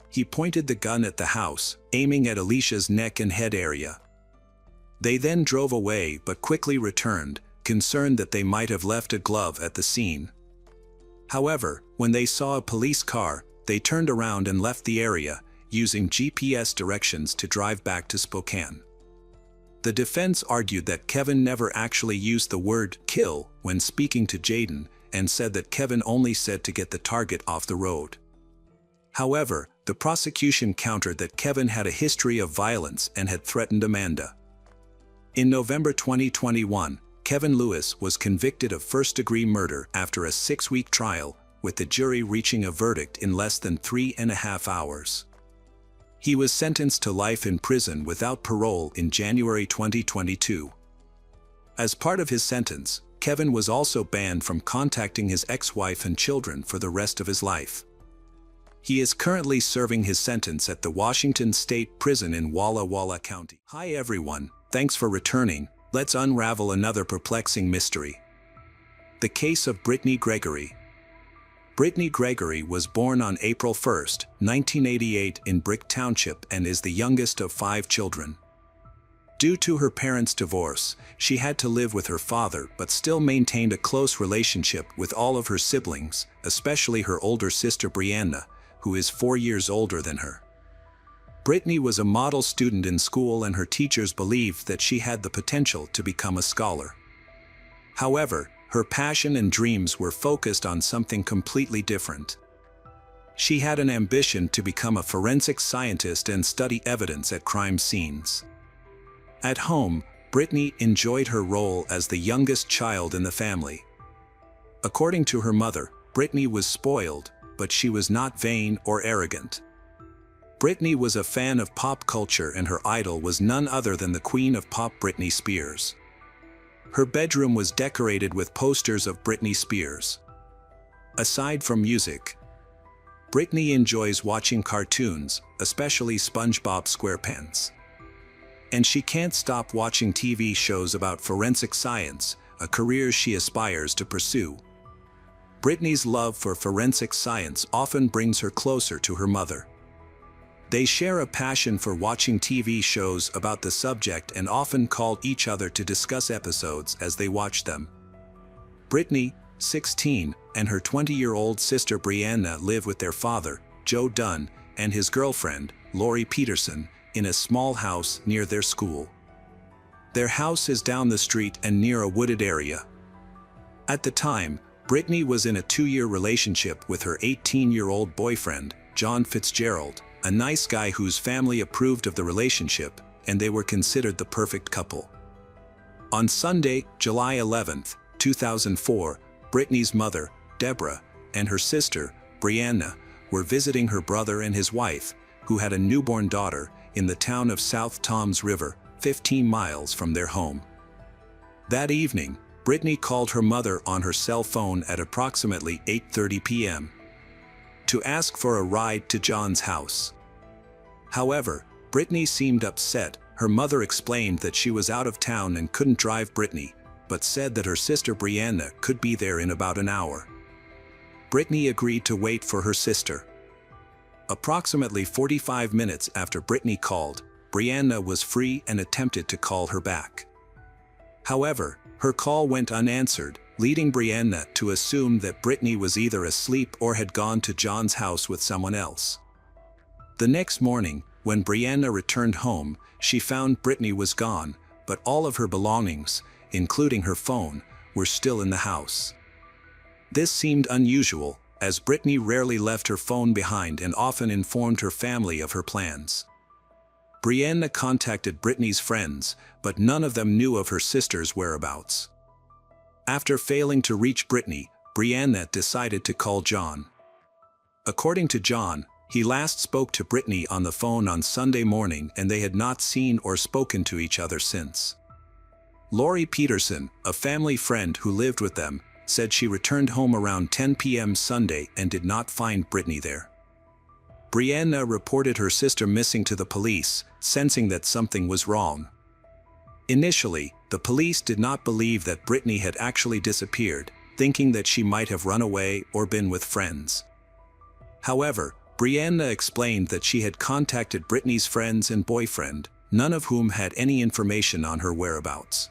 He pointed the gun at the house, aiming at Alicia's neck and head area. They then drove away but quickly returned, concerned that they might have left a glove at the scene. However, when they saw a police car, they turned around and left the area, using GPS directions to drive back to Spokane. The defense argued that Kevin never actually used the word kill when speaking to Jaden and said that Kevin only said to get the target off the road. However, the prosecution countered that Kevin had a history of violence and had threatened Amanda. In November 2021, Kevin Lewis was convicted of first-degree murder after a 6-week trial, with the jury reaching a verdict in less than 3.5 hours. He was sentenced to life in prison without parole in January 2022. As part of his sentence, Kevin was also banned from contacting his ex-wife and children for the rest of his life. He is currently serving his sentence at the Washington State Prison in Walla Walla County. Hi everyone, thanks for returning. Let's unravel another perplexing mystery. The case of Brittany Gregory. Brittany Gregory was born on April 1, 1988 in Brick Township and is the youngest of 5 children. Due to her parents' divorce, she had to live with her father but still maintained a close relationship with all of her siblings, especially her older sister Brianna, who is 4 years older than her. Brittany was a model student in school and her teachers believed that she had the potential to become a scholar. However, her passion and dreams were focused on something completely different. She had an ambition to become a forensic scientist and study evidence at crime scenes. At home, Brittany enjoyed her role as the youngest child in the family. According to her mother, Brittany was spoiled, but she was not vain or arrogant. Brittany was a fan of pop culture and her idol was none other than the queen of pop, Britney Spears. Her bedroom was decorated with posters of Britney Spears. Aside from music, Brittany enjoys watching cartoons, especially SpongeBob SquarePants. And she can't stop watching TV shows about forensic science, a career she aspires to pursue. Brittany's love for forensic science often brings her closer to her mother. They share a passion for watching TV shows about the subject and often call each other to discuss episodes as they watch them. Brittany, 16, and her 20-year-old sister Brianna live with their father, Joe Dunn, and his girlfriend, Lori Peterson, in a small house near their school. Their house is down the street and near a wooded area. At the time, Brittany was in a 2-year relationship with her 18-year-old boyfriend, John Fitzgerald, a nice guy whose family approved of the relationship, and they were considered the perfect couple. On Sunday, July 11, 2004, Brittany's mother, Deborah, and her sister, Brianna, were visiting her brother and his wife, who had a newborn daughter, in the town of South Toms River, 15 miles from their home. That evening, Brittany called her mother on her cell phone at approximately 8:30 p.m. to ask for a ride to John's house. However, Brittany seemed upset. Her mother explained that she was out of town and couldn't drive Brittany, but said that her sister Brianna could be there in about an hour. Brittany agreed to wait for her sister. Approximately 45 minutes after Brittany called, Brianna was free and attempted to call her back. However, her call went unanswered, leading Brianna to assume that Brittany was either asleep or had gone to John's house with someone else. The next morning, when Brianna returned home, she found Brittany was gone, but all of her belongings, including her phone, were still in the house. This seemed unusual, as Brittany rarely left her phone behind and often informed her family of her plans. Brianna contacted Brittany's friends, but none of them knew of her sister's whereabouts. After failing to reach Brittany, Brianna decided to call John. According to John, he last spoke to Brittany on the phone on Sunday morning and they had not seen or spoken to each other since. Lori Peterson, a family friend who lived with them, said she returned home around 10 p.m. Sunday and did not find Brittany there. Brianna reported her sister missing to the police, sensing that something was wrong. Initially, the police did not believe that Brittany had actually disappeared, thinking that she might have run away or been with friends. However, Brianna explained that she had contacted Brittany's friends and boyfriend, none of whom had any information on her whereabouts.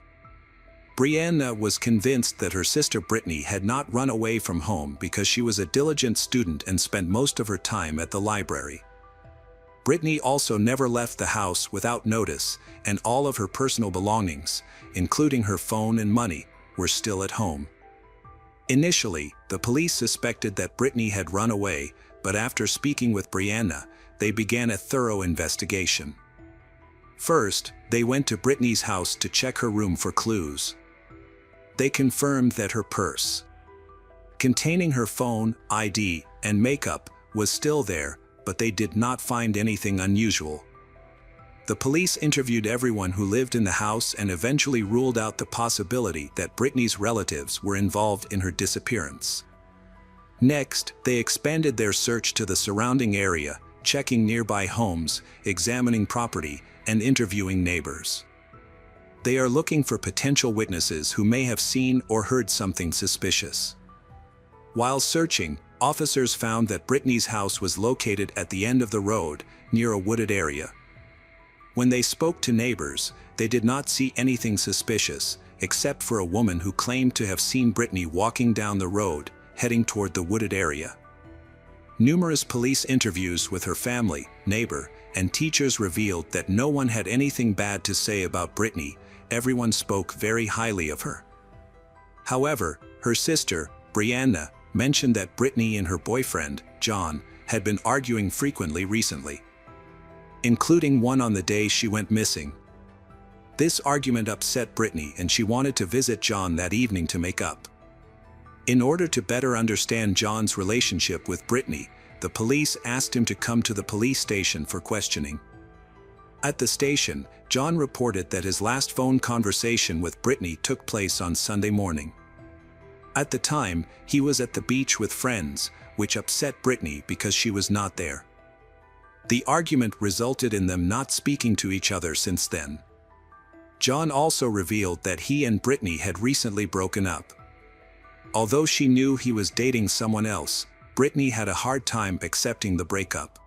Brianna was convinced that her sister Brittany had not run away from home because she was a diligent student and spent most of her time at the library. Brittany also never left the house without notice, and all of her personal belongings, including her phone and money, were still at home. Initially, the police suspected that Brittany had run away, but after speaking with Brianna, they began a thorough investigation. First, they went to Brittany's house to check her room for clues. They confirmed that her purse, containing her phone, ID, and makeup, was still there, but they did not find anything unusual. The police interviewed everyone who lived in the house and eventually ruled out the possibility that Brittany's relatives were involved in her disappearance. Next, they expanded their search to the surrounding area, checking nearby homes, examining property, and interviewing neighbors. They are looking for potential witnesses who may have seen or heard something suspicious. While searching, officers found that Brittany's house was located at the end of the road, near a wooded area. When they spoke to neighbors, they did not see anything suspicious, except for a woman who claimed to have seen Brittany walking down the road, heading toward the wooded area. Numerous police interviews with her family, neighbor, and teachers revealed that no one had anything bad to say about Brittany. Everyone spoke very highly of her. However, her sister, Brianna, mentioned that Brittany and her boyfriend, John, had been arguing frequently recently, including one on the day she went missing. This argument upset Brittany and she wanted to visit John that evening to make up. In order to better understand John's relationship with Brittany, the police asked him to come to the police station for questioning. At the station, John reported that his last phone conversation with Brittany took place on Sunday morning. At the time, he was at the beach with friends, which upset Brittany because she was not there. The argument resulted in them not speaking to each other since then. John also revealed that he and Brittany had recently broken up. Although she knew he was dating someone else, Brittany had a hard time accepting the breakup.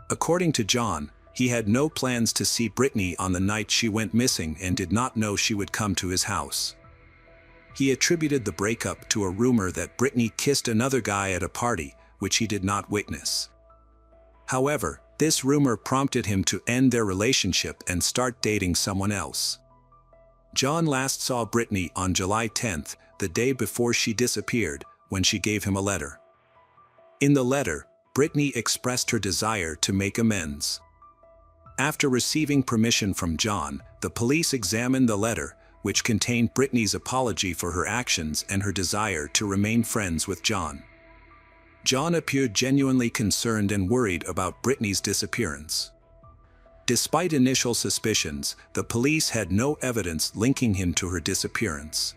According to John, he had no plans to see Brittany on the night she went missing and did not know she would come to his house. He attributed the breakup to a rumor that Brittany kissed another guy at a party, which he did not witness. However, this rumor prompted him to end their relationship and start dating someone else. John last saw Brittany on July 10th, the day before she disappeared, when she gave him a letter. In the letter, Brittany expressed her desire to make amends. After receiving permission from John, the police examined the letter, which contained Brittany's apology for her actions and her desire to remain friends with John. John appeared genuinely concerned and worried about Brittany's disappearance. Despite initial suspicions, the police had no evidence linking him to her disappearance.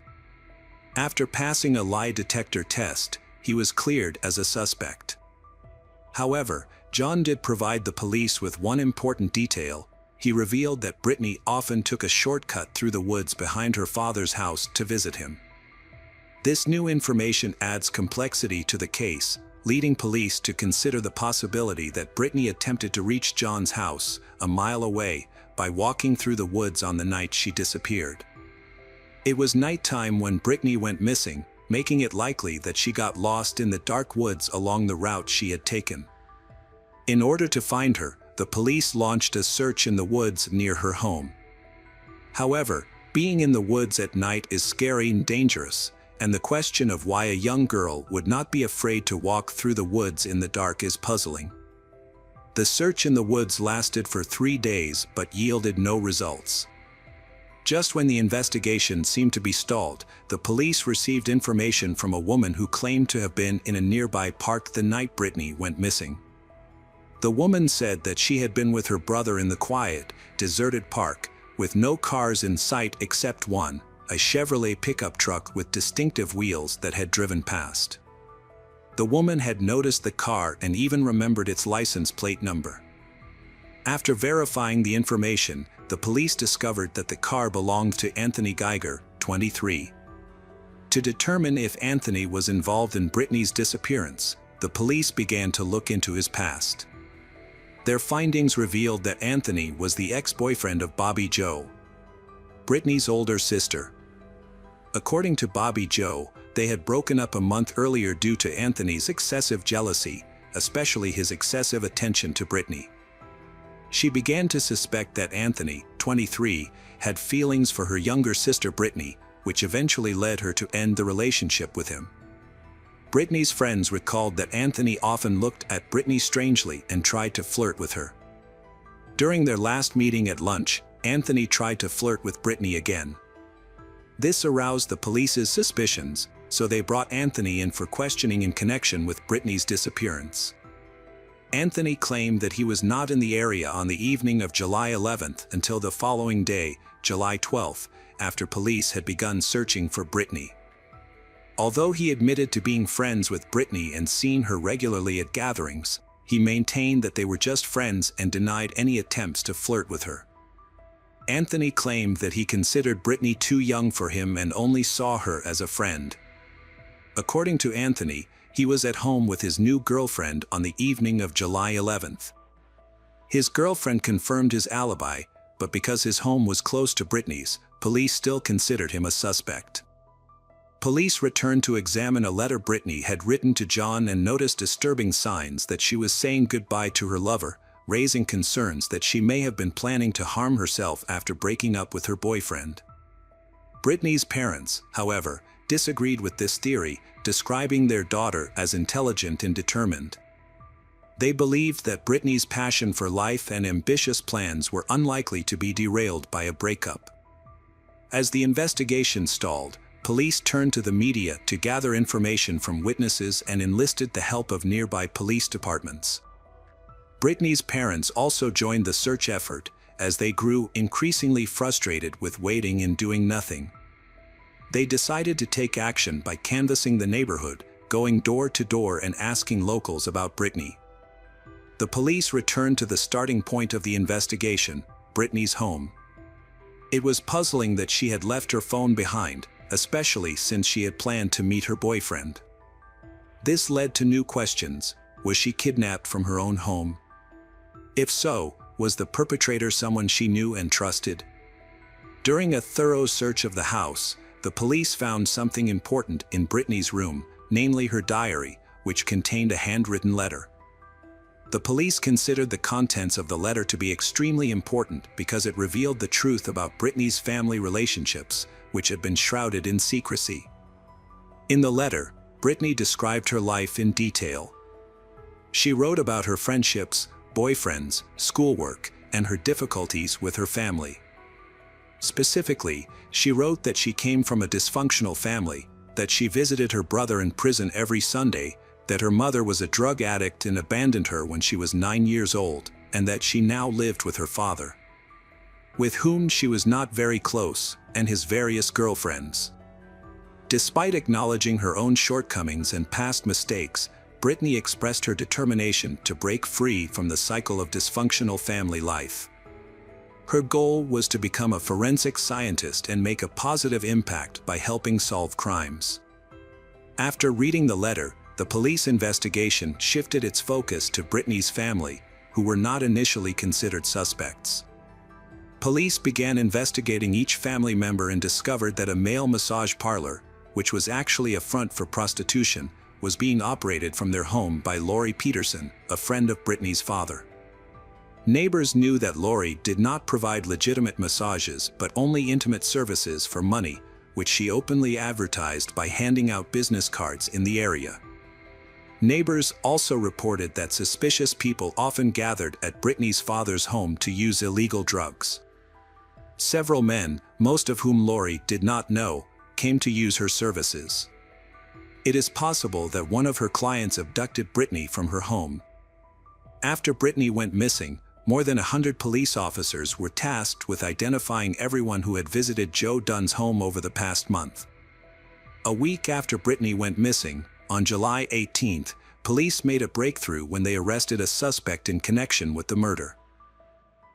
After passing a lie detector test, he was cleared as a suspect. However, John did provide the police with one important detail. He revealed that Brittany often took a shortcut through the woods behind her father's house to visit him. This new information adds complexity to the case, leading police to consider the possibility that Brittany attempted to reach John's house, a mile away, by walking through the woods on the night she disappeared. It was nighttime when Brittany went missing, making it likely that she got lost in the dark woods along the route she had taken. In order to find her, the police launched a search in the woods near her home. However, being in the woods at night is scary and dangerous, and the question of why a young girl would not be afraid to walk through the woods in the dark is puzzling. The search in the woods lasted for 3 days but yielded no results. Just when the investigation seemed to be stalled, the police received information from a woman who claimed to have been in a nearby park the night Brittany went missing. The woman said that she had been with her brother in the quiet, deserted park, with no cars in sight except one, a Chevrolet pickup truck with distinctive wheels that had driven past. The woman had noticed the car and even remembered its license plate number. After verifying the information, the police discovered that the car belonged to Anthony Geiger, 23. To determine if Anthony was involved in Brittany's disappearance, the police began to look into his past. Their findings revealed that Anthony was the ex-boyfriend of Bobby Joe, Brittany's older sister. According to Bobby Joe, they had broken up a month earlier due to Anthony's excessive jealousy, especially his excessive attention to Brittany. She began to suspect that Anthony, 23, had feelings for her younger sister Brittany, which eventually led her to end the relationship with him. Brittany's friends recalled that Anthony often looked at Brittany strangely and tried to flirt with her. During their last meeting at lunch, Anthony tried to flirt with Brittany again. This aroused the police's suspicions, so they brought Anthony in for questioning in connection with Brittany's disappearance. Anthony claimed that he was not in the area on the evening of July 11th until the following day, July 12th, after police had begun searching for Brittany. Although he admitted to being friends with Brittany and seeing her regularly at gatherings, he maintained that they were just friends and denied any attempts to flirt with her. Anthony claimed that he considered Brittany too young for him and only saw her as a friend. According to Anthony, he was at home with his new girlfriend on the evening of July 11th. His girlfriend confirmed his alibi, but because his home was close to Brittany's, police still considered him a suspect. Police returned to examine a letter Brittany had written to John and noticed disturbing signs that she was saying goodbye to her lover, raising concerns that she may have been planning to harm herself after breaking up with her boyfriend. Brittany's parents, however, disagreed with this theory, describing their daughter as intelligent and determined. They believed that Brittany's passion for life and ambitious plans were unlikely to be derailed by a breakup. As the investigation stalled, police turned to the media to gather information from witnesses and enlisted the help of nearby police departments. Brittany's parents also joined the search effort, as they grew increasingly frustrated with waiting and doing nothing. They decided to take action by canvassing the neighborhood, going door to door and asking locals about Brittany. The police returned to the starting point of the investigation, Brittany's home. It was puzzling that she had left her phone behind, especially since she had planned to meet her boyfriend. This led to new questions. Was she kidnapped from her own home? If so, was the perpetrator someone she knew and trusted? During a thorough search of the house, the police found something important in Brittany's room, namely her diary, which contained a handwritten letter. The police considered the contents of the letter to be extremely important because it revealed the truth about Brittany's family relationships, which had been shrouded in secrecy. In the letter, Brittany described her life in detail. She wrote about her friendships, boyfriends, schoolwork, and her difficulties with her family. Specifically, she wrote that she came from a dysfunctional family, that she visited her brother in prison every Sunday, that her mother was a drug addict and abandoned her when she was 9 years old, and that she now lived with her father, with whom she was not very close, and his various girlfriends. Despite acknowledging her own shortcomings and past mistakes, Brittany expressed her determination to break free from the cycle of dysfunctional family life. Her goal was to become a forensic scientist and make a positive impact by helping solve crimes. After reading the letter, the police investigation shifted its focus to Brittany's family, who were not initially considered suspects. Police began investigating each family member and discovered that a male massage parlor, which was actually a front for prostitution, was being operated from their home by Lori Peterson, a friend of Brittany's father. Neighbors knew that Lori did not provide legitimate massages but only intimate services for money, which she openly advertised by handing out business cards in the area. Neighbors also reported that suspicious people often gathered at Brittany's father's home to use illegal drugs. Several men, most of whom Lori did not know, came to use her services. It is possible that one of her clients abducted Brittany from her home. After Brittany went missing, more than 100 police officers were tasked with identifying everyone who had visited Joe Dunn's home over the past month. A week after Brittany went missing, on July 18th, police made a breakthrough when they arrested a suspect in connection with the murder.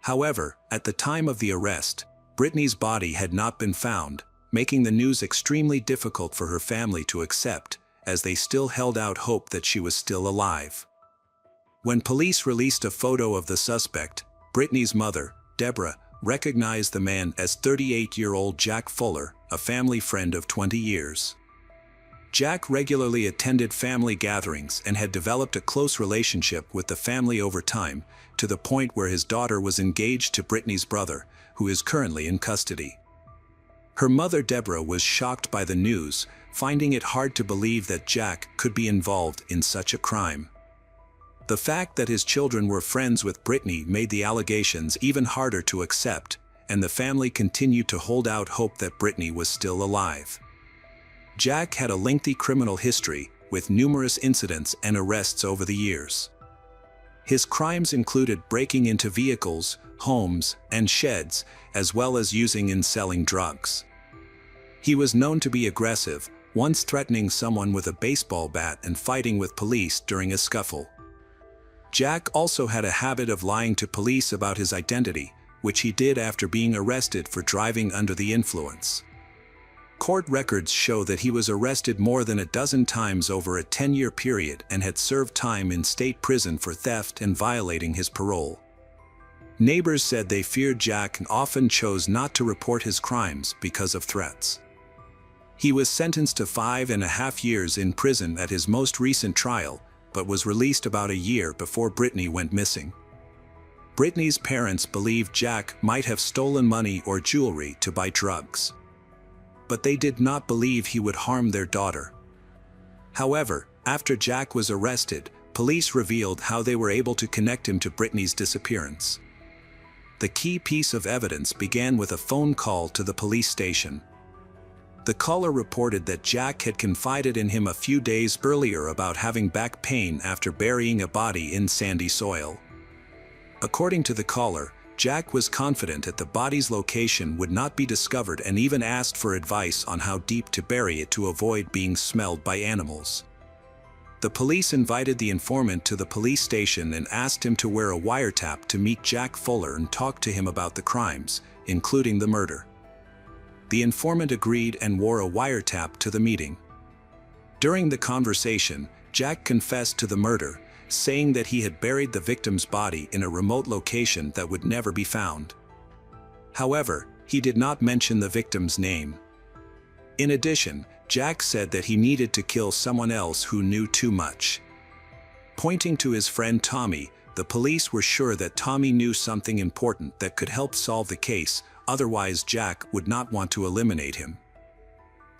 However, at the time of the arrest, Brittany's body had not been found, making the news extremely difficult for her family to accept, as they still held out hope that she was still alive. When police released a photo of the suspect, Brittany's mother, Deborah, recognized the man as 38-year-old Jack Fuller, a family friend of 20 years. Jack regularly attended family gatherings and had developed a close relationship with the family over time, to the point where his daughter was engaged to Brittany's brother, who is currently in custody. Her mother Deborah was shocked by the news, finding it hard to believe that Jack could be involved in such a crime. The fact that his children were friends with Brittany made the allegations even harder to accept, and the family continued to hold out hope that Brittany was still alive. Jack had a lengthy criminal history, with numerous incidents and arrests over the years. His crimes included breaking into vehicles, homes, and sheds, as well as using and selling drugs. He was known to be aggressive, once threatening someone with a baseball bat and fighting with police during a scuffle. Jack also had a habit of lying to police about his identity, which he did after being arrested for driving under the influence. Court records show that he was arrested more than a dozen times over a 10-year period and had served time in state prison for theft and violating his parole. Neighbors said they feared Jack and often chose not to report his crimes because of threats. He was sentenced to 5.5 years in prison at his most recent trial, but was released about a year before Brittany went missing. Brittany's parents believed Jack might have stolen money or jewelry to buy drugs. But they did not believe he would harm their daughter. However, after Jack was arrested, police revealed how they were able to connect him to Brittany's disappearance. The key piece of evidence began with a phone call to the police station. The caller reported that Jack had confided in him a few days earlier about having back pain after burying a body in sandy soil. According to the caller, Jack was confident that the body's location would not be discovered and even asked for advice on how deep to bury it to avoid being smelled by animals. The police invited the informant to the police station and asked him to wear a wiretap to meet Jack Fuller and talk to him about the crimes, including the murder. The informant agreed and wore a wiretap to the meeting. During the conversation, Jack confessed to the murder, saying that he had buried the victim's body in a remote location that would never be found. However, he did not mention the victim's name. In addition, Jack said that he needed to kill someone else who knew too much. Pointing to his friend Tommy, the police were sure that Tommy knew something important that could help solve the case, otherwise Jack would not want to eliminate him.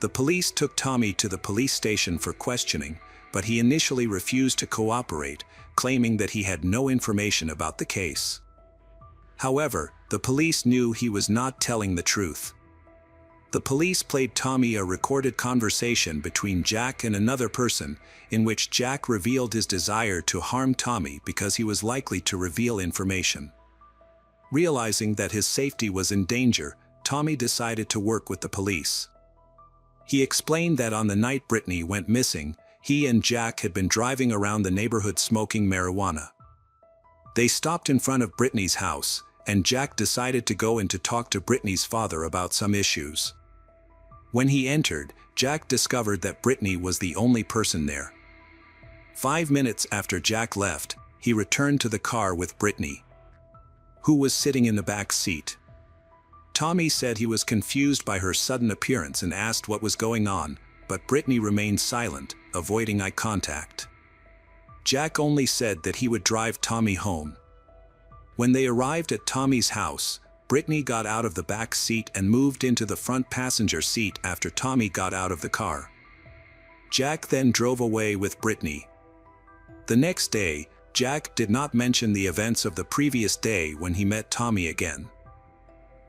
The police took Tommy to the police station for questioning, but he initially refused to cooperate, claiming that he had no information about the case. However, the police knew he was not telling the truth. The police played Tommy a recorded conversation between Jack and another person, in which Jack revealed his desire to harm Tommy because he was likely to reveal information. Realizing that his safety was in danger, Tommy decided to work with the police. He explained that on the night Brittany went missing, he and Jack had been driving around the neighborhood smoking marijuana. They stopped in front of Brittany's house, and Jack decided to go in to talk to Brittany's father about some issues. When he entered, Jack discovered that Brittany was the only person there. 5 minutes after Jack left, he returned to the car with Brittany, who was sitting in the back seat. Tommy said he was confused by her sudden appearance and asked what was going on, but Brittany remained silent, avoiding eye contact. Jack only said that he would drive Tommy home. When they arrived at Tommy's house, Brittany got out of the back seat and moved into the front passenger seat after Tommy got out of the car. Jack then drove away with Brittany. The next day, Jack did not mention the events of the previous day when he met Tommy again.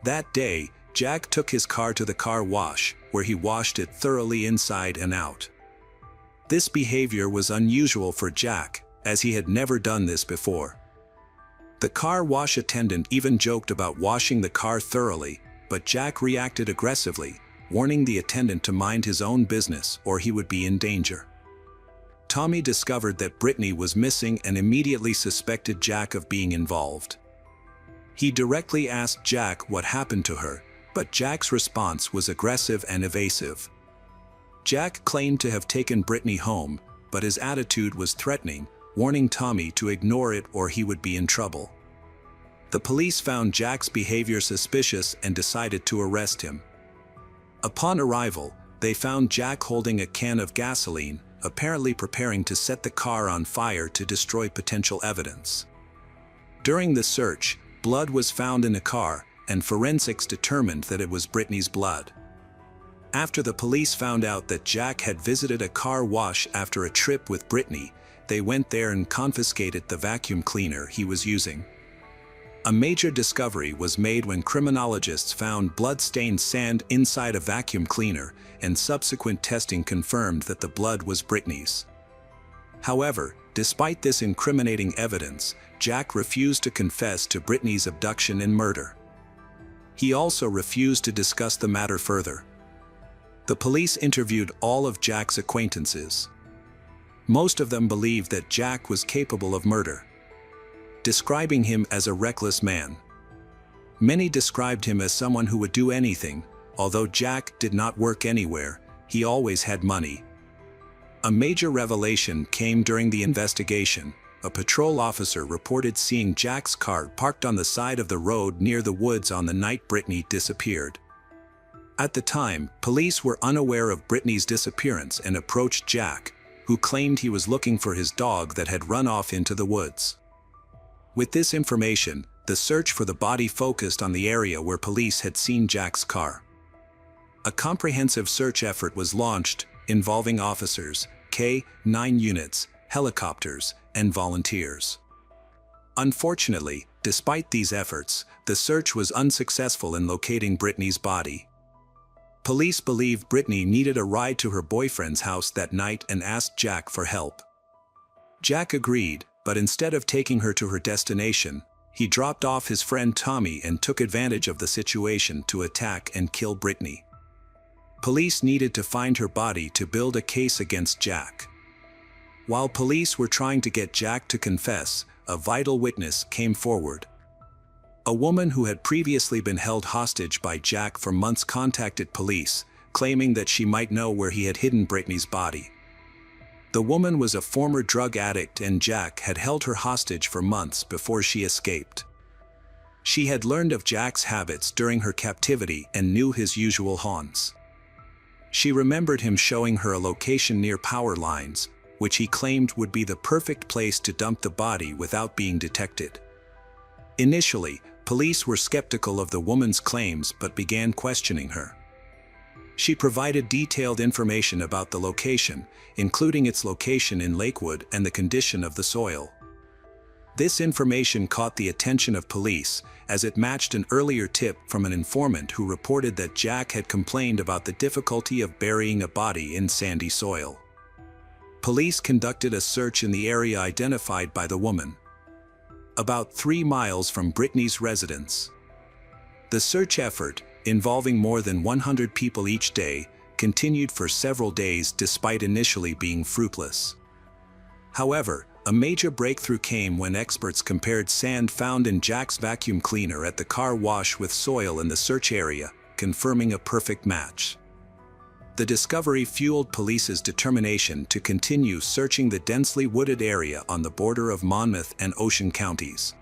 That day, Jack took his car to the car wash, where he washed it thoroughly inside and out. This behavior was unusual for Jack, as he had never done this before. The car wash attendant even joked about washing the car thoroughly, but Jack reacted aggressively, warning the attendant to mind his own business or he would be in danger. Tommy discovered that Brittany was missing and immediately suspected Jack of being involved. He directly asked Jack what happened to her, but Jack's response was aggressive and evasive. Jack claimed to have taken Brittany home, but his attitude was threatening, warning Tommy to ignore it or he would be in trouble. The police found Jack's behavior suspicious and decided to arrest him. Upon arrival, they found Jack holding a can of gasoline, apparently preparing to set the car on fire to destroy potential evidence. During the search, blood was found in the car, and forensics determined that it was Brittany's blood. After the police found out that Jack had visited a car wash after a trip with Brittany, they went there and confiscated the vacuum cleaner he was using. A major discovery was made when criminologists found blood-stained sand inside a vacuum cleaner, and subsequent testing confirmed that the blood was Brittany's. However, despite this incriminating evidence, Jack refused to confess to Brittany's abduction and murder. He also refused to discuss the matter further. The police interviewed all of Jack's acquaintances. Most of them believed that Jack was capable of murder, describing him as a reckless man. Many described him as someone who would do anything. Although Jack did not work anywhere, he always had money. A major revelation came during the investigation, a patrol officer reported seeing Jack's car parked on the side of the road near the woods on the night Brittany disappeared. At the time, police were unaware of Brittany's disappearance and approached Jack, who claimed he was looking for his dog that had run off into the woods. With this information, the search for the body focused on the area where police had seen Jack's car. A comprehensive search effort was launched, involving officers, K-9 units, helicopters, and volunteers. Unfortunately, despite these efforts, the search was unsuccessful in locating Brittany's body. Police believed Brittany needed a ride to her boyfriend's house that night and asked Jack for help. Jack agreed, but instead of taking her to her destination, he dropped off his friend Tommy and took advantage of the situation to attack and kill Brittany. Police needed to find her body to build a case against Jack. While police were trying to get Jack to confess, a vital witness came forward. A woman who had previously been held hostage by Jack for months contacted police, claiming that she might know where he had hidden Brittany's body. The woman was a former drug addict and Jack had held her hostage for months before she escaped. She had learned of Jack's habits during her captivity and knew his usual haunts. She remembered him showing her a location near power lines, which he claimed would be the perfect place to dump the body without being detected. Initially, police were skeptical of the woman's claims but began questioning her. She provided detailed information about the location, including its location in Lakewood and the condition of the soil. This information caught the attention of police, as it matched an earlier tip from an informant who reported that Jack had complained about the difficulty of burying a body in sandy soil. Police conducted a search in the area identified by the woman, about 3 miles from Brittany's residence. The search effort, involving more than 100 people each day, continued for several days despite initially being fruitless. However, a major breakthrough came when experts compared sand found in Jack's vacuum cleaner at the car wash with soil in the search area, confirming a perfect match. The discovery fueled police's determination to continue searching the densely wooded area on the border of Monmouth and Ocean counties.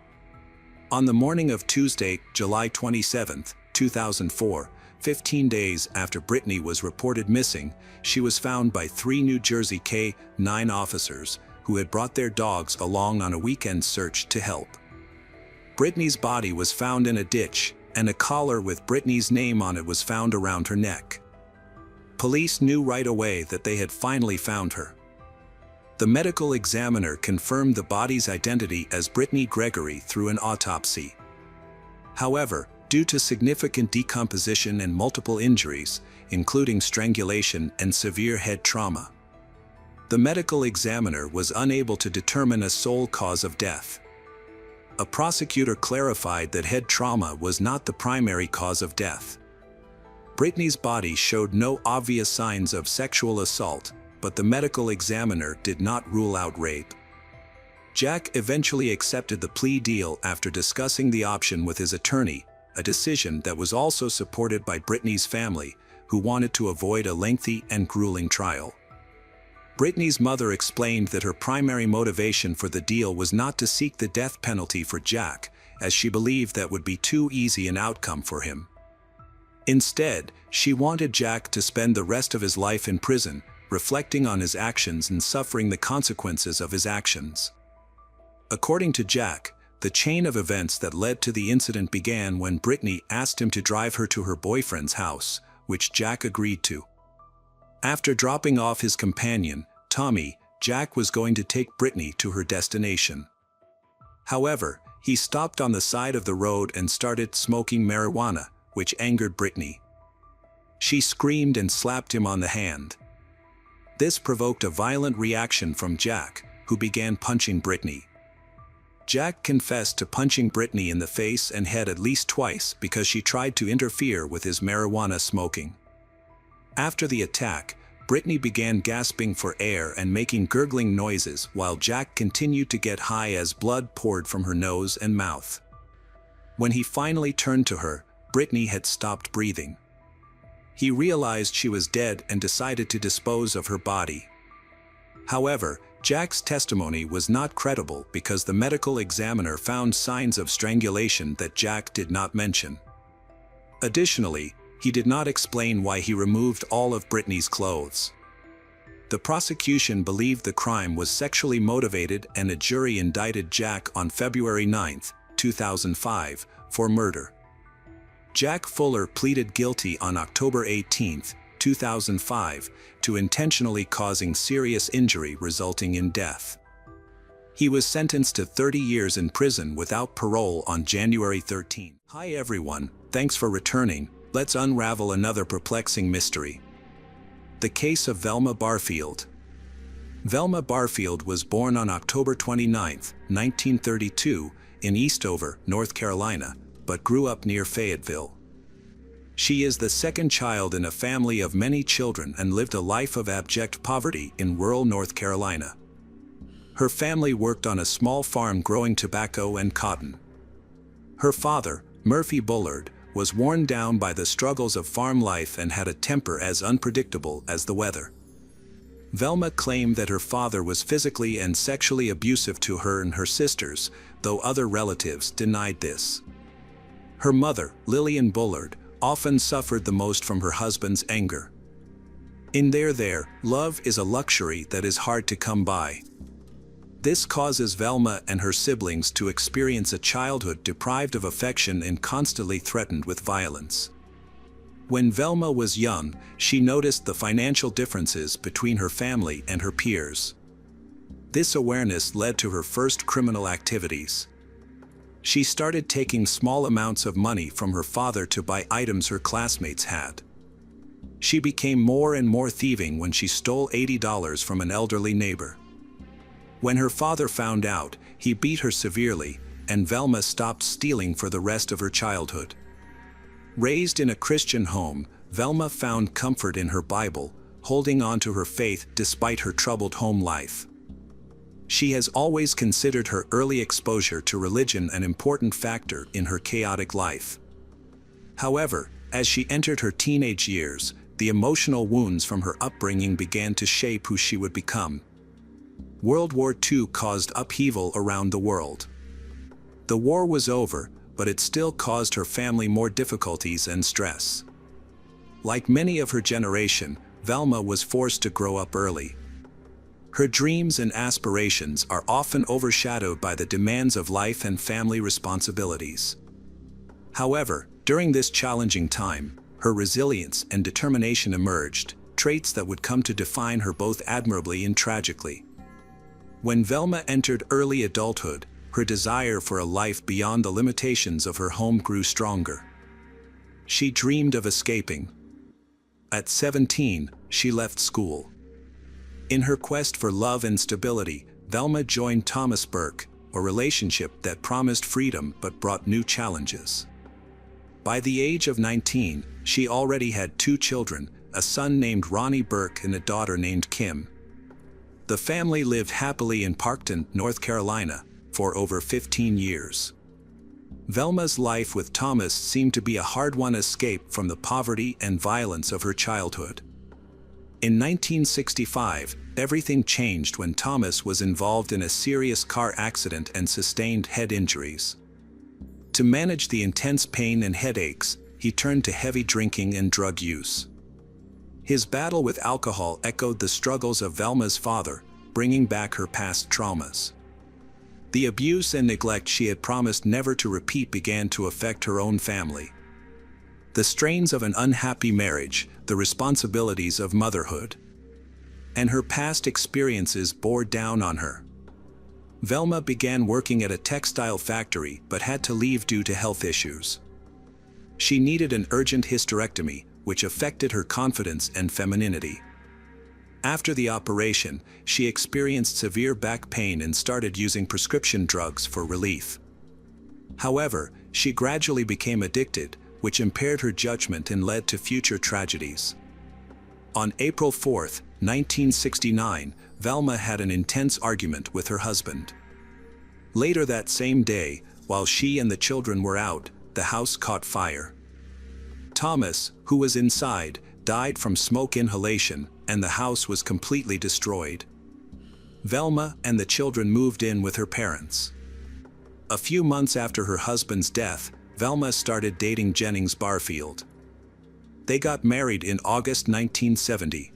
On the morning of Tuesday, July 27, 2004, 15 days after Brittany was reported missing, she was found by 3 New Jersey K-9 officers who had brought their dogs along on a weekend search to help. Brittany's body was found in a ditch, and a collar with Brittany's name on it was found around her neck. Police knew right away that they had finally found her. The medical examiner confirmed the body's identity as Brittany Gregory through an autopsy. However, due to significant decomposition and multiple injuries, including strangulation and severe head trauma, the medical examiner was unable to determine a sole cause of death. A prosecutor clarified that head trauma was not the primary cause of death. Brittany's body showed no obvious signs of sexual assault, but the medical examiner did not rule out rape. Jack eventually accepted the plea deal after discussing the option with his attorney, a decision that was also supported by Brittany's family, who wanted to avoid a lengthy and grueling trial. Brittany's mother explained that her primary motivation for the deal was not to seek the death penalty for Jack, as she believed that would be too easy an outcome for him. Instead, she wanted Jack to spend the rest of his life in prison, reflecting on his actions and suffering the consequences of his actions. According to Jack, the chain of events that led to the incident began when Brittany asked him to drive her to her boyfriend's house, which Jack agreed to. After dropping off his companion, Tommy, Jack was going to take Brittany to her destination. However, he stopped on the side of the road and started smoking marijuana, which angered Brittany. She screamed and slapped him on the hand. This provoked a violent reaction from Jack, who began punching Brittany. Jack confessed to punching Brittany in the face and head at least twice because she tried to interfere with his marijuana smoking. After the attack, Brittany began gasping for air and making gurgling noises while Jack continued to get high as blood poured from her nose and mouth. When he finally turned to her, Brittany had stopped breathing. He realized she was dead and decided to dispose of her body. However, Jack's testimony was not credible because the medical examiner found signs of strangulation that Jack did not mention. Additionally, he did not explain why he removed all of Brittany's clothes. The prosecution believed the crime was sexually motivated, and a jury indicted Jack on February 9, 2005, for murder. Jack Fuller pleaded guilty on October 18, 2005, to intentionally causing serious injury resulting in death. He was sentenced to 30 years in prison without parole on January 13. Hi everyone, thanks for returning. Let's unravel another perplexing mystery. The case of Velma Barfield. Velma Barfield was born on October 29, 1932, in Eastover, North Carolina, but grew up near Fayetteville. She is the second child in a family of many children and lived a life of abject poverty in rural North Carolina. Her family worked on a small farm growing tobacco and cotton. Her father, Murphy Bullard, was worn down by the struggles of farm life and had a temper as unpredictable as the weather. Velma claimed that her father was physically and sexually abusive to her and her sisters, though other relatives denied this. Her mother, Lillian Bullard, often suffered the most from her husband's anger. In there, love is a luxury that is hard to come by. This causes Velma and her siblings to experience a childhood deprived of affection and constantly threatened with violence. When Velma was young, she noticed the financial differences between her family and her peers. This awareness led to her first criminal activities. She started taking small amounts of money from her father to buy items her classmates had. She became more and more thieving when she stole $80 from an elderly neighbor. When her father found out, he beat her severely, and Velma stopped stealing for the rest of her childhood. Raised in a Christian home, Velma found comfort in her Bible, holding on to her faith despite her troubled home life. She has always considered her early exposure to religion an important factor in her chaotic life. However, as she entered her teenage years, the emotional wounds from her upbringing began to shape who she would become. World War II caused upheaval around the world. The war was over, but it still caused her family more difficulties and stress. Like many of her generation, Velma was forced to grow up early. Her dreams and aspirations are often overshadowed by the demands of life and family responsibilities. However, during this challenging time, her resilience and determination emerged, traits that would come to define her both admirably and tragically. When Velma entered early adulthood, her desire for a life beyond the limitations of her home grew stronger. She dreamed of escaping. At 17, she left school. In her quest for love and stability, Velma joined Thomas Burke, a relationship that promised freedom but brought new challenges. By the age of 19, she already had 2 children, a son named Ronnie Burke and a daughter named Kim. The family lived happily in Parkton, North Carolina, for over 15 years. Velma's life with Thomas seemed to be a hard-won escape from the poverty and violence of her childhood. In 1965, everything changed when Thomas was involved in a serious car accident and sustained head injuries. To manage the intense pain and headaches, he turned to heavy drinking and drug use. His battle with alcohol echoed the struggles of Velma's father, bringing back her past traumas. The abuse and neglect she had promised never to repeat began to affect her own family. The strains of an unhappy marriage, the responsibilities of motherhood, and her past experiences bore down on her. Velma began working at a textile factory but had to leave due to health issues. She needed an urgent hysterectomy, which affected her confidence and femininity. After the operation, she experienced severe back pain and started using prescription drugs for relief. However, she gradually became addicted, which impaired her judgment and led to future tragedies. On April 4, 1969, Velma had an intense argument with her husband. Later that same day, while she and the children were out, the house caught fire. Thomas, who was inside, died from smoke inhalation, and the house was completely destroyed. Velma and the children moved in with her parents. A few months after her husband's death, Velma started dating Jennings Barfield. They got married in August 1970.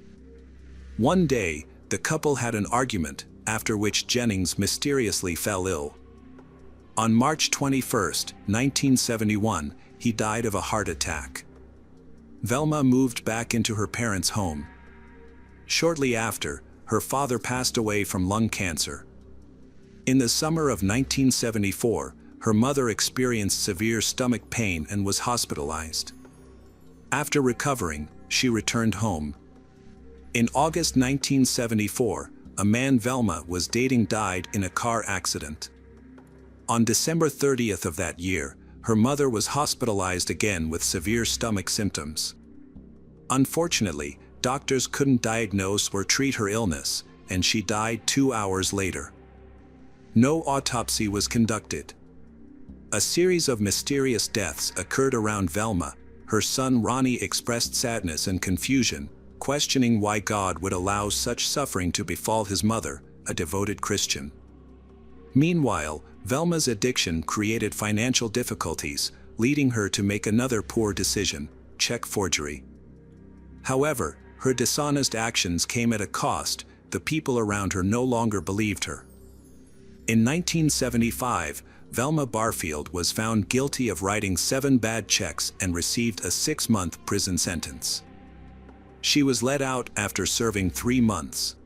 One day, the couple had an argument, after which Jennings mysteriously fell ill. On March 21, 1971, he died of a heart attack. Velma moved back into her parents' home. Shortly after, her father passed away from lung cancer. In the summer of 1974, her mother experienced severe stomach pain and was hospitalized. After recovering, she returned home. In August 1974, a man Velma was dating died in a car accident. On December 30th of that year, her mother was hospitalized again with severe stomach symptoms. Unfortunately, doctors couldn't diagnose or treat her illness, and she died 2 hours later. No autopsy was conducted. A series of mysterious deaths occurred around Velma. Her son Ronnie expressed sadness and confusion, questioning why God would allow such suffering to befall his mother, a devoted Christian. Meanwhile, Velma's addiction created financial difficulties, leading her to make another poor decision: check forgery. However, her dishonest actions came at a cost. The people around her no longer believed her. In 1975, Velma Barfield was found guilty of writing 7 bad checks and received a 6-month prison sentence. She was let out after serving 3 months.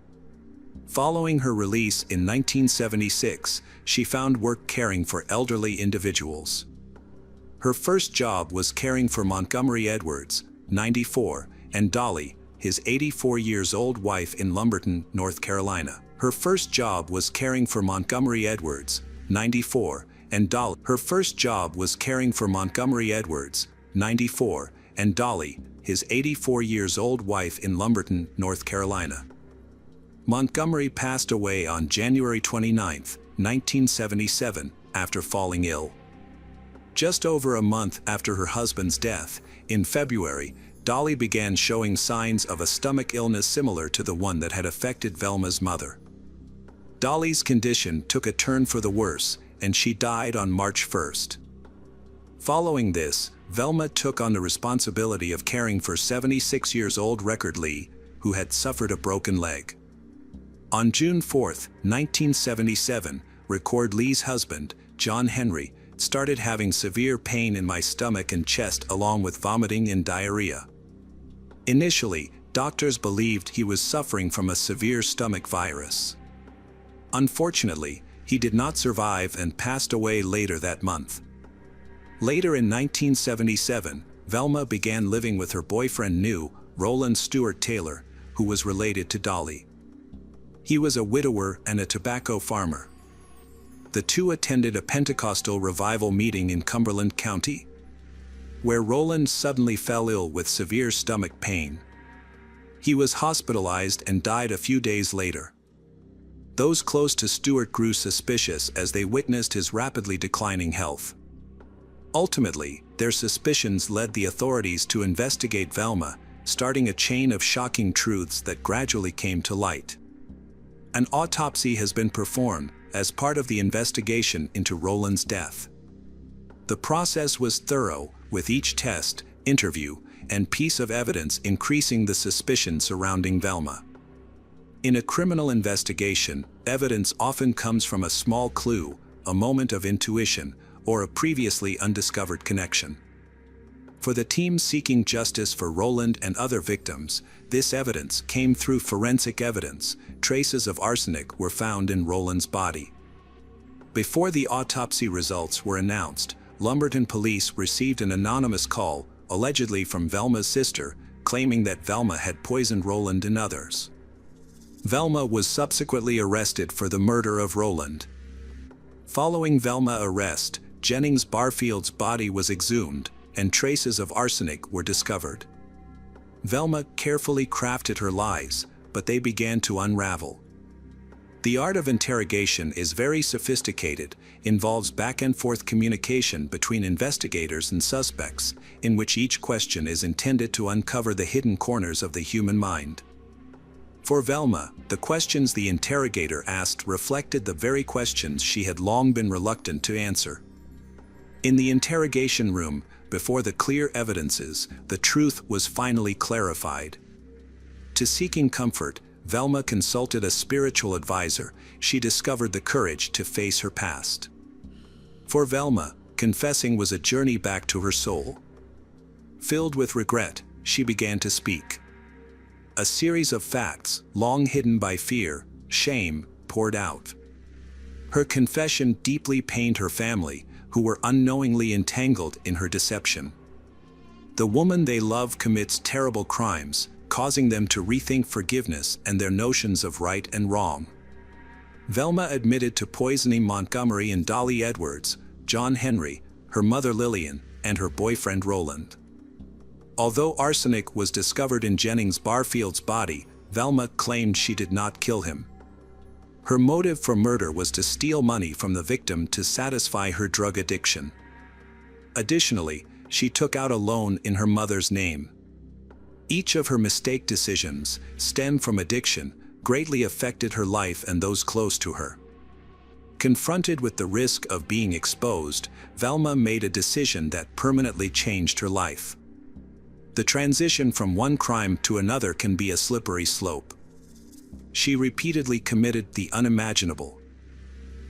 Following her release in 1976, she found work caring for elderly individuals. Her first job was caring for Montgomery Edwards, 94, and Dolly, his 84-year-old wife in Lumberton, North Carolina. Her first job was caring for Montgomery Edwards, 94, and Dolly. Her first job was caring for Montgomery Edwards, 94, and Dolly, his 84-year-old wife in Lumberton, North Carolina. Montgomery passed away on January 29, 1977, after falling ill. Just over a month after her husband's death, in February, Dolly began showing signs of a stomach illness similar to the one that had affected Velma's mother. Dolly's condition took a turn for the worse, and she died on March 1. Following this, Velma took on the responsibility of caring for 76-year-old Record Lee, who had suffered a broken leg. On June 4, 1977, Record Lee's husband, John Henry, started having severe pain in my stomach and chest along with vomiting and diarrhea. Initially, doctors believed he was suffering from a severe stomach virus. Unfortunately, he did not survive and passed away later that month. Later in 1977, Velma began living with her boyfriend Roland Stewart Taylor, who was related to Dolly. He was a widower and a tobacco farmer. The two attended a Pentecostal revival meeting in Cumberland County, where Roland suddenly fell ill with severe stomach pain. He was hospitalized and died a few days later. Those close to Stewart grew suspicious as they witnessed his rapidly declining health. Ultimately, their suspicions led the authorities to investigate Velma, starting a chain of shocking truths that gradually came to light. An autopsy has been performed as part of the investigation into Roland's death. The process was thorough, with each test, interview, and piece of evidence increasing the suspicion surrounding Velma. In a criminal investigation, evidence often comes from a small clue, a moment of intuition, or a previously undiscovered connection. For the team seeking justice for Roland and other victims, this evidence came through forensic evidence. Traces of arsenic were found in Roland's body. Before the autopsy results were announced, Lumberton police received an anonymous call, allegedly from Velma's sister, claiming that Velma had poisoned Roland and others. Velma was subsequently arrested for the murder of Roland. Following Velma's arrest, Jennings Barfield's body was exhumed, and traces of arsenic were discovered. Velma carefully crafted her lies, but they began to unravel. The art of interrogation is very sophisticated, involves back-and-forth communication between investigators and suspects, in which each question is intended to uncover the hidden corners of the human mind. For Velma, the questions the interrogator asked reflected the very questions she had long been reluctant to answer. In the interrogation room, before the clear evidences, the truth was finally clarified. To seeking comfort, Velma consulted a spiritual advisor. She discovered the courage to face her past. For Velma, confessing was a journey back to her soul. Filled with regret, she began to speak. A series of facts, long hidden by fear, shame, poured out. Her confession deeply pained her family, who were unknowingly entangled in her deception. The woman they love commits terrible crimes, causing them to rethink forgiveness and their notions of right and wrong. Velma admitted to poisoning Montgomery and Dolly Edwards, John Henry, her mother Lillian, and her boyfriend Roland. Although arsenic was discovered in Jennings Barfield's body, Velma claimed she did not kill him. Her motive for murder was to steal money from the victim to satisfy her drug addiction. Additionally, she took out a loan in her mother's name. Each of her mistake decisions, stemmed from addiction, greatly affected her life and those close to her. Confronted with the risk of being exposed, Velma made a decision that permanently changed her life. The transition from one crime to another can be a slippery slope. She repeatedly committed the unimaginable.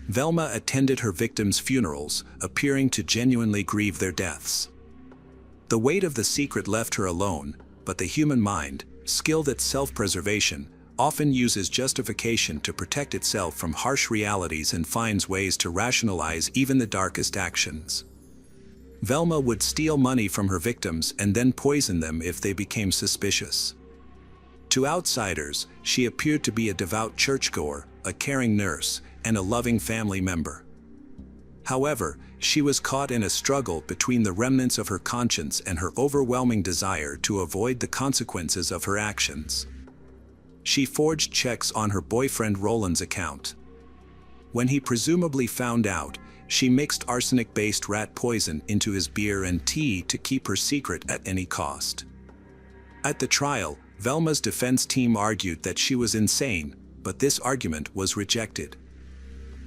Velma attended her victims' funerals, appearing to genuinely grieve their deaths. The weight of the secret left her alone, but the human mind, skilled at self-preservation, often uses justification to protect itself from harsh realities and finds ways to rationalize even the darkest actions. Velma would steal money from her victims and then poison them if they became suspicious. To outsiders, she appeared to be a devout churchgoer, a caring nurse, and a loving family member. However, she was caught in a struggle between the remnants of her conscience and her overwhelming desire to avoid the consequences of her actions. She forged checks on her boyfriend Roland's account. When he presumably found out, she mixed arsenic-based rat poison into his beer and tea to keep her secret at any cost. At the trial, Velma's defense team argued that she was insane, but this argument was rejected.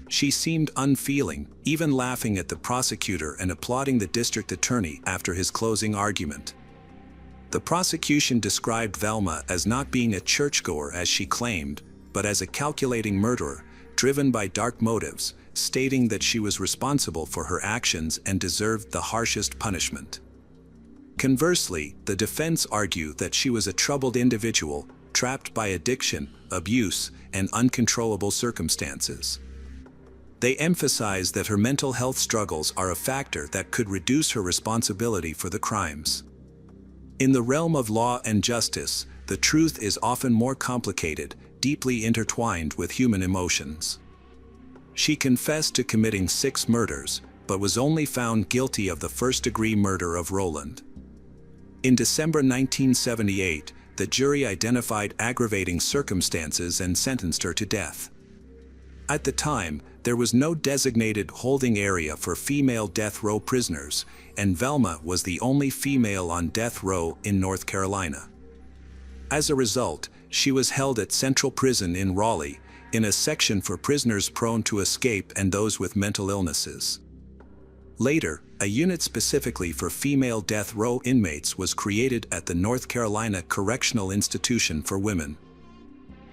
She seemed unfeeling, even laughing at the prosecutor and applauding the district attorney after his closing argument. The prosecution described Velma as not being a churchgoer as she claimed, but as a calculating murderer, driven by dark motives, stating that she was responsible for her actions and deserved the harshest punishment. Conversely, the defense argued that she was a troubled individual, trapped by addiction, abuse, and uncontrollable circumstances. They emphasized that her mental health struggles are a factor that could reduce her responsibility for the crimes. In the realm of law and justice, the truth is often more complicated, deeply intertwined with human emotions. She confessed to committing 6 murders, but was only found guilty of the first-degree murder of Roland. In December 1978, the jury identified aggravating circumstances and sentenced her to death. At the time, there was no designated holding area for female death row prisoners, and Velma was the only female on death row in North Carolina. As a result, she was held at Central Prison in Raleigh, in a section for prisoners prone to escape and those with mental illnesses. Later, a unit specifically for female death row inmates was created at the North Carolina Correctional Institution for Women.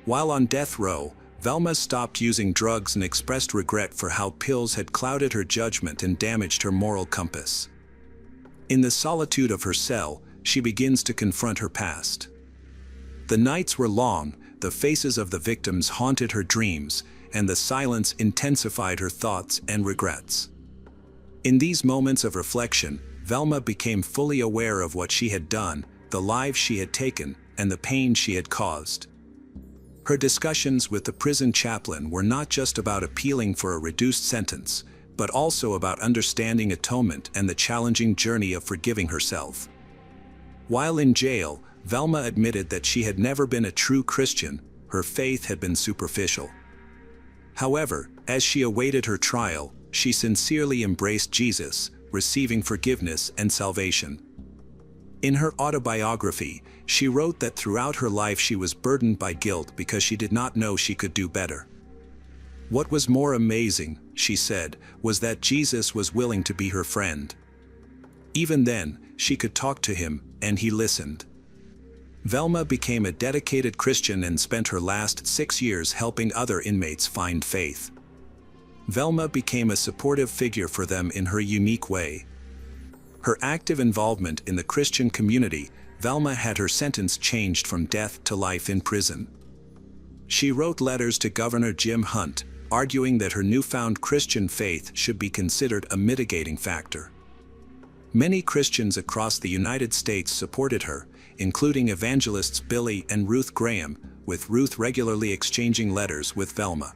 While on death row, Velma stopped using drugs and expressed regret for how pills had clouded her judgment and damaged her moral compass. In the solitude of her cell, she begins to confront her past. The nights were long, the faces of the victims haunted her dreams, and the silence intensified her thoughts and regrets. In these moments of reflection, Velma became fully aware of what she had done, the lives she had taken, and the pain she had caused. Her discussions with the prison chaplain were not just about appealing for a reduced sentence, but also about understanding atonement and the challenging journey of forgiving herself. While in jail, Velma admitted that she had never been a true Christian. Her faith had been superficial. However, as she awaited her trial, she sincerely embraced Jesus, receiving forgiveness and salvation. In her autobiography, she wrote that throughout her life she was burdened by guilt because she did not know she could do better. What was more amazing, she said, was that Jesus was willing to be her friend. Even then, she could talk to him, and he listened. Velma became a dedicated Christian and spent her last 6 years helping other inmates find faith. Velma became a supportive figure for them in her unique way. Her active involvement in the Christian community, Velma had her sentence changed from death to life in prison. She wrote letters to Governor Jim Hunt, arguing that her newfound Christian faith should be considered a mitigating factor. Many Christians across the United States supported her, including evangelists Billy and Ruth Graham, with Ruth regularly exchanging letters with Velma.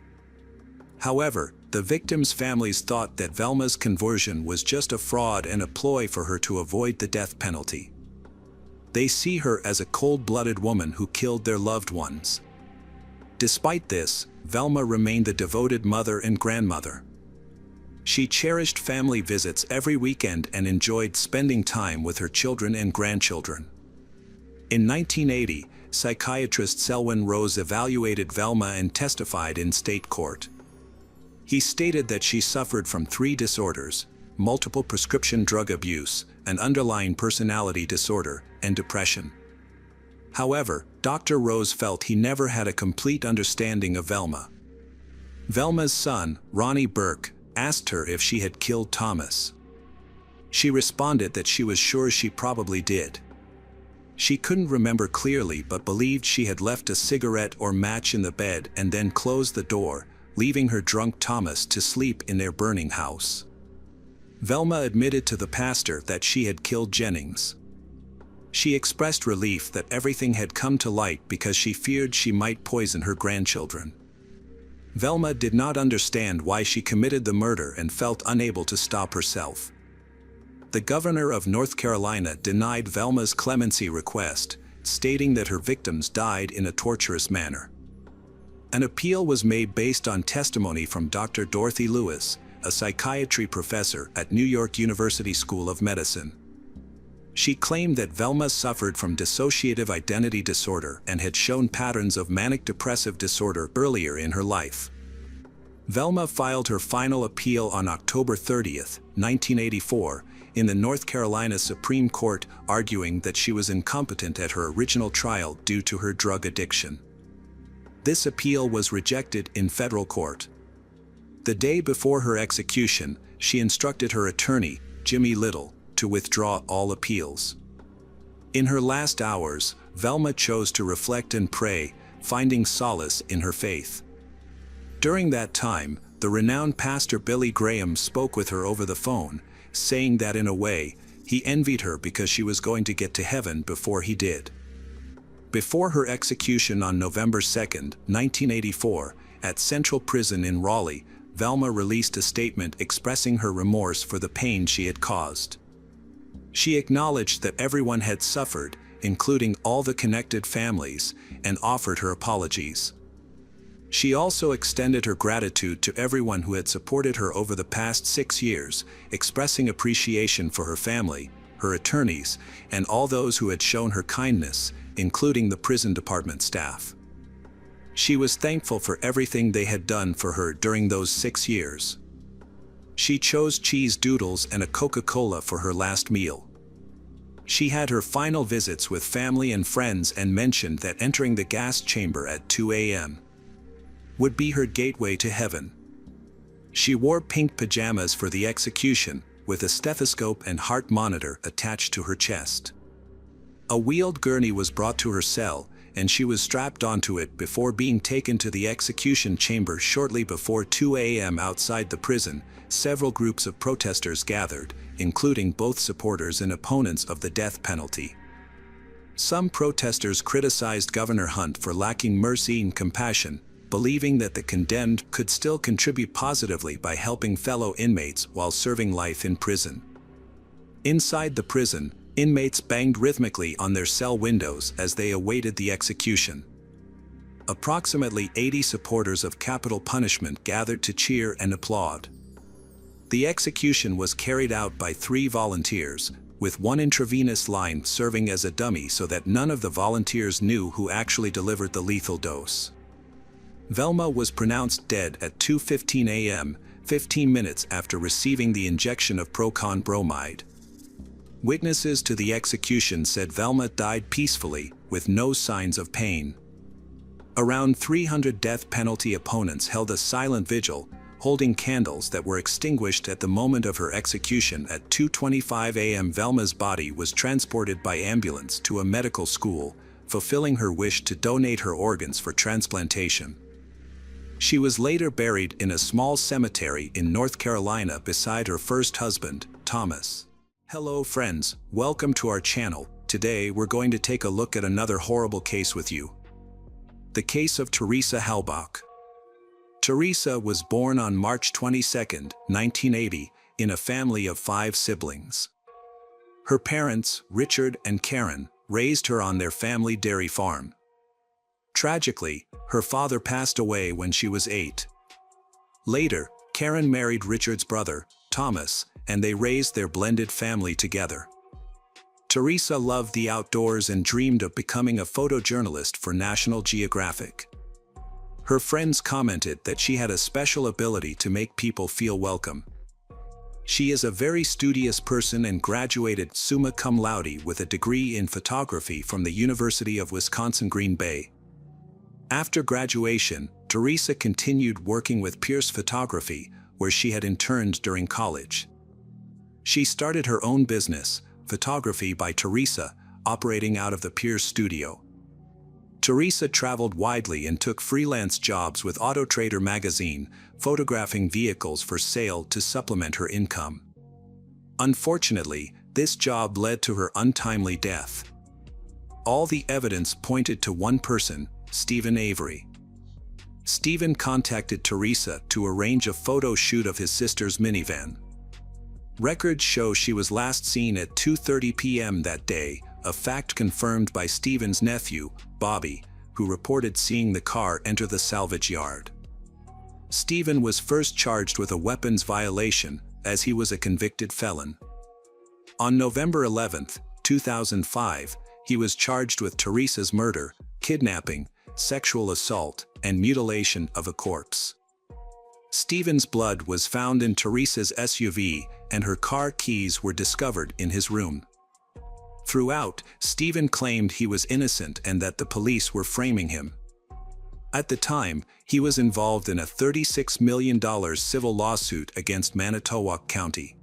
However, the victims' families thought that Velma's conversion was just a fraud and a ploy for her to avoid the death penalty. They see her as a cold-blooded woman who killed their loved ones. Despite this, Velma remained the devoted mother and grandmother. She cherished family visits every weekend and enjoyed spending time with her children and grandchildren. In 1980, psychiatrist Selwyn Rose evaluated Velma and testified in state court. He stated that she suffered from 3 disorders: multiple prescription drug abuse, an underlying personality disorder, and depression. However, Dr. Rose felt he never had a complete understanding of Velma. Velma's son, Ronnie Burke, asked her if she had killed Thomas. She responded that she was sure she probably did. She couldn't remember clearly but believed she had left a cigarette or match in the bed and then closed the door, leaving her drunk Thomas to sleep in their burning house. Velma admitted to the pastor that she had killed Jennings. She expressed relief that everything had come to light because she feared she might poison her grandchildren. Velma did not understand why she committed the murder and felt unable to stop herself. The governor of North Carolina denied Velma's clemency request, stating that her victims died in a torturous manner. An appeal was made based on testimony from Dr. Dorothy Lewis, a psychiatry professor at New York University School of Medicine. She claimed that Velma suffered from dissociative identity disorder and had shown patterns of manic depressive disorder earlier in her life. Velma filed her final appeal on October 30, 1984, in the North Carolina Supreme Court, arguing that she was incompetent at her original trial due to her drug addiction. This appeal was rejected in federal court. The day before her execution, she instructed her attorney, Jimmy Little, to withdraw all appeals. In her last hours, Velma chose to reflect and pray, finding solace in her faith. During that time, the renowned pastor Billy Graham spoke with her over the phone, saying that in a way, he envied her because she was going to get to heaven before he did. Before her execution on November 2, 1984, at Central Prison in Raleigh, Velma released a statement expressing her remorse for the pain she had caused. She acknowledged that everyone had suffered, including all the connected families, and offered her apologies. She also extended her gratitude to everyone who had supported her over the past 6 years, expressing appreciation for her family, her attorneys, and all those who had shown her kindness, including the prison department staff. She was thankful for everything they had done for her during those 6 years. She chose cheese doodles and a Coca-Cola for her last meal. She had her final visits with family and friends and mentioned that entering the gas chamber at 2 a.m. would be her gateway to heaven. She wore pink pajamas for the execution, with a stethoscope and heart monitor attached to her chest. A wheeled gurney was brought to her cell, and she was strapped onto it before being taken to the execution chamber shortly before 2 a.m. outside the prison. Several groups of protesters gathered, including both supporters and opponents of the death penalty. Some protesters criticized Governor Hunt for lacking mercy and compassion, believing that the condemned could still contribute positively by helping fellow inmates while serving life in prison. Inside the prison, inmates banged rhythmically on their cell windows as they awaited the execution. Approximately 80 supporters of capital punishment gathered to cheer and applaud. The execution was carried out by 3 volunteers, with one intravenous line serving as a dummy so that none of the volunteers knew who actually delivered the lethal dose. Velma was pronounced dead at 2:15 a.m., 15 minutes after receiving the injection of proton bromide. Witnesses to the execution said Velma died peacefully, with no signs of pain. Around 300 death penalty opponents held a silent vigil, holding candles that were extinguished at the moment of her execution at 2:25 a.m. Velma's body was transported by ambulance to a medical school, fulfilling her wish to donate her organs for transplantation. She was later buried in a small cemetery in North Carolina beside her first husband, Thomas. Hello friends, welcome to our channel. Today we're going to take a look at another horrible case with you. The case of Teresa Halbach. Teresa was born on March 22, 1980, in a family of 5 siblings. Her parents, Richard and Karen, raised her on their family dairy farm. Tragically, her father passed away when she was 8. Later, Karen married Richard's brother, Thomas, and they raised their blended family together. Teresa loved the outdoors and dreamed of becoming a photojournalist for National Geographic. Her friends commented that she had a special ability to make people feel welcome. She is a very studious person and graduated summa cum laude with a degree in photography from the University of Wisconsin-Green Bay. After graduation, Teresa continued working with Pierce Photography, where she had interned during college. She started her own business, Photography by Teresa, operating out of the Pierce studio. Teresa traveled widely and took freelance jobs with Auto Trader magazine, photographing vehicles for sale to supplement her income. Unfortunately, this job led to her untimely death. All the evidence pointed to one person, Stephen Avery. Stephen contacted Teresa to arrange a photo shoot of his sister's minivan. Records show she was last seen at 2:30 p.m. that day, a fact confirmed by Stephen's nephew, Bobby, who reported seeing the car enter the salvage yard. Stephen was first charged with a weapons violation, as he was a convicted felon. On November 11, 2005, he was charged with Teresa's murder, kidnapping, sexual assault, and mutilation of a corpse. Stephen's blood was found in Teresa's SUV, and her car keys were discovered in his room. Throughout, Stephen claimed he was innocent and that the police were framing him. At the time, he was involved in a $36 million civil lawsuit against Manitowoc County.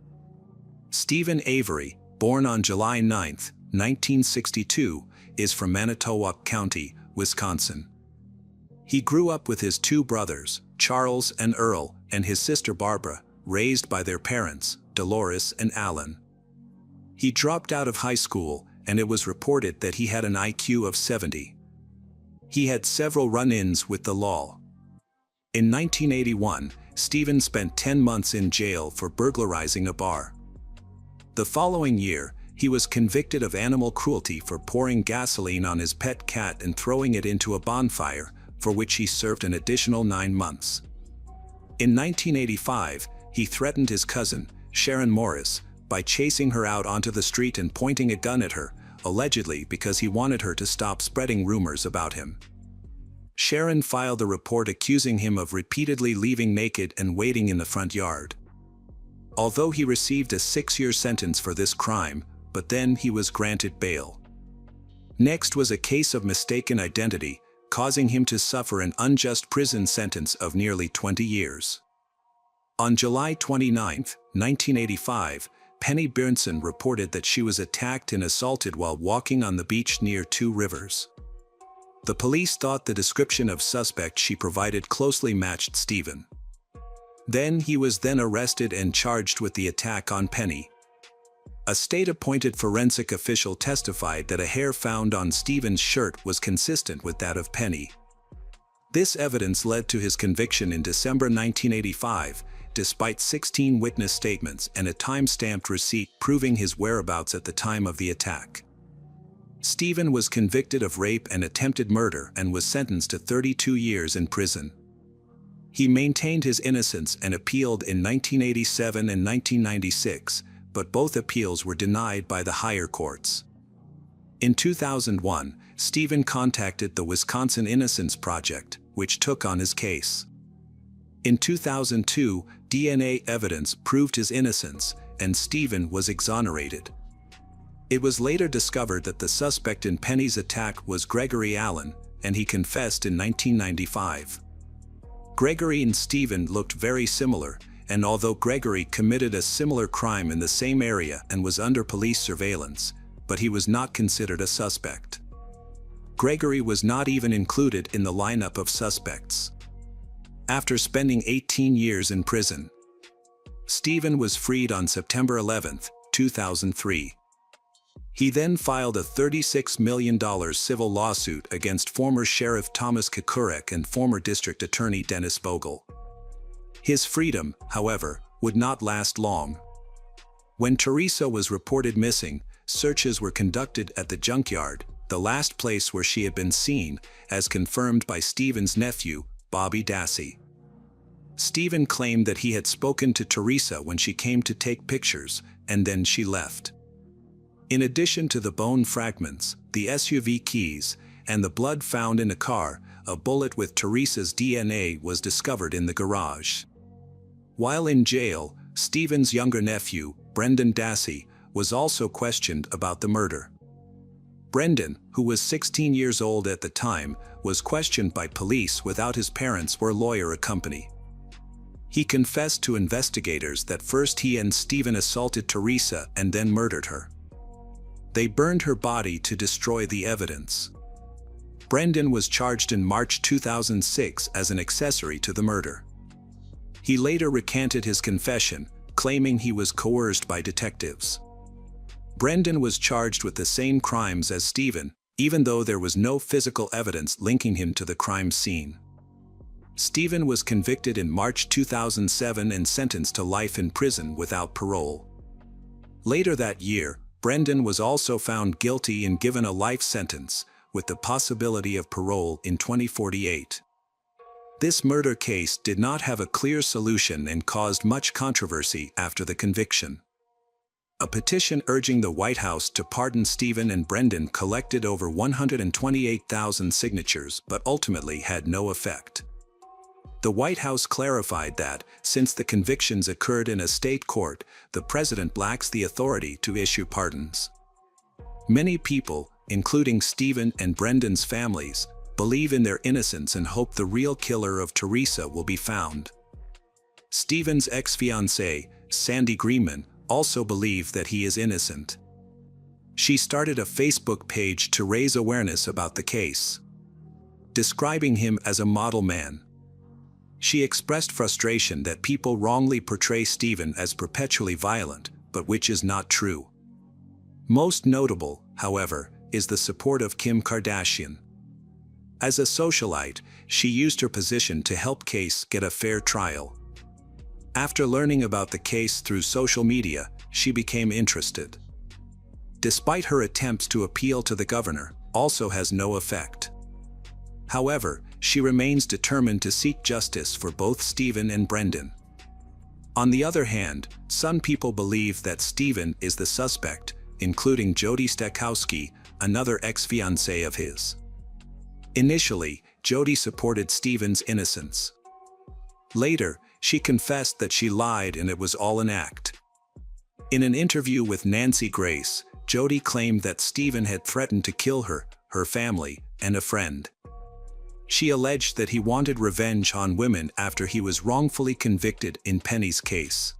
Stephen Avery, born on July 9, 1962, is from Manitowoc County, Wisconsin. He grew up with his 2 brothers, Charles and Earl, and his sister Barbara, raised by their parents, Dolores and Alan. He dropped out of high school, and it was reported that he had an IQ of 70. He had several run-ins with the law. In 1981, Stephen spent 10 months in jail for burglarizing a bar. The following year, he was convicted of animal cruelty for pouring gasoline on his pet cat and throwing it into a bonfire, for which he served an additional 9 months. In 1985, he threatened his cousin, Sharon Morris, by chasing her out onto the street and pointing a gun at her, allegedly because he wanted her to stop spreading rumors about him. Sharon filed a report accusing him of repeatedly leaving naked and waiting in the front yard. Although he received a 6-year sentence for this crime, but then he was granted bail. Next was a case of mistaken identity, causing him to suffer an unjust prison sentence of nearly 20 years. On July 29, 1985, Penny Bernson reported that she was attacked and assaulted while walking on the beach near 2 rivers. The police thought the description of suspect she provided closely matched Stephen. He was then arrested and charged with the attack on Penny. A state-appointed forensic official testified that a hair found on Stephen's shirt was consistent with that of Penny. This evidence led to his conviction in December 1985, despite 16 witness statements and a time-stamped receipt proving his whereabouts at the time of the attack. Stephen was convicted of rape and attempted murder and was sentenced to 32 years in prison. He maintained his innocence and appealed in 1987 and 1996, but both appeals were denied by the higher courts. In 2001, Stephen contacted the Wisconsin Innocence Project, which took on his case. In 2002, DNA evidence proved his innocence, and Stephen was exonerated. It was later discovered that the suspect in Penny's attack was Gregory Allen, and he confessed in 1995. Gregory and Stephen looked very similar, and although Gregory committed a similar crime in the same area and was under police surveillance, but he was not considered a suspect. Gregory was not even included in the lineup of suspects. After spending 18 years in prison, Stephen was freed on September 11, 2003. He then filed a $36 million civil lawsuit against former Sheriff Thomas Kukurek and former District Attorney Dennis Vogel. His freedom, however, would not last long. When Teresa was reported missing, searches were conducted at the junkyard, the last place where she had been seen, as confirmed by Stephen's nephew, Bobby Dassey. Stephen claimed that he had spoken to Teresa when she came to take pictures, and then she left. In addition to the bone fragments, the SUV keys, and the blood found in the car, a bullet with Teresa's DNA was discovered in the garage. While in jail, Stephen's younger nephew, Brendan Dassey, was also questioned about the murder. Brendan, who was 16 years old at the time, was questioned by police without his parents or lawyer accompany. He confessed to investigators that first he and Stephen assaulted Teresa and then murdered her. They burned her body to destroy the evidence. Brendan was charged in March 2006 as an accessory to the murder. He later recanted his confession, claiming he was coerced by detectives. Brendan was charged with the same crimes as Stephen, even though there was no physical evidence linking him to the crime scene. Stephen was convicted in March 2007 and sentenced to life in prison without parole. Later that year, Brendan was also found guilty and given a life sentence, with the possibility of parole in 2048. This murder case did not have a clear solution and caused much controversy after the conviction. A petition urging the White House to pardon Stephen and Brendan collected over 128,000 signatures but ultimately had no effect. The White House clarified that, since the convictions occurred in a state court, the president lacks the authority to issue pardons. Many people, including Stephen and Brendan's families, believe in their innocence and hope the real killer of Teresa will be found. Stephen's ex-fiancée, Sandy Greenman, also believed that he is innocent. She started a Facebook page to raise awareness about the case, describing him as a model man. She expressed frustration that people wrongly portray Stephen as perpetually violent, but which is not true. Most notable, however, is the support of Kim Kardashian. As a socialite, she used her position to help Case get a fair trial. After learning about the case through social media, she became interested. Despite her attempts to appeal to the governor, also has no effect. However, she remains determined to seek justice for both Stephen and Brendan. On the other hand, some people believe that Stephen is the suspect, including Jody Stakowski, another ex-fiancée of his. Initially, Jody supported Stephen's innocence. Later, she confessed that she lied and it was all an act. In an interview with Nancy Grace, Jody claimed that Stephen had threatened to kill her, her family, and a friend. She alleged that he wanted revenge on women after he was wrongfully convicted in Penny's case.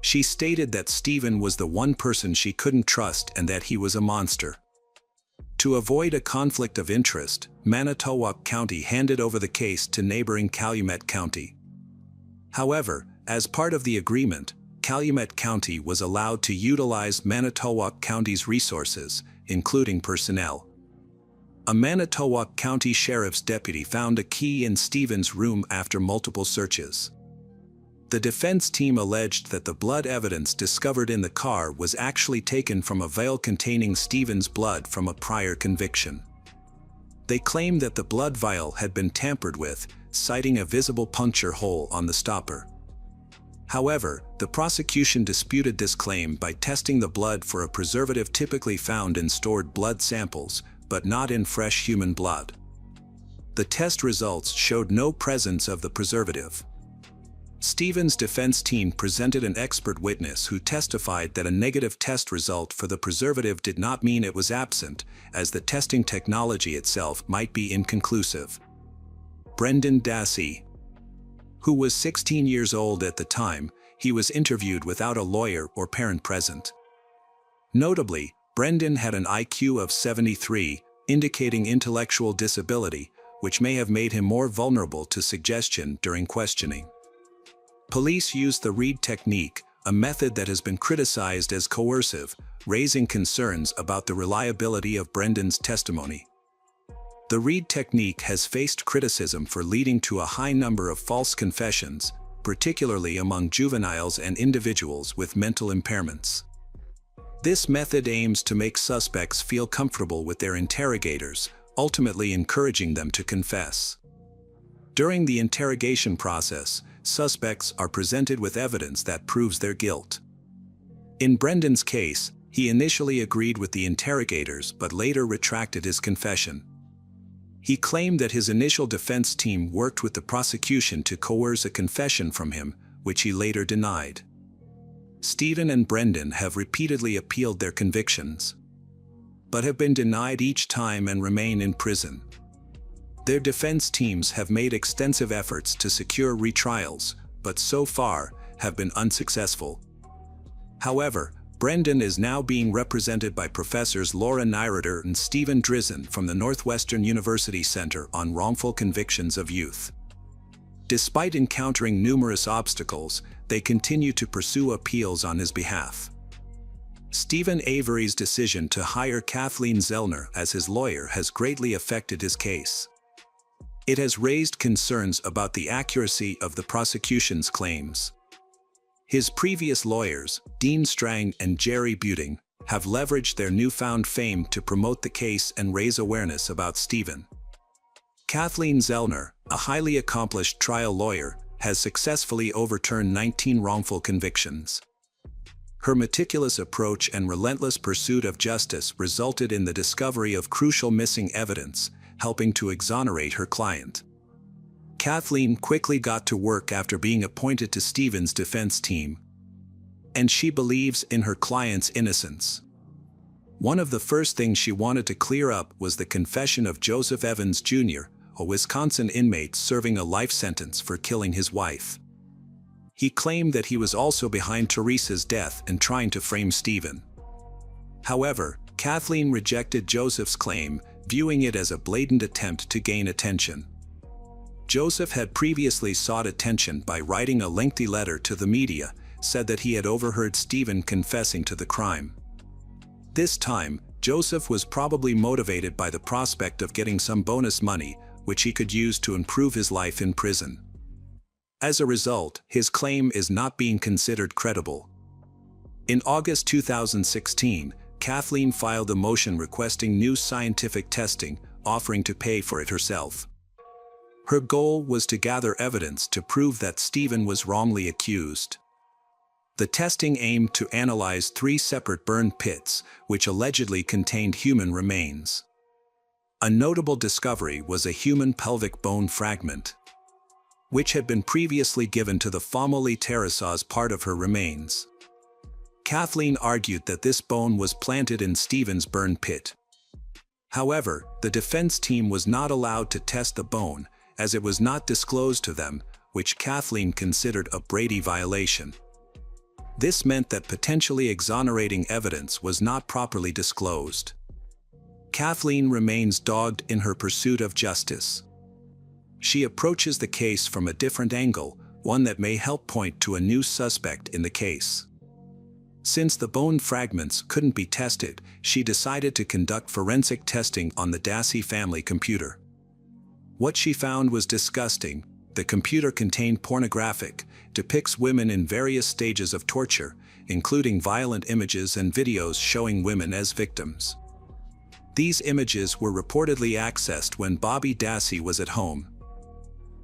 She stated that Stephen was the one person she couldn't trust and that he was a monster. To avoid a conflict of interest, Manitowoc County handed over the case to neighboring Calumet County. However, as part of the agreement, Calumet County was allowed to utilize Manitowoc County's resources, including personnel. A Manitowoc County Sheriff's deputy found a key in Stephen's room after multiple searches. The defense team alleged that the blood evidence discovered in the car was actually taken from a vial containing Stephen's blood from a prior conviction. They claimed that the blood vial had been tampered with, citing a visible puncture hole on the stopper. However, the prosecution disputed this claim by testing the blood for a preservative typically found in stored blood samples, but not in fresh human blood. The test results showed no presence of the preservative. Stephen's defense team presented an expert witness who testified that a negative test result for the preservative did not mean it was absent, as the testing technology itself might be inconclusive. Brendan Dassey, who was 16 years old at the time, he was interviewed without a lawyer or parent present. Notably, Brendan had an IQ of 73, indicating intellectual disability, which may have made him more vulnerable to suggestion during questioning. Police used the Reed technique, a method that has been criticized as coercive, raising concerns about the reliability of Brendan's testimony. The Reed technique has faced criticism for leading to a high number of false confessions, particularly among juveniles and individuals with mental impairments. This method aims to make suspects feel comfortable with their interrogators, ultimately encouraging them to confess. During the interrogation process, suspects are presented with evidence that proves their guilt. In Brendan's case, he initially agreed with the interrogators but later retracted his confession. He claimed that his initial defense team worked with the prosecution to coerce a confession from him, which he later denied. Stephen and Brendan have repeatedly appealed their convictions, but have been denied each time and remain in prison. Their defense teams have made extensive efforts to secure retrials, but so far have been unsuccessful. However, Brendan is now being represented by Professors Laura Nyrider and Stephen Drizin from the Northwestern University Center on Wrongful Convictions of Youth. Despite encountering numerous obstacles, they continue to pursue appeals on his behalf. Stephen Avery's decision to hire Kathleen Zellner as his lawyer has greatly affected his case. It has raised concerns about the accuracy of the prosecution's claims. His previous lawyers, Dean Strang and Jerry Buting, have leveraged their newfound fame to promote the case and raise awareness about Stephen. Kathleen Zellner, a highly accomplished trial lawyer, has successfully overturned 19 wrongful convictions. Her meticulous approach and relentless pursuit of justice resulted in the discovery of crucial missing evidence, helping to exonerate her client. Kathleen quickly got to work after being appointed to Stephen's defense team, and she believes in her client's innocence. One of the first things she wanted to clear up was the confession of Joseph Evans Jr., a Wisconsin inmate serving a life sentence for killing his wife. He claimed that he was also behind Teresa's death and trying to frame Stephen. However, Kathleen rejected Joseph's claim, viewing it as a blatant attempt to gain attention. Joseph had previously sought attention by writing a lengthy letter to the media, said that he had overheard Stephen confessing to the crime. This time, Joseph was probably motivated by the prospect of getting some bonus money, which he could use to improve his life in prison. As a result, his claim is not being considered credible. In August 2016, Kathleen filed a motion requesting new scientific testing, offering to pay for it herself. Her goal was to gather evidence to prove that Stephen was wrongly accused. The testing aimed to analyze 3 separate burn pits, which allegedly contained human remains. A notable discovery was a human pelvic bone fragment, which had been previously given to the family Teresa as part of her remains. Kathleen argued that this bone was planted in Stephen's burn pit. However, the defense team was not allowed to test the bone, as it was not disclosed to them, which Kathleen considered a Brady violation. This meant that potentially exonerating evidence was not properly disclosed. Kathleen remains dogged in her pursuit of justice. She approaches the case from a different angle, one that may help point to a new suspect in the case. Since the bone fragments couldn't be tested, she decided to conduct forensic testing on the Dassey family computer. What she found was disgusting. The computer contained pornographic, depicts women in various stages of torture, including violent images and videos showing women as victims. These images were reportedly accessed when Bobby Dassey was at home.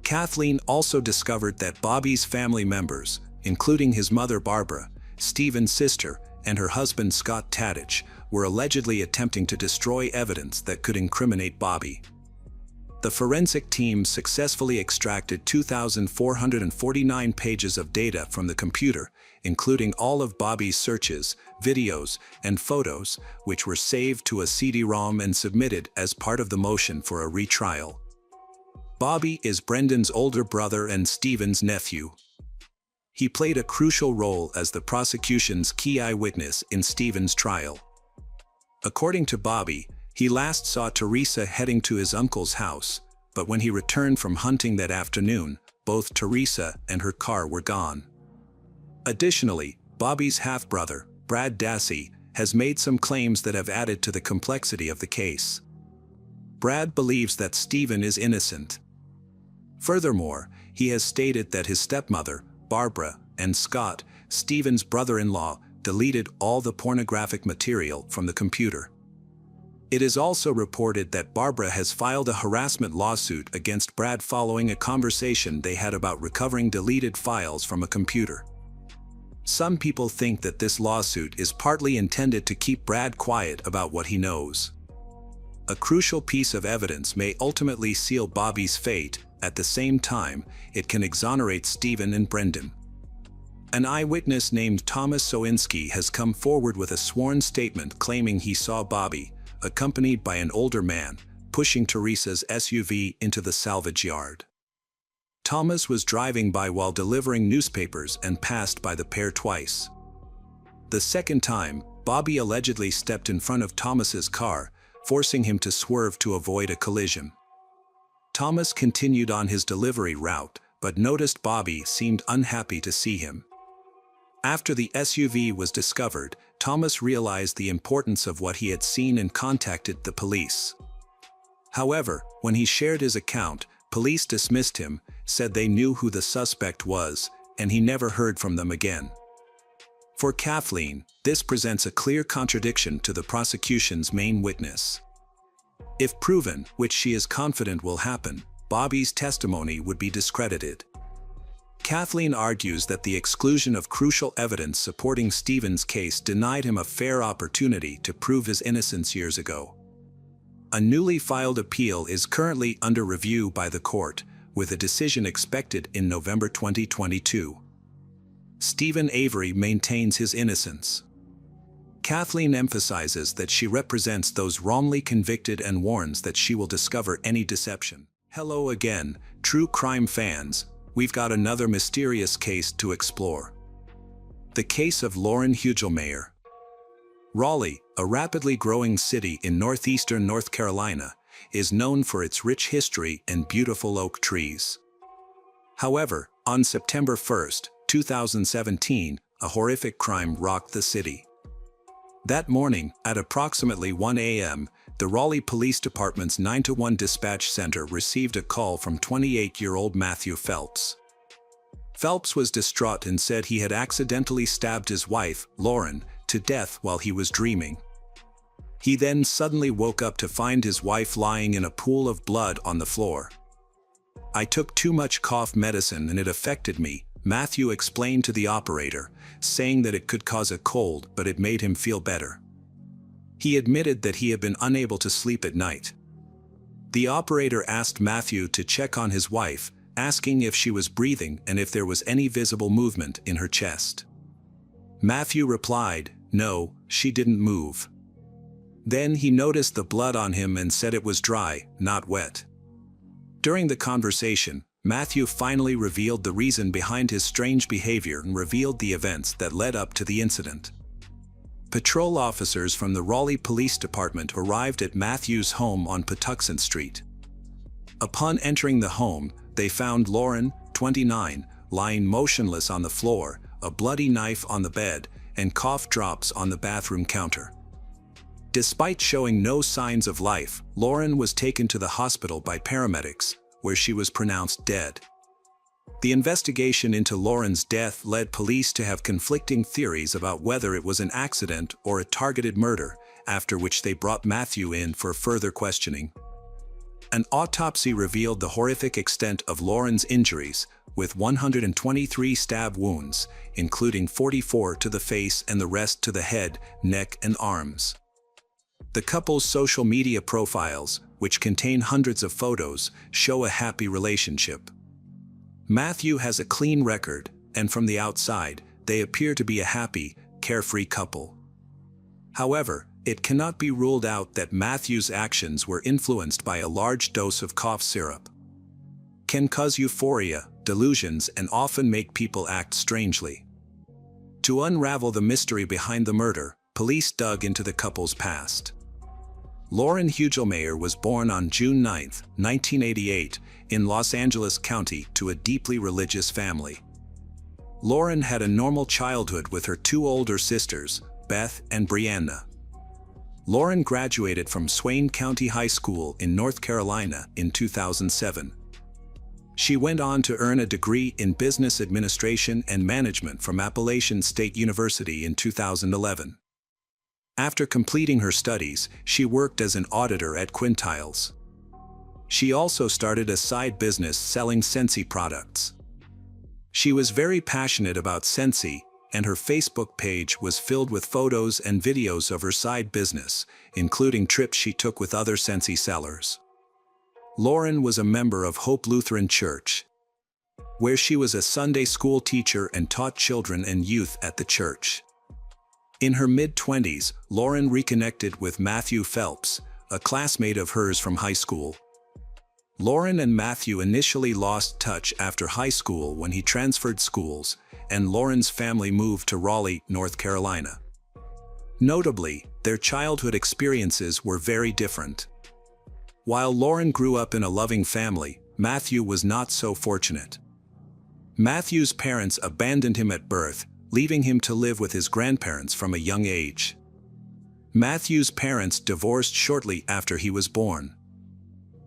Kathleen also discovered that Bobby's family members, including his mother Barbara, Stephen's sister, and her husband Scott Tadich, were allegedly attempting to destroy evidence that could incriminate Bobby. The forensic team successfully extracted 2,449 pages of data from the computer, including all of Bobby's searches, videos, and photos, which were saved to a CD-ROM and submitted as part of the motion for a retrial. Bobby is Brendan's older brother and Stephen's nephew. He played a crucial role as the prosecution's key eyewitness in Stephen's trial. According to Bobby, he last saw Teresa heading to his uncle's house, but when he returned from hunting that afternoon, both Teresa and her car were gone. Additionally, Bobby's half-brother, Brad Dassey, has made some claims that have added to the complexity of the case. Brad believes that Stephen is innocent. Furthermore, he has stated that his stepmother, Barbara, and Scott, Stephen's brother-in-law, deleted all the pornographic material from the computer. It is also reported that Barbara has filed a harassment lawsuit against Brad following a conversation they had about recovering deleted files from a computer. Some people think that this lawsuit is partly intended to keep Brad quiet about what he knows. A crucial piece of evidence may ultimately seal Bobby's fate. At the same time, it can exonerate Stephen and Brendan. An eyewitness named Thomas Sowinski has come forward with a sworn statement claiming he saw Bobby, accompanied by an older man, pushing Teresa's SUV into the salvage yard. Thomas was driving by while delivering newspapers and passed by the pair twice. The second time, Bobby allegedly stepped in front of Thomas's car, forcing him to swerve to avoid a collision. Thomas continued on his delivery route, but noticed Bobby seemed unhappy to see him. After the SUV was discovered, Thomas realized the importance of what he had seen and contacted the police. However, when he shared his account, police dismissed him, said they knew who the suspect was, and he never heard from them again. For Kathleen, this presents a clear contradiction to the prosecution's main witness. If proven, which she is confident will happen, Bobby's testimony would be discredited. Kathleen argues that the exclusion of crucial evidence supporting Stephen's case denied him a fair opportunity to prove his innocence years ago. A newly filed appeal is currently under review by the court, with a decision expected in November 2022. Stephen Avery maintains his innocence. Kathleen emphasizes that she represents those wrongly convicted and warns that she will discover any deception. Hello again, true crime fans. We've got another mysterious case to explore. The case of Lauren Hugelmayer. Raleigh, a rapidly growing city in northeastern North Carolina, is known for its rich history and beautiful oak trees. However, on September 1, 2017, a horrific crime rocked the city. That morning, at approximately 1 a.m., the Raleigh Police Department's 911 dispatch center received a call from 28-year-old Matthew Phelps. Phelps was distraught and said he had accidentally stabbed his wife, Lauren, to death while he was dreaming. He then suddenly woke up to find his wife lying in a pool of blood on the floor. "I took too much cough medicine and it affected me," Matthew explained to the operator, saying that it could cause a cold but it made him feel better. He admitted that he had been unable to sleep at night. The operator asked Matthew to check on his wife, asking if she was breathing and if there was any visible movement in her chest. Matthew replied, "No, she didn't move." Then he noticed the blood on him and said it was dry, not wet. During the conversation, Matthew finally revealed the reason behind his strange behavior and revealed the events that led up to the incident. Patrol officers from the Raleigh Police Department arrived at Matthew's home on Patuxent Street. Upon entering the home, they found Lauren, 29, lying motionless on the floor, a bloody knife on the bed, and cough drops on the bathroom counter. Despite showing no signs of life, Lauren was taken to the hospital by paramedics, where she was pronounced dead. The investigation into Lauren's death led police to have conflicting theories about whether it was an accident or a targeted murder, after which they brought Matthew in for further questioning. An autopsy revealed the horrific extent of Lauren's injuries, with 123 stab wounds, including 44 to the face and the rest to the head, neck, and arms. The couple's social media profiles, which contain hundreds of photos, show a happy relationship. Matthew has a clean record, and from the outside, they appear to be a happy, carefree couple. However, it cannot be ruled out that Matthew's actions were influenced by a large dose of cough syrup. Can cause euphoria, delusions, and often make people act strangely. To unravel the mystery behind the murder, police dug into the couple's past. Lauren Hugelmayer was born on June 9, 1988, in Los Angeles County to a deeply religious family. Lauren had a normal childhood with her two older sisters, Beth and Brianna. Lauren graduated from Swain County High School in North Carolina in 2007. She went on to earn a degree in business administration and management from Appalachian State University in 2011. After completing her studies, she worked as an auditor at Quintiles. She also started a side business selling Scentsy products. She was very passionate about Scentsy, and her Facebook page was filled with photos and videos of her side business, including trips she took with other Scentsy sellers. Lauren was a member of Hope Lutheran Church, where she was a Sunday school teacher and taught children and youth at the church. In her mid-20s, Lauren reconnected with Matthew Phelps, a classmate of hers from high school. Lauren and Matthew initially lost touch after high school when he transferred schools, and Lauren's family moved to Raleigh, North Carolina. Notably, their childhood experiences were very different. While Lauren grew up in a loving family, Matthew was not so fortunate. Matthew's parents abandoned him at birth, leaving him to live with his grandparents from a young age. Matthew's parents divorced shortly after he was born.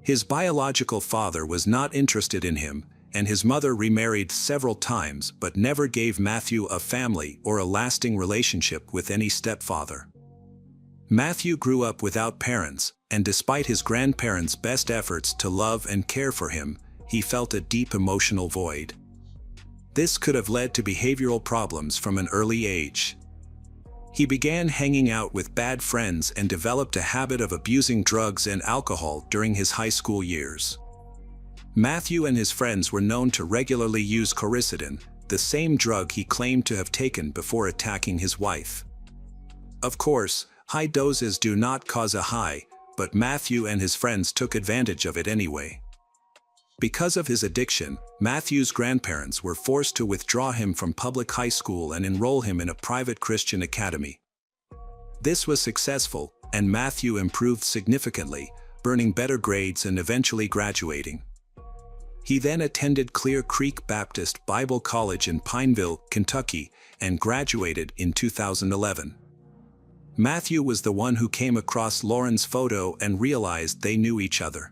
His biological father was not interested in him, and his mother remarried several times but never gave Matthew a family or a lasting relationship with any stepfather. Matthew grew up without parents, and despite his grandparents' best efforts to love and care for him, he felt a deep emotional void. This could have led to behavioral problems from an early age. He began hanging out with bad friends and developed a habit of abusing drugs and alcohol during his high school years. Matthew and his friends were known to regularly use Coricidin, the same drug he claimed to have taken before attacking his wife. Of course, high doses do not cause a high, but Matthew and his friends took advantage of it anyway. Because of his addiction, Matthew's grandparents were forced to withdraw him from public high school and enroll him in a private Christian academy. This was successful, and Matthew improved significantly, earning better grades and eventually graduating. He then attended Clear Creek Baptist Bible College in Pineville, Kentucky, and graduated in 2011. Matthew was the one who came across Lauren's photo and realized they knew each other.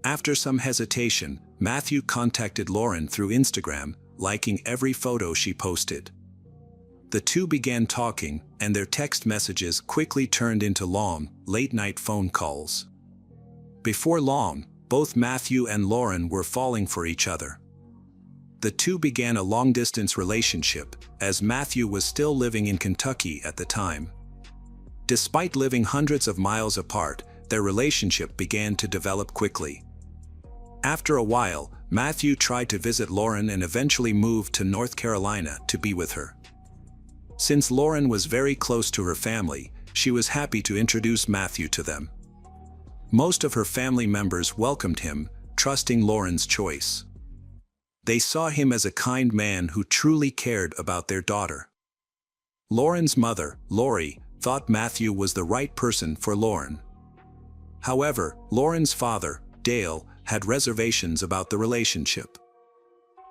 After some hesitation, Matthew contacted Lauren through Instagram, liking every photo she posted. The two began talking, and their text messages quickly turned into long, late-night phone calls. Before long, both Matthew and Lauren were falling for each other. The two began a long-distance relationship, as Matthew was still living in Kentucky at the time. Despite living hundreds of miles apart, their relationship began to develop quickly. After a while, Matthew tried to visit Lauren and eventually moved to North Carolina to be with her. Since Lauren was very close to her family, she was happy to introduce Matthew to them. Most of her family members welcomed him, trusting Lauren's choice. They saw him as a kind man who truly cared about their daughter. Lauren's mother, Lori, thought Matthew was the right person for Lauren. However, Lauren's father, Dale, had reservations about the relationship.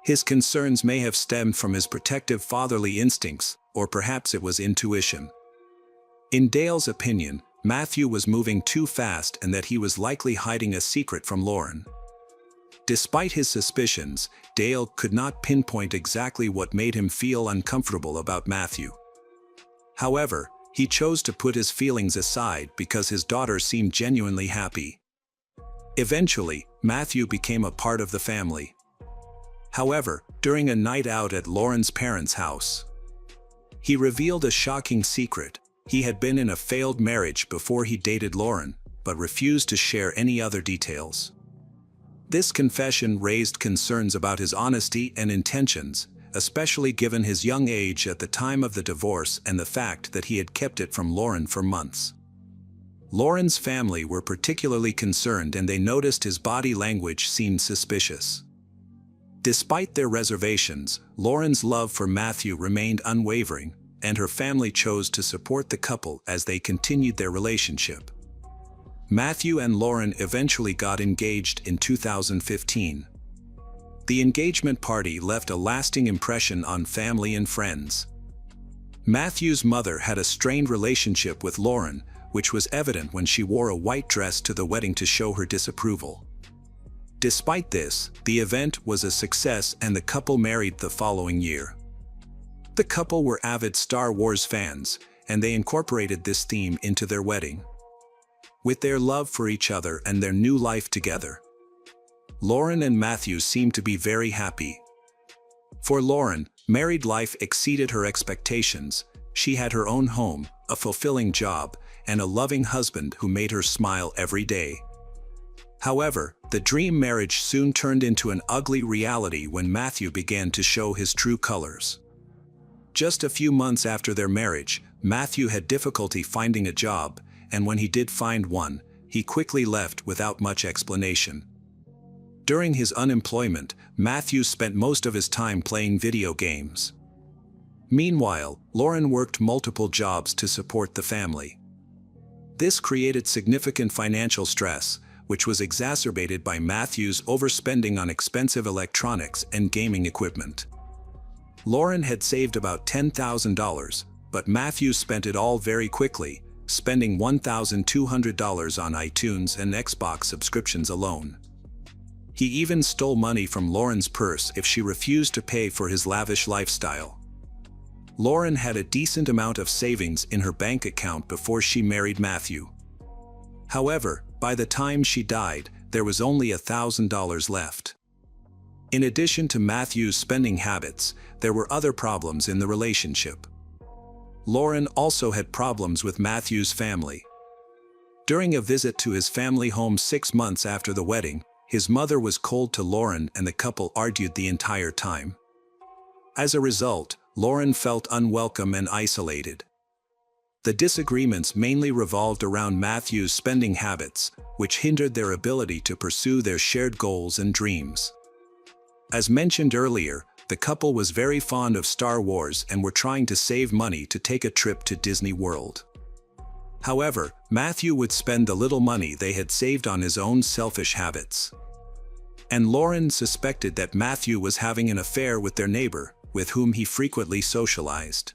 His concerns may have stemmed from his protective fatherly instincts, or perhaps it was intuition. In Dale's opinion, Matthew was moving too fast and that he was likely hiding a secret from Lauren. Despite his suspicions, Dale could not pinpoint exactly what made him feel uncomfortable about Matthew. However, he chose to put his feelings aside because his daughter seemed genuinely happy. Eventually, Matthew became a part of the family. However, during a night out at Lauren's parents' house, he revealed a shocking secret. He had been in a failed marriage before he dated Lauren, but refused to share any other details. This confession raised concerns about his honesty and intentions, especially given his young age at the time of the divorce and the fact that he had kept it from Lauren for months. Lauren's family were particularly concerned, and they noticed his body language seemed suspicious. Despite their reservations, Lauren's love for Matthew remained unwavering, and her family chose to support the couple as they continued their relationship. Matthew and Lauren eventually got engaged in 2015. The engagement party left a lasting impression on family and friends. Matthew's mother had a strained relationship with Lauren, which was evident when she wore a white dress to the wedding to show her disapproval. Despite this, the event was a success and the couple married the following year. The couple were avid Star Wars fans, and they incorporated this theme into their wedding. With their love for each other and their new life together, Lauren and Matthew seemed to be very happy. For Lauren, married life exceeded her expectations. She had her own home, a fulfilling job, and a loving husband who made her smile every day. However, the dream marriage soon turned into an ugly reality when Matthew began to show his true colors. Just a few months after their marriage, Matthew had difficulty finding a job, and when he did find one, he quickly left without much explanation. During his unemployment, Matthew spent most of his time playing video games. Meanwhile, Lauren worked multiple jobs to support the family. This created significant financial stress, which was exacerbated by Matthew's overspending on expensive electronics and gaming equipment. Lauren had saved about $10,000, but Matthew spent it all very quickly, spending $1,200 on iTunes and Xbox subscriptions alone. He even stole money from Lauren's purse if she refused to pay for his lavish lifestyle. Lauren had a decent amount of savings in her bank account before she married Matthew. However, by the time she died, there was only $1,000 left. In addition to Matthew's spending habits, there were other problems in the relationship. Lauren also had problems with Matthew's family. During a visit to his family home 6 months after the wedding, his mother was cold to Lauren and the couple argued the entire time. As a result, Lauren felt unwelcome and isolated. The disagreements mainly revolved around Matthew's spending habits, which hindered their ability to pursue their shared goals and dreams. As mentioned earlier, the couple was very fond of Star Wars and were trying to save money to take a trip to Disney World. However, Matthew would spend the little money they had saved on his own selfish habits. And Lauren suspected that Matthew was having an affair with their neighbor, with whom he frequently socialized.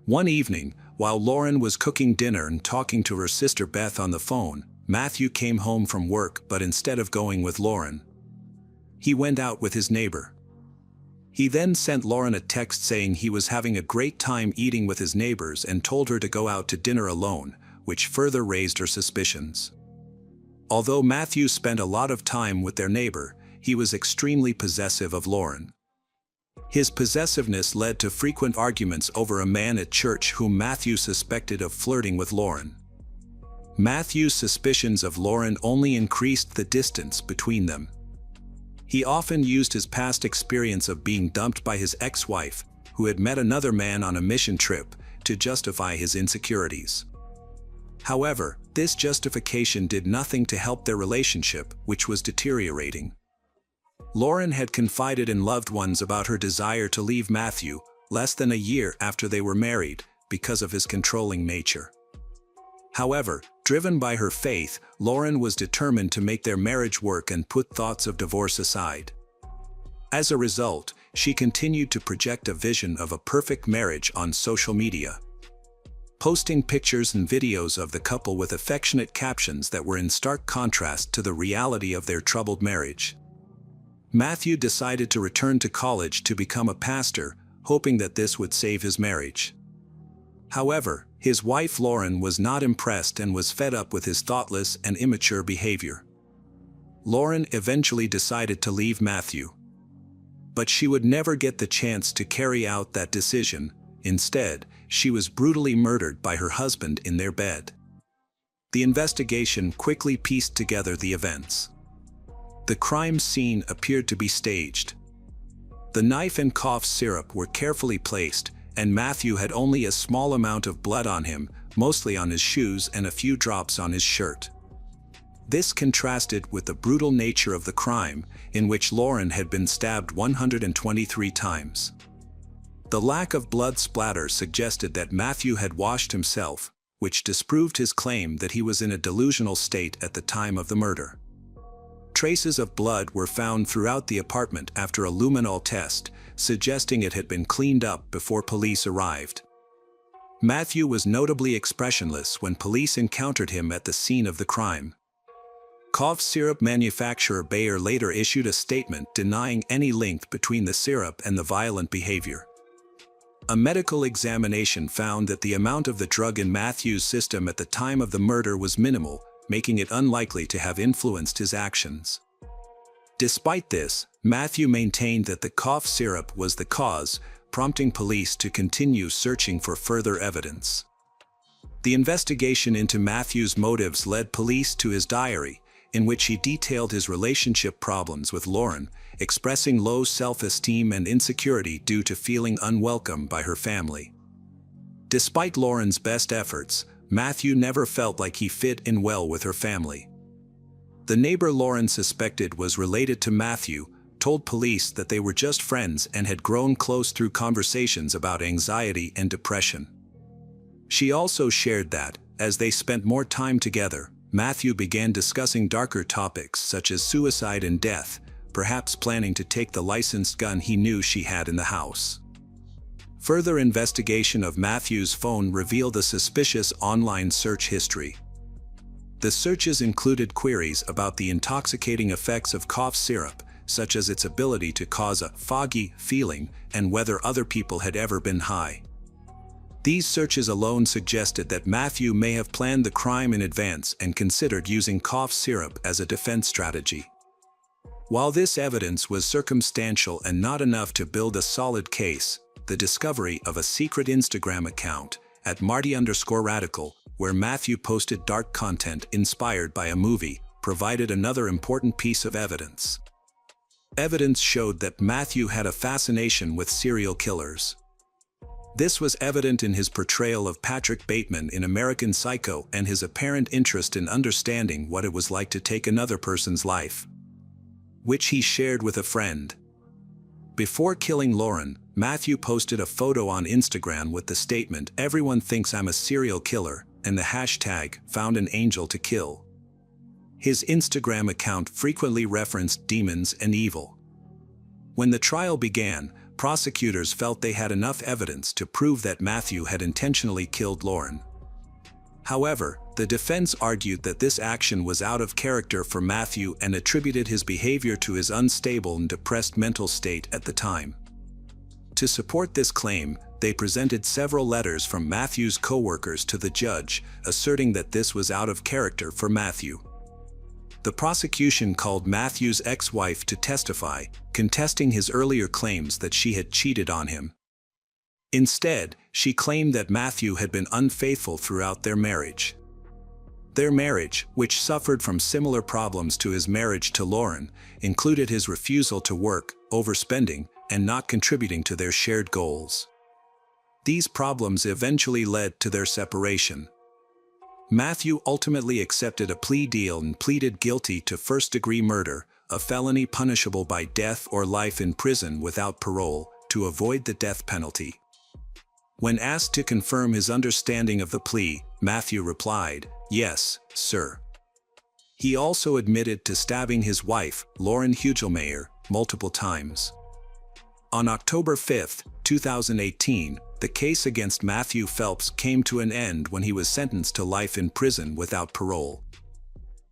One evening, while Lauren was cooking dinner and talking to her sister Beth on the phone, Matthew came home from work, but instead of going with Lauren, he went out with his neighbor. He then sent Lauren a text saying he was having a great time eating with his neighbors and told her to go out to dinner alone, which further raised her suspicions. Although Matthew spent a lot of time with their neighbor, he was extremely possessive of Lauren. His possessiveness led to frequent arguments over a man at church whom Matthew suspected of flirting with Lauren. Matthew's suspicions of Lauren only increased the distance between them. He often used his past experience of being dumped by his ex-wife, who had met another man on a mission trip, to justify his insecurities. However, this justification did nothing to help their relationship, which was deteriorating. Lauren had confided in loved ones about her desire to leave Matthew less than a year after they were married because of his controlling nature. However, driven by her faith, Lauren was determined to make their marriage work and put thoughts of divorce aside. As a result, she continued to project a vision of a perfect marriage on social media, posting pictures and videos of the couple with affectionate captions that were in stark contrast to the reality of their troubled marriage. Matthew decided to return to college to become a pastor, hoping that this would save his marriage. However, his wife Lauren was not impressed and was fed up with his thoughtless and immature behavior. Lauren eventually decided to leave Matthew. But she would never get the chance to carry out that decision. Instead, she was brutally murdered by her husband in their bed. The investigation quickly pieced together the events. The crime scene appeared to be staged. The knife and cough syrup were carefully placed, and Matthew had only a small amount of blood on him, mostly on his shoes and a few drops on his shirt. This contrasted with the brutal nature of the crime, in which Lauren had been stabbed 123 times. The lack of blood splatter suggested that Matthew had washed himself, which disproved his claim that he was in a delusional state at the time of the murder. Traces of blood were found throughout the apartment after a luminol test, suggesting it had been cleaned up before police arrived. Matthew was notably expressionless when police encountered him at the scene of the crime. Cough syrup manufacturer Bayer later issued a statement denying any link between the syrup and the violent behavior. A medical examination found that the amount of the drug in Matthew's system at the time of the murder was minimal, making it unlikely to have influenced his actions. Despite this, Matthew maintained that the cough syrup was the cause, prompting police to continue searching for further evidence. The investigation into Matthew's motives led police to his diary, in which he detailed his relationship problems with Lauren, expressing low self-esteem and insecurity due to feeling unwelcome by her family. Despite Lauren's best efforts, Matthew never felt like he fit in well with her family. The neighbor Lauren suspected was related to Matthew told police that they were just friends and had grown close through conversations about anxiety and depression. She also shared that, as they spent more time together, Matthew began discussing darker topics such as suicide and death, perhaps planning to take the licensed gun he knew she had in the house. Further investigation of Matthew's phone revealed a suspicious online search history. The searches included queries about the intoxicating effects of cough syrup, such as its ability to cause a foggy feeling and whether other people had ever been high. These searches alone suggested that Matthew may have planned the crime in advance and considered using cough syrup as a defense strategy. While this evidence was circumstantial and not enough to build a solid case, the discovery of a secret Instagram account, at @Marty_Radical, where Matthew posted dark content inspired by a movie, provided another important piece of evidence. Evidence showed that Matthew had a fascination with serial killers. This was evident in his portrayal of Patrick Bateman in American Psycho and his apparent interest in understanding what it was like to take another person's life, which he shared with a friend. Before killing Lauren, Matthew posted a photo on Instagram with the statement, "Everyone thinks I'm a serial killer," and the hashtag, "Found an angel to kill." His Instagram account frequently referenced demons and evil. When the trial began, prosecutors felt they had enough evidence to prove that Matthew had intentionally killed Lauren. However, the defense argued that this action was out of character for Matthew and attributed his behavior to his unstable and depressed mental state at the time. To support this claim, they presented several letters from Matthew's co-workers to the judge, asserting that this was out of character for Matthew. The prosecution called Matthew's ex-wife to testify, contesting his earlier claims that she had cheated on him. Instead, she claimed that Matthew had been unfaithful throughout their marriage. Their marriage, which suffered from similar problems to his marriage to Lauren, included his refusal to work, overspending, and not contributing to their shared goals. These problems eventually led to their separation. Matthew ultimately accepted a plea deal and pleaded guilty to first-degree murder, a felony punishable by death or life in prison without parole, to avoid the death penalty. When asked to confirm his understanding of the plea, Matthew replied, "Yes, sir." He also admitted to stabbing his wife, Lauren Hugelmayer, multiple times. On October 5, 2018, the case against Matthew Phelps came to an end when he was sentenced to life in prison without parole.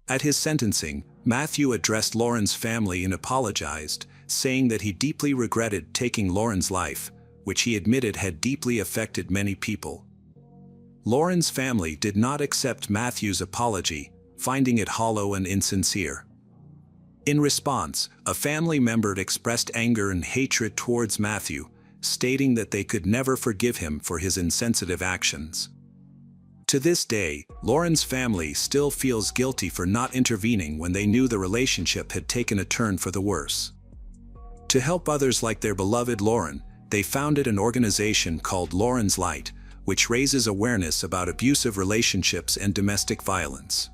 At his sentencing, Matthew addressed Lauren's family and apologized, saying that he deeply regretted taking Lauren's life, which he admitted had deeply affected many people. Lauren's family did not accept Matthew's apology, finding it hollow and insincere. In response, a family member expressed anger and hatred towards Matthew, stating that they could never forgive him for his insensitive actions. To this day, Lauren's family still feels guilty for not intervening when they knew the relationship had taken a turn for the worse. To help others like their beloved Lauren, they founded an organization called Lauren's Light, which raises awareness about abusive relationships and domestic violence.